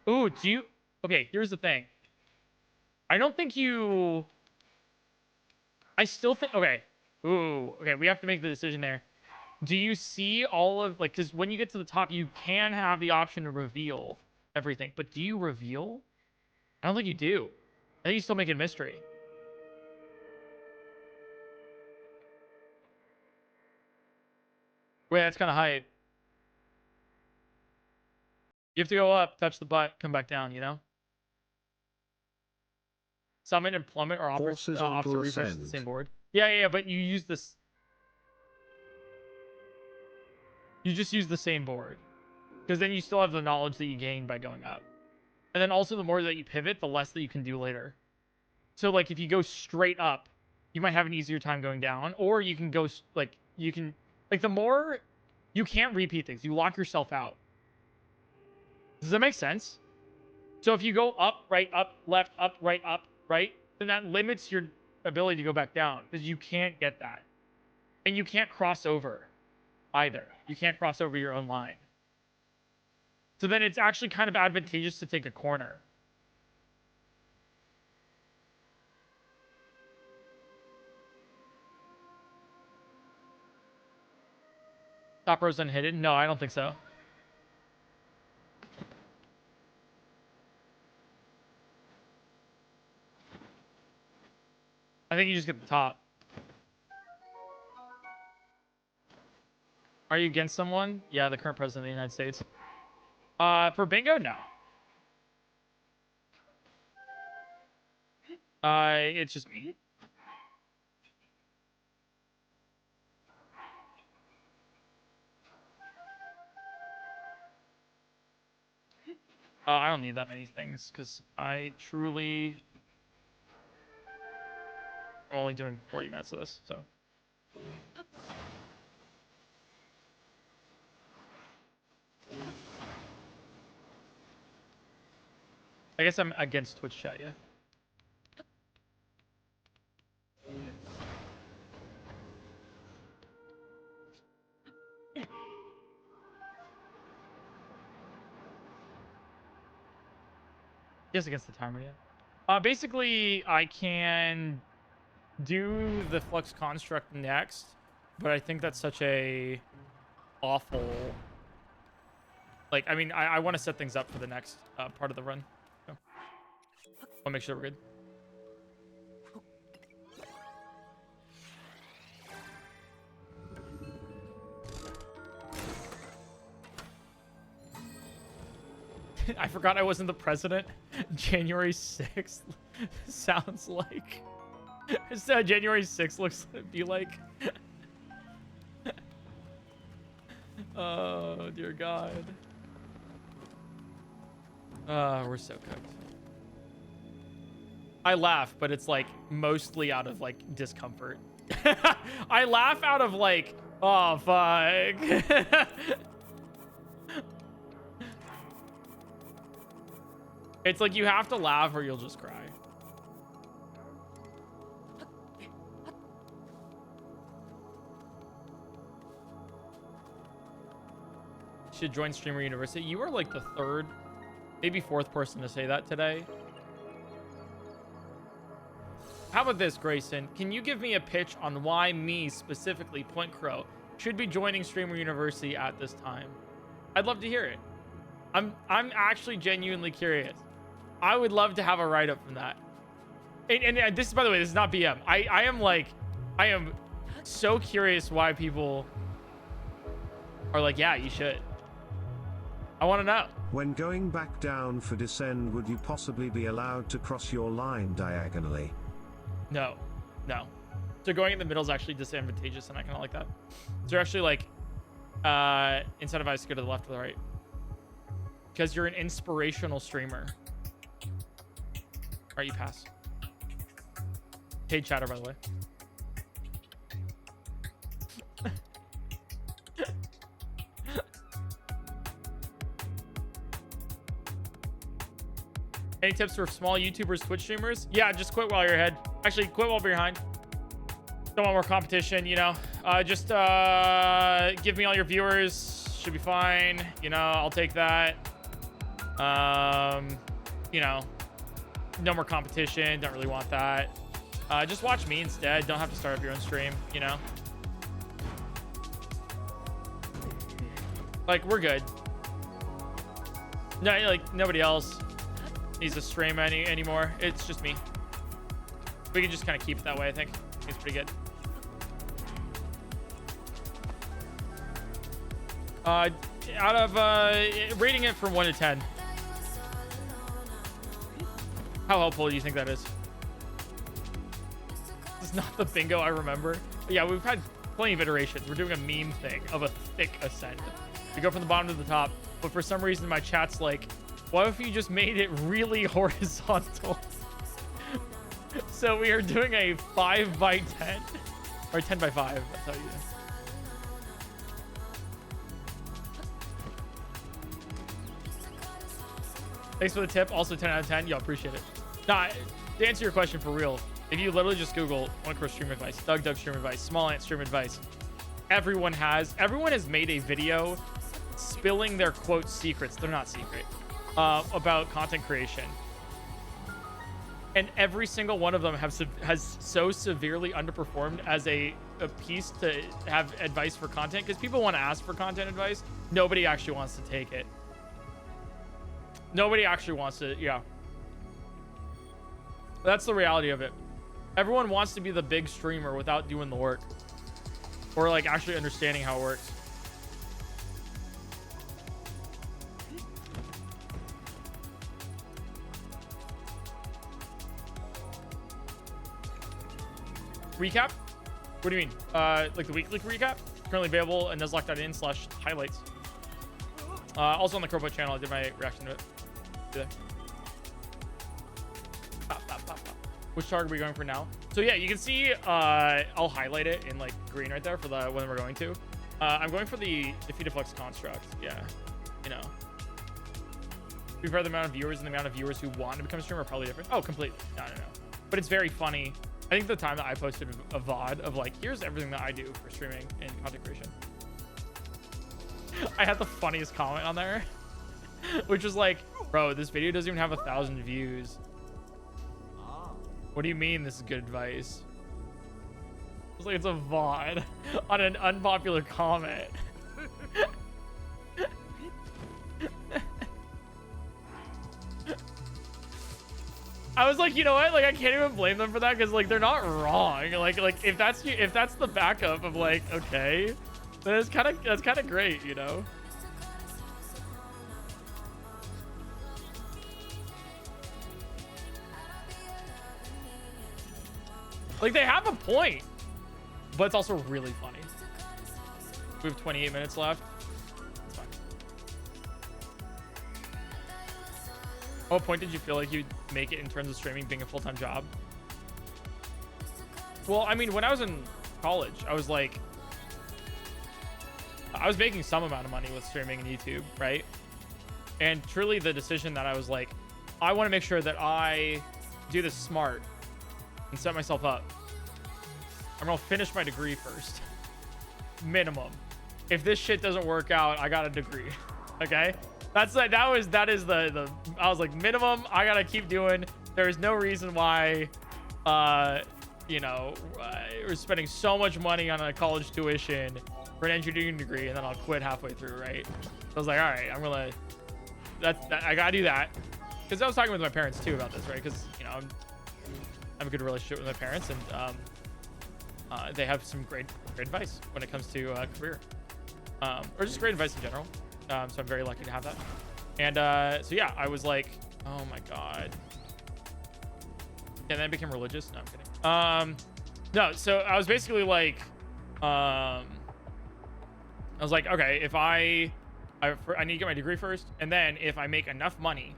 ooh, do you? Okay, here's the thing. I don't think you. I still think, okay. Ooh, okay, we have to make the decision there. Do you see all of, like, because when you get to the top, you can have the option to reveal everything, but do you reveal? I don't think you do. I think you still make it mystery. Wait, that's kind of hype. You have to go up, touch the butt, come back down, you know? Summon and plummet or Forces on opposite to refresh the ascend. same board. Yeah, but you use this. You just use the same board. Because then you still have the knowledge that you gain by going up. And then also the more that you pivot, the less that you can do later. So like if you go straight up, you might have an easier time going down. Or you can go like the more you can't repeat things. You lock yourself out. Does that make sense? So if you go up, right, left, up, right, then that limits your ability to go back down because you can't get that. And you can't cross over either. You can't cross over your own line. So then it's actually kind of advantageous to take a corner. Top row's unhidden? No, I don't think so. I think you just get the top. Are you against someone? Yeah, the current president of the United States. For bingo, no. It's just me. I don't need that many things because I truly am only doing 40 minutes of this, so. I guess I'm against Twitch chat, yeah. Yes, against the timer, yeah. Basically, I can do the flux construct next, but I think that's such a awful. Like, I mean, I want to set things up for the next part of the run. So, I'll make sure we're good. I forgot I wasn't the president. January 6th sounds like. January 6th looks be like. Oh, dear God. We're so cooked. I laugh, but it's like mostly out of like discomfort. I laugh out of like, oh, fuck. It's like you have to laugh or you'll just cry. Should join Streamer University. You are like the third, maybe fourth person to say that today. How about this, Grayson? Can you give me a pitch on why me, specifically PointCrow, should be joining Streamer University at this time? I'd love to hear it. I'm actually genuinely curious. I would love to have a write-up from that. And this is, by the way, this is not BM. I am so curious why people are like, yeah, you should. I want to know. When going back down for descend, would you possibly be allowed to cross your line diagonally? No. So going in the middle is actually disadvantageous, and I kind of like that. So you're actually like incentivized to go to the left or the right. Because you're an inspirational streamer. All right, you pass. Paid chatter, by the way. Any tips for small YouTubers, Twitch streamers? Yeah, just quit while you're ahead. Actually, quit while you're behind. Don't want more competition, you know. Just give me all your viewers. Should be fine. You know, I'll take that. You know, no more competition. Don't really want that. Just watch me instead. Don't have to start up your own stream, you know? Like, we're good. No, like, nobody else needs to stream anymore. It's just me. We can just kind of keep it that way, I think. It's pretty good. Out of, rating it from 1 to 10. How helpful do you think that is? This is not the bingo I remember. But yeah, we've had plenty of iterations. We're doing a meme thing of a thick ascent. We go from the bottom to the top, but for some reason my chat's like, what if you just made it really horizontal? So we are doing a 5 by 10 or 10 by 5. That's how you do. Thanks for the tip. Also 10 out of 10. Yo, appreciate it. Nah, to answer your question for real, if you literally just Google PointCrow stream advice, Doug stream advice, Small Ant stream advice, everyone has made a video spilling their quote secrets. They're not secret. About content creation. And every single one of them has so severely underperformed as a piece to have advice for content, because people want to ask for content advice. Nobody actually wants to take it. Nobody actually wants to, yeah. That's the reality of it. Everyone wants to be the big streamer without doing the work. Or like actually understanding how it works. Recap? What do you mean? Like the weekly recap? Currently available at nuzlocke.in/highlights. Also on the Crowfoot channel, I did my reaction to it. There. Which target are we going for now? So yeah, you can see I'll highlight it in like green right there for the one we're going to. I'm going for the defeated flux construct. Yeah, you know. To be fair, the amount of viewers and the amount of viewers who want to become a streamer are probably different. Oh, completely. No. But it's very funny. I think the time that I posted a VOD of like, here's everything that I do for streaming and content creation. I had the funniest comment on there, which was like, bro, this video doesn't even have 1,000 views. What do you mean this is good advice? It's like it's a VOD on an unpopular comment. I was like, you know what? Like, I can't even blame them for that, because like they're not wrong. Like if that's the backup of like, okay, then that's kind of great, you know. Like, they have a point, but it's also really funny. We have 28 minutes left. It's fine. What point did you feel like you'd make it in terms of streaming being a full-time job? Well, I mean, when I was in college, I was making some amount of money with streaming and YouTube, right? And truly the decision that I was like, I want to make sure that I do this smart and set myself up. I'm gonna finish my degree first. Minimum. If this shit doesn't work out, I got a degree. Okay? That is the I was like, minimum, I gotta keep doing. There is no reason why you know, we're spending so much money on a college tuition for an engineering degree and then I'll quit halfway through, right? So I was like, all right, I'm gonna I gotta do that. Because I was talking with my parents too about this, right? Because, you know, I have a good relationship with my parents, and they have some great advice when it comes to career, or just great advice in general. So I'm very lucky to have that. And so yeah, I was like, oh my god. And then I became religious. No, I'm kidding. No, so I was basically like, I was like, okay, if I need to get my degree first, and then if I make enough money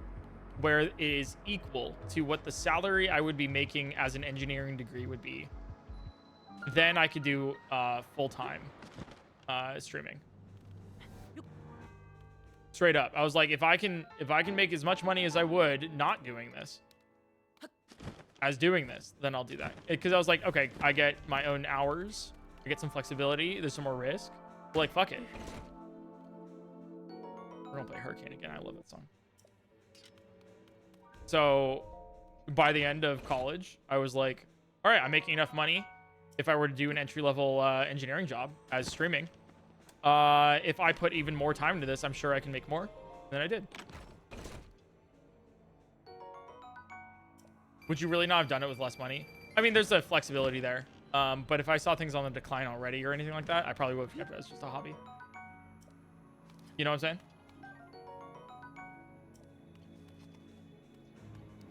where it is equal to what the salary I would be making as an engineering degree would be, then I could do full-time streaming. Straight up. I was like, if I can make as much money as I would not doing this as doing this, then I'll do that. Because I was like, okay, I get my own hours, I get some flexibility, there's some more risk. But like, fuck it. We're gonna play Hurricane again. I love that song. So by the end of college, I was like, all right, I'm making enough money if I were to do an entry-level engineering job as streaming. If I put even more time into this, I'm sure I can make more than I did. Would you really not have done it with less money? I mean, there's a flexibility there. But if I saw things on the decline already or anything like that, I probably would have kept it as just a hobby. You know what I'm saying?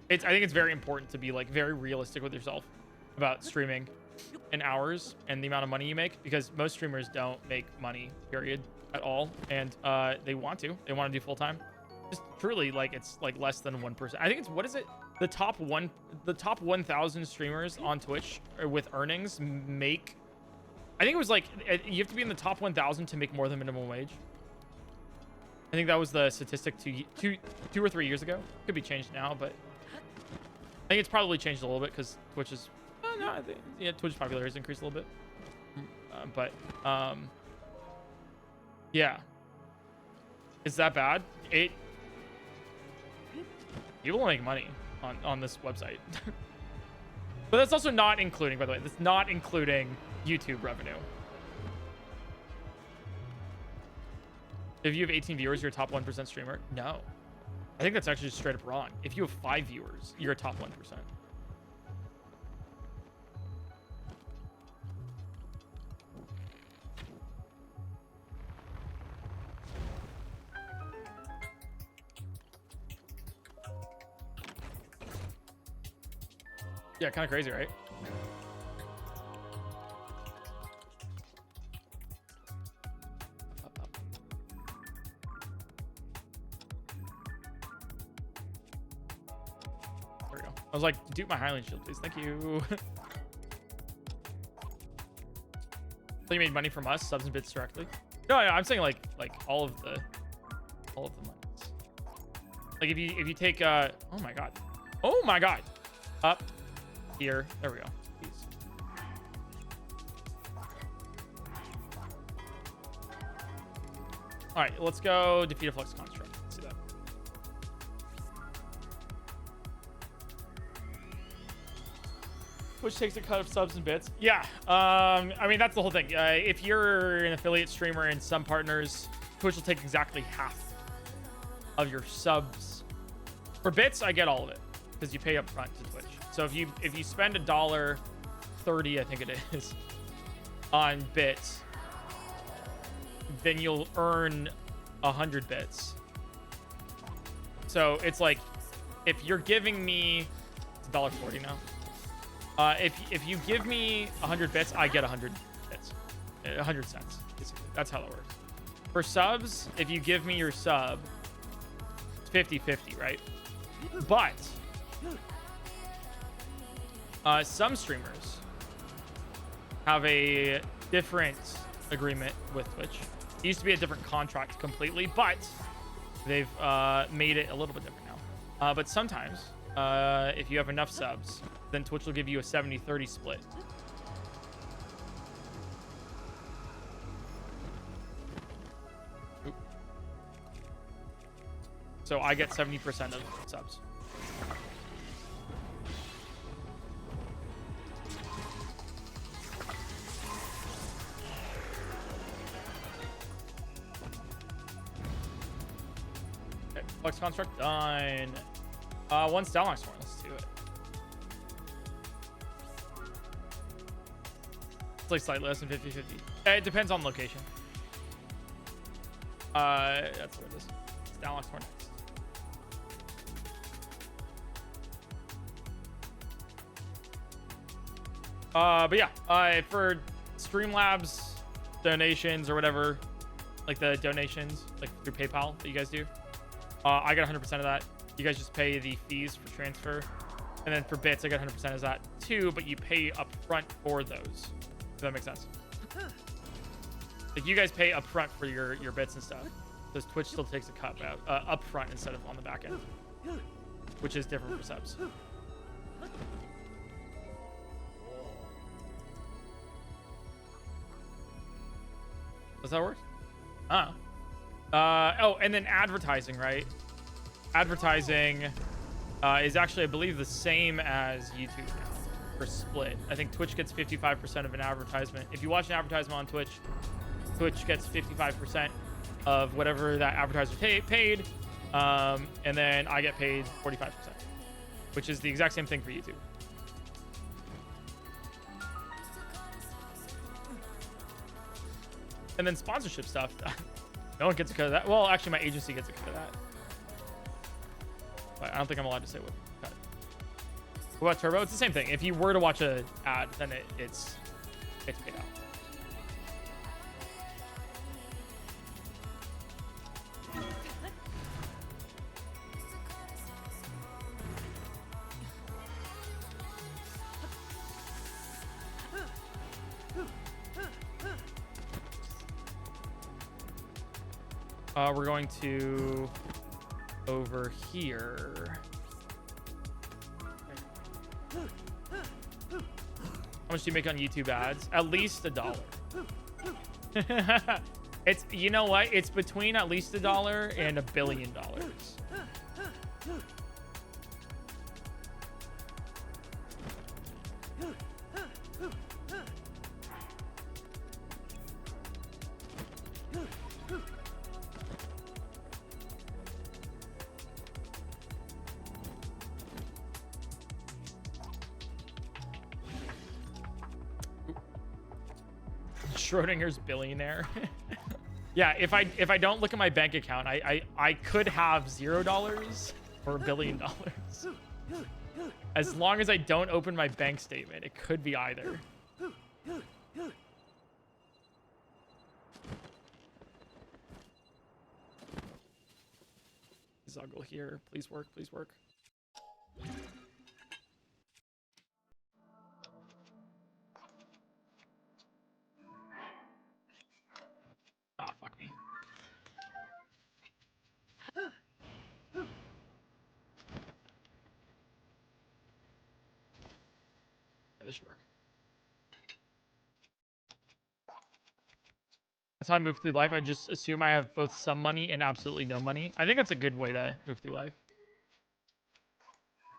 I think it's very important to be like very realistic with yourself about streaming and hours and the amount of money you make, because most streamers don't make money, period, at all. And they want to do full time. Just truly, like, it's like less than 1%. I think it's, what is it? The top 1,000 streamers on Twitch with earnings make, I think it was like, you have to be in the top 1,000 to make more than minimum wage. I think that was the statistic two or 3 years ago. Could be changed now, but I think it's probably changed a little bit because Twitch is, no, I think, yeah, Twitch's popularity has increased a little bit. Yeah. Is that bad? People make money on this website. But that's also not including, by the way, that's not including YouTube revenue. If you have 18 viewers, you're a top 1% streamer. No. I think that's actually straight up wrong. If you have 5 viewers, you're a top 1%. Yeah, kind of crazy, right? There we go. I was like, dupe my Highland shield, please. Thank you. So you made money from us, subs and bits directly? No, I'm saying like all of the monies. Like if you take oh my god, up here, there we go. Please. All right, let's go defeat a flux construct. Let's see that. Which takes a cut of subs and bits. Yeah, I mean, that's the whole thing. If you're an affiliate streamer and some partners, Twitch will take exactly half of your subs. For bits, I get all of it because you pay up front to Twitch. So if you spend $1.30, I think it is, on bits, then you'll earn 100 bits. So it's like, if you're giving me, it's $1.40 now. If you give me 100 bits, I get 100 bits, 100 cents. Basically. That's how that works. For subs, if you give me your sub, it's 50-50, right? But some streamers have a different agreement with Twitch. It used to be a different contract completely, but they've made it a little bit different now. But sometimes, if you have enough subs, then Twitch will give you a 70-30 split. Oop. So I get 70% of subs. Okay, Flux Construct done. One Stalnox Horn. Let's do it. It's like slightly less than 50-50. It depends on location. That's what it is. Stalnox Horn next. But yeah, for Streamlabs donations or whatever, like the donations, like through PayPal that you guys do, I get 100% of that. You guys just pay the fees for transfer. And then for bits, I get 100% of that too, but you pay up front for those. Does that make sense? Like you guys pay up front for your bits and stuff. Because Twitch still takes a cut up front instead of on the back end, which is different for subs. Does that work? Oh, and then advertising, right? Advertising is actually, I believe, the same as YouTube now or split. I think Twitch gets 55% of an advertisement. If you watch an advertisement on Twitch, Twitch gets 55% of whatever that advertiser paid, and then I get paid 45%, which is the exact same thing for YouTube. And then sponsorship stuff, no one gets a cut of that. Well, actually, my agency gets a cut of that. But I don't think I'm allowed to say what cut. What about Turbo? It's the same thing. If you were to watch an ad, then it's paid out. We're going to over here. How much do you make on YouTube ads? At least $1. It's, you know what? It's between at least $1 and $1 billion. Schrodinger's billionaire. Yeah, if I don't look at my bank account, I could have $0 or $1 billion. As long as I don't open my bank statement, it could be either. Zuggle here. Please work, please work. Ah, fuck me. Yeah, this should work. That's how I move through life. I just assume I have both some money and absolutely no money. I think that's a good way to move through life.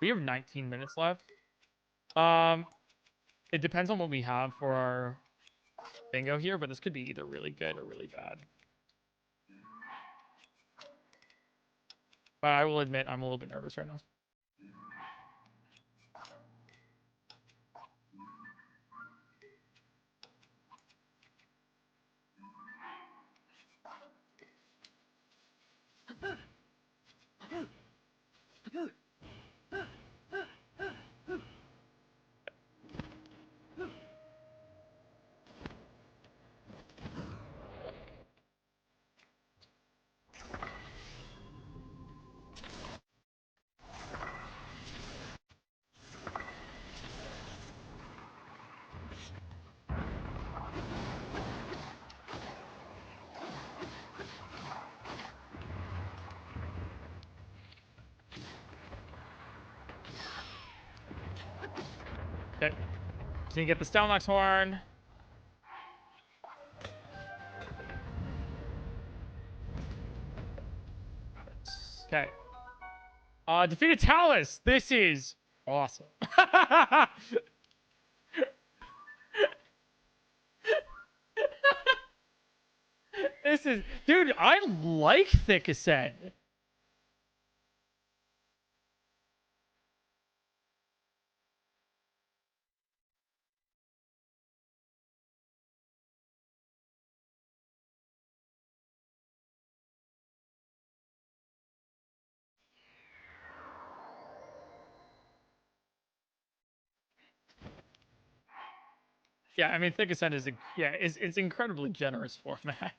We have 19 minutes left. It depends on what we have for our bingo here, but this could be either really good or really bad. But I will admit I'm a little bit nervous right now. Okay. So you get the Stalnox horn. Okay. Defeated Talus. This is awesome. This is, dude, I like Thick Ascent. Yeah, I mean, Thick Ascent is, it's incredibly generous format.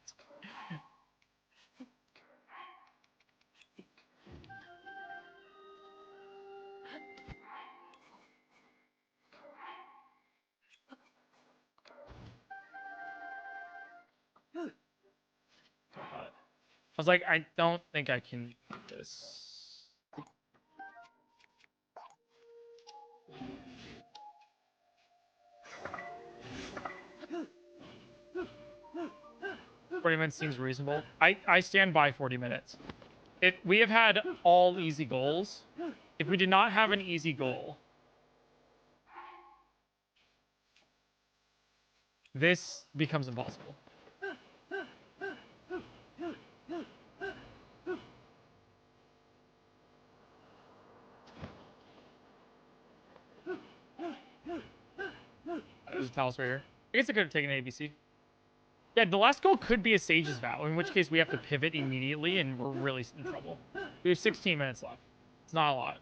I was like, I don't think I can do this. $40 seems reasonable. I stand by 40 minutes. If we have had all easy goals, if we did not have an easy goal, this becomes impossible. There's a palace right here. I guess I could have taken ABC. Yeah, the last goal could be a Sage's Vow, in which case we have to pivot immediately and we're really in trouble. We have 16 minutes left. It's not a lot.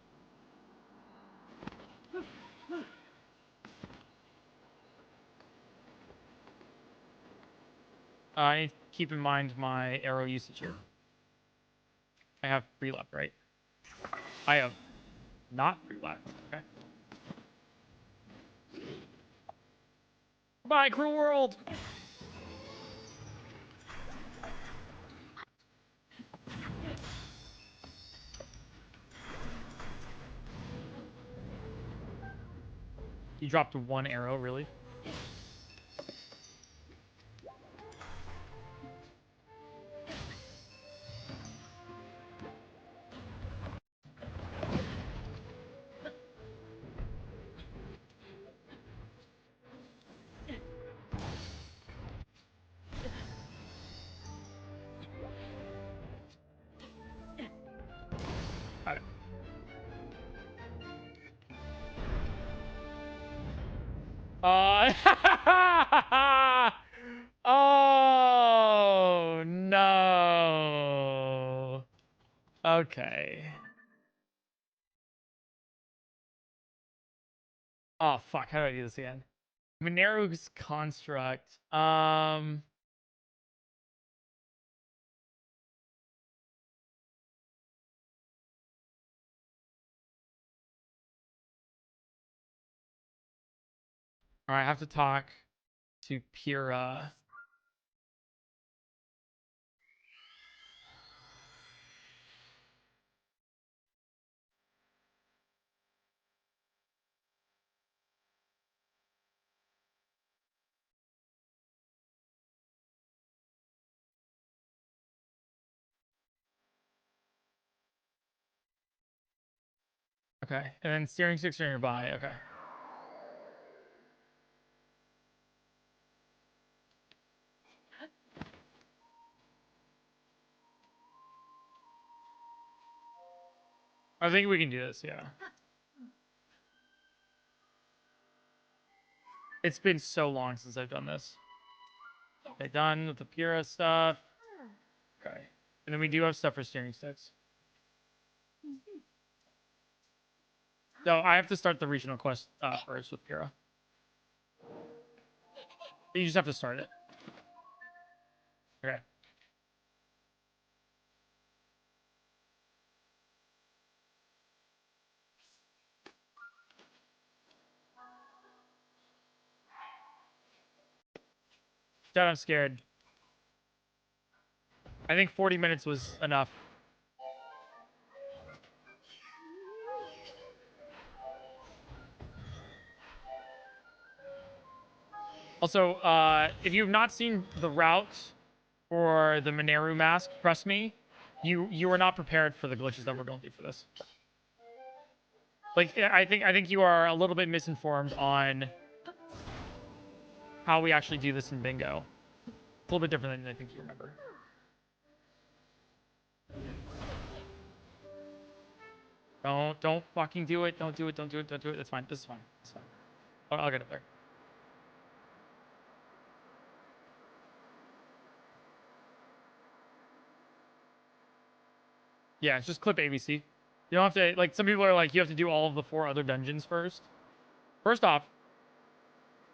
I need to keep in mind my arrow usage here. I have 3 left, right? I have not 3 left. Okay. Bye, cruel world! You dropped 1 arrow, really? Got it. Oh, no. Okay. Oh, fuck. How do I do this again? Minero's construct. All right, I have to talk to Pyrrha. Okay, and then steering sticks are nearby. Okay. I think we can do this, yeah. It's been so long since I've done this. Okay, done with the Pyrrha stuff. Okay. And then we do have stuff for steering sticks. So I have to start the regional quest first with Pyrrha. You just have to start it. Okay. Dad, I'm scared. I think 40 minutes was enough. Also, if you've not seen the route for the Mineru mask, trust me, you are not prepared for the glitches that we're going through for this. Like, I think you are a little bit misinformed on how we actually do this in bingo. It's a little bit different than I think you remember. Don't fucking do it. Don't do it. Don't do it. Don't do it. That's fine. This is fine. It's fine. I'll get up there. Yeah, it's just clip ABC. You don't have to, like, some people are like, you have to do all of the 4 other dungeons first. First off,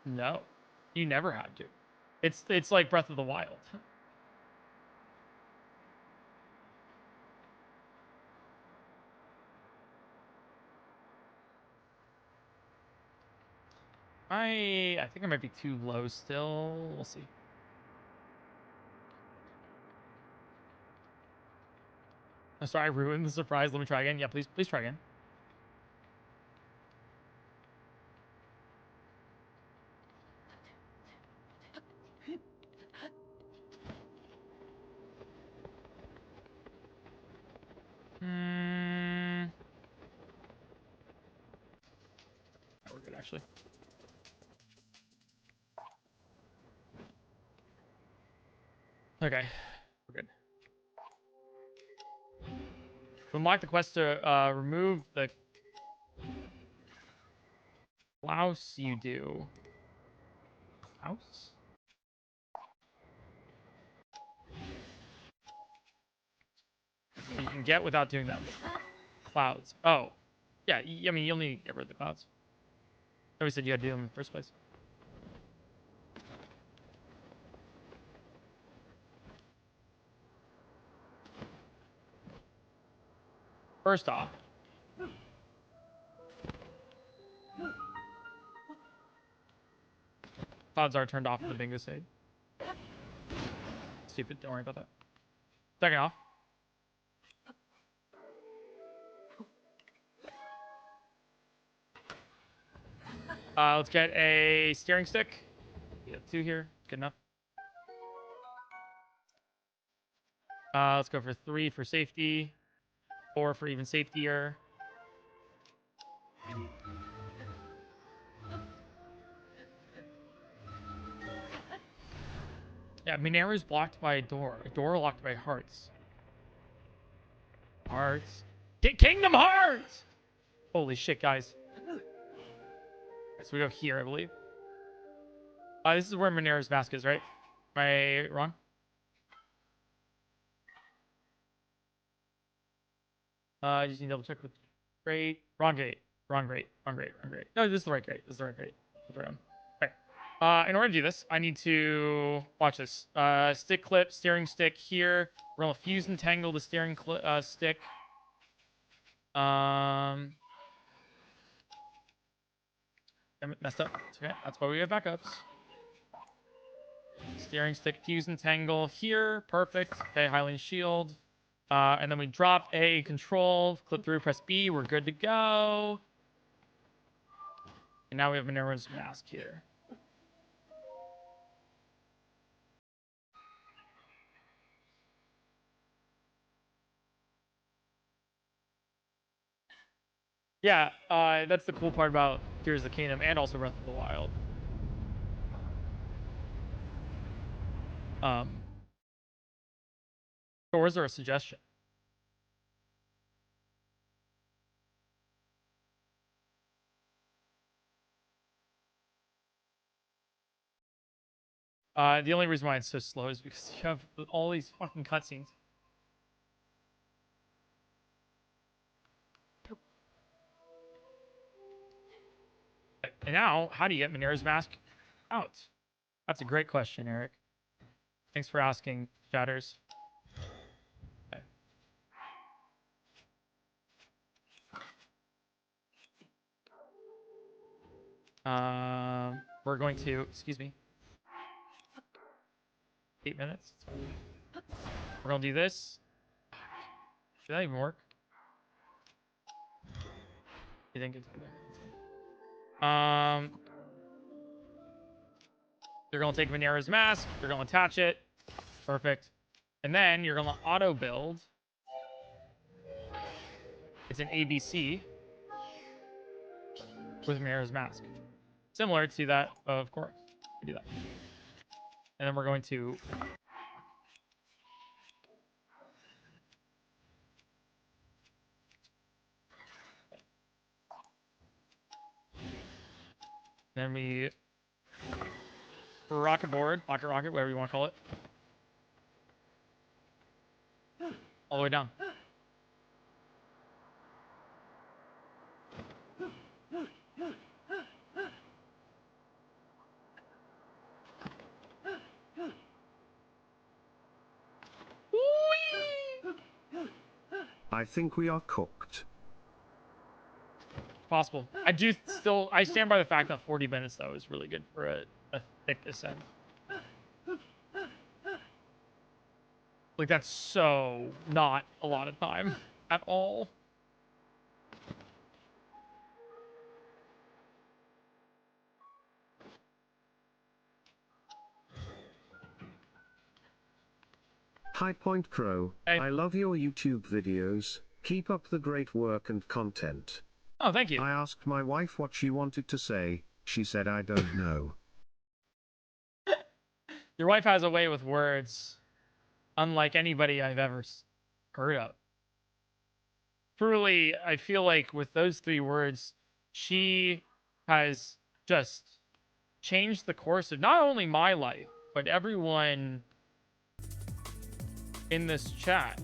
no. You never had to. It's like Breath of the Wild. I think I might be too low still. We'll see. I'm sorry, I ruined the surprise. Let me try again. Yeah, please try again. We're good, actually. Okay, we're good. Unlock the quest to remove the blouse you do. Blouse? You can get without doing them. Clouds. Oh. Yeah, I mean, you'll need to get rid of the clouds. Nobody said you had to do them in the first place. First off, clouds are turned off in the bingo stage. Stupid, don't worry about that. Second off, let's get a steering stick. We have 2 here. Good enough. Let's go for 3 for safety. 4 for even safetier. Yeah, Mineru's blocked by a door. A door locked by hearts. Hearts. Kingdom Hearts! Holy shit, guys. So we go here, I believe. This is where Mineru's mask is, right? Am I wrong? I just need to double check with grate. Wrong gate. Wrong grate. Wrong grate. Wrong grate. No, this is the right grate. This is the right grate. That's the right one. Okay. In order to do this, I need to watch this. Stick clip, steering stick here. We're gonna fuse and tangle the steering stick. I messed up. It's okay. That's why we have backups. Steering stick, fuse and tangle here. Perfect. Okay, Hylian shield. And then we drop A control, clip through, press B. We're good to go. And now we have Mineru's mask here. Yeah, that's the cool part about Tears of the Kingdom and also Breath of the Wild. Doors are a suggestion. The only reason why it's so slow is because you have all these fucking cutscenes. And now, how do you get Mineru's mask out? That's a great question, Eric. Thanks for asking, Shatters. Okay. We're going to, excuse me, 8 minutes. We're gonna do this. Did that even work? You think it's you're gonna take Mineru's mask, you're gonna attach it. Perfect. And then you're gonna auto build. It's an ABC with Mineru's mask. Similar to that of course. We do that. And then we're going to then we rocket board, rocket, whatever you want to call it. All the way down. I think we are cooked. Possible. I stand by the fact that 40 minutes though is really good for a thick ascent. Like that's so not a lot of time at all. Hi PointCrow, Hey. I love your YouTube videos, keep up the great work and content. Oh, thank you. I asked my wife what she wanted to say, she said I don't know. Your wife has a way with words. unlike anybody I've ever heard of. Truly, I feel like with those 3 words, she has just changed the course of not only my life, but everyone in this chat.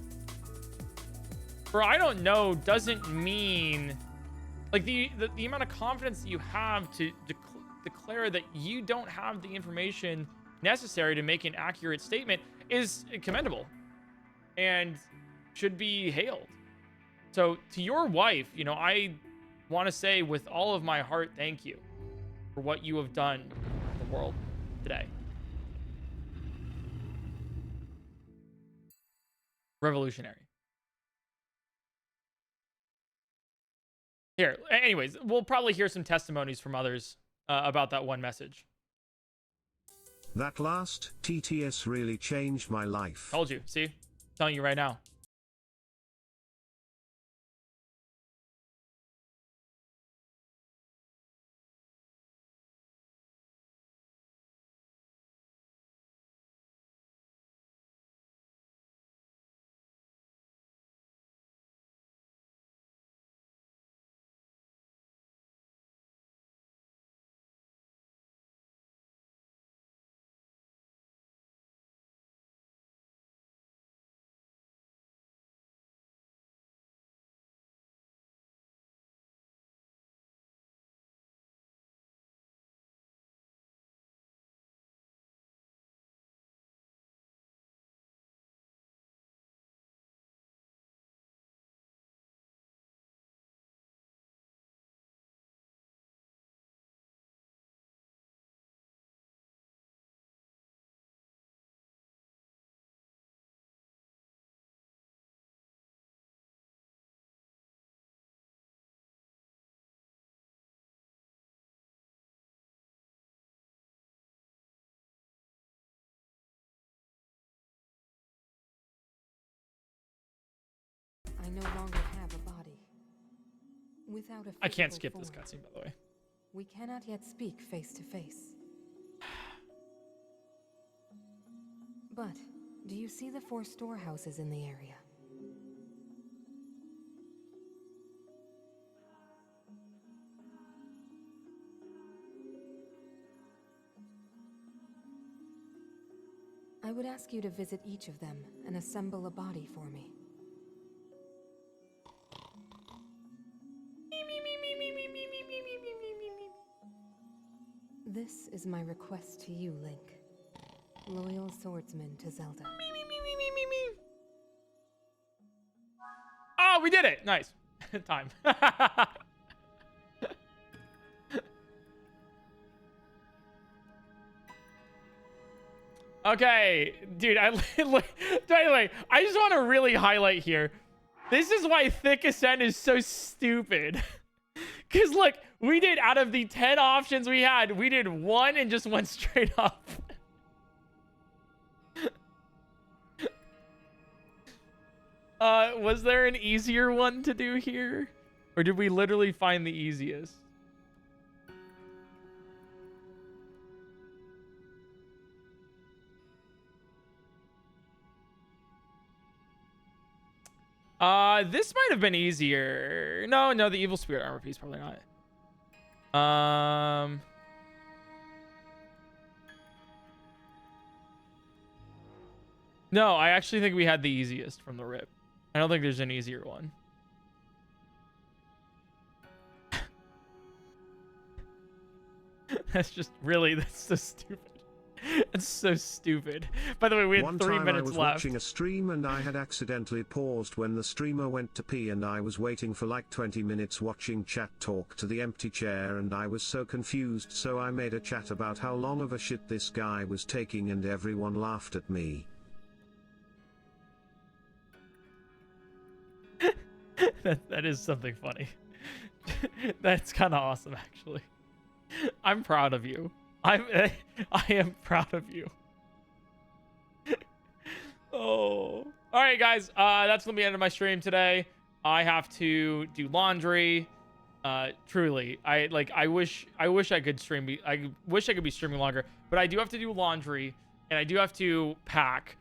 For I don't know doesn't mean like the amount of confidence that you have to declare that you don't have the information necessary to make an accurate statement is commendable and should be hailed. So to your wife, you know, I want to say with all of my heart, thank you for what you have done in the world today. Revolutionary. Here, anyways, we'll probably hear some testimonies from others about that one message. That last TTS really changed my life. Told you. See? I'm telling you right now. I no longer have a body. Without a I can't physical skip this form, cutscene, by the way. we cannot yet speak face to face. But, do you see the 4 storehouses in the area? I would ask you to visit each of them and assemble a body for me. This is my request to you, Link. Loyal swordsman to Zelda. Oh, we did it! Nice. Time. Okay, dude, by the way, I just want to really highlight here. This is why Thick Ascent is so stupid. Because look, we did, out of the 10 options we had, we did 1 and just went straight up. Was there an easier one to do here? Or did we literally find the easiest? This might have been easier. No, the evil spirit armor piece, probably not. No, I actually think we had the easiest from the rip. I don't think there's an easier one. That's so stupid. That's so stupid. By the way, we had 3 minutes left. One time I was watching a stream and I had accidentally paused when the streamer went to pee, and I was waiting for like 20 minutes watching chat talk to the empty chair, and I was so confused, so I made a chat about how long of a shit this guy was taking and everyone laughed at me. That is something funny. That's kind of awesome, actually. I'm proud of you. I am proud of you. Oh. All right, guys. That's gonna be the end of my stream today. I have to do laundry. Truly, I wish I could stream. I wish I could be streaming longer, but I do have to do laundry and I do have to pack.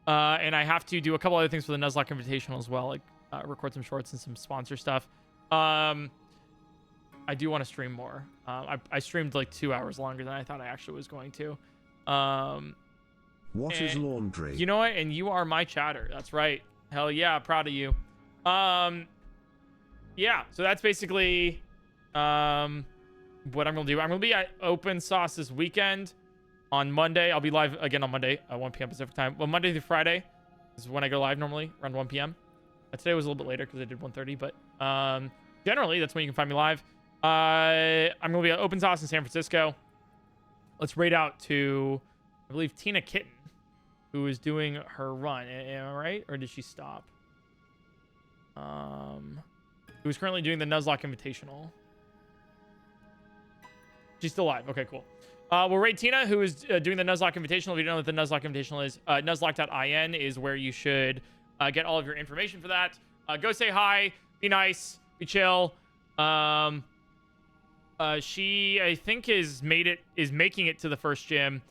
And I have to do a couple other things for the Nuzlocke Invitational as well, like record some shorts and some sponsor stuff. I do want to stream more. I streamed like 2 hours longer than I thought I actually was going to. What is laundry? You know what? And you are my chatter. That's right. Hell yeah, proud of you. Yeah, so that's basically what I'm gonna do. I'm gonna be at Open Sauce this weekend. On Monday, I'll be live again on Monday at 1 p.m. Pacific time. Well, Monday through Friday is when I go live normally, around 1 p.m. Today was a little bit later because I did 1:30, but generally that's when you can find me live. I'm gonna be at Open Sauce in San Francisco. Let's raid out to, I believe, Tina Kitten, who is doing her run. Am I right? Or did she stop? Who's currently doing the Nuzlocke Invitational. She's still live. Okay, cool. We'll raid Tina, who is doing the Nuzlocke Invitational. If you don't know what the Nuzlocke Invitational is, nuzlocke.in is where you should get all of your information for that. Go say hi, be nice, be chill. She, I think, is making it to the first gym.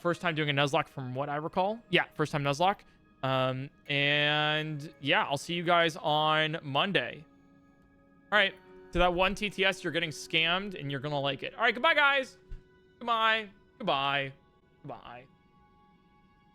First time doing a Nuzlocke from what I recall. Yeah, first time Nuzlocke. And yeah, I'll see you guys on Monday. All right, to that one TTS, you're getting scammed and you're gonna like it. All right, goodbye, guys. Goodbye. Goodbye. Goodbye.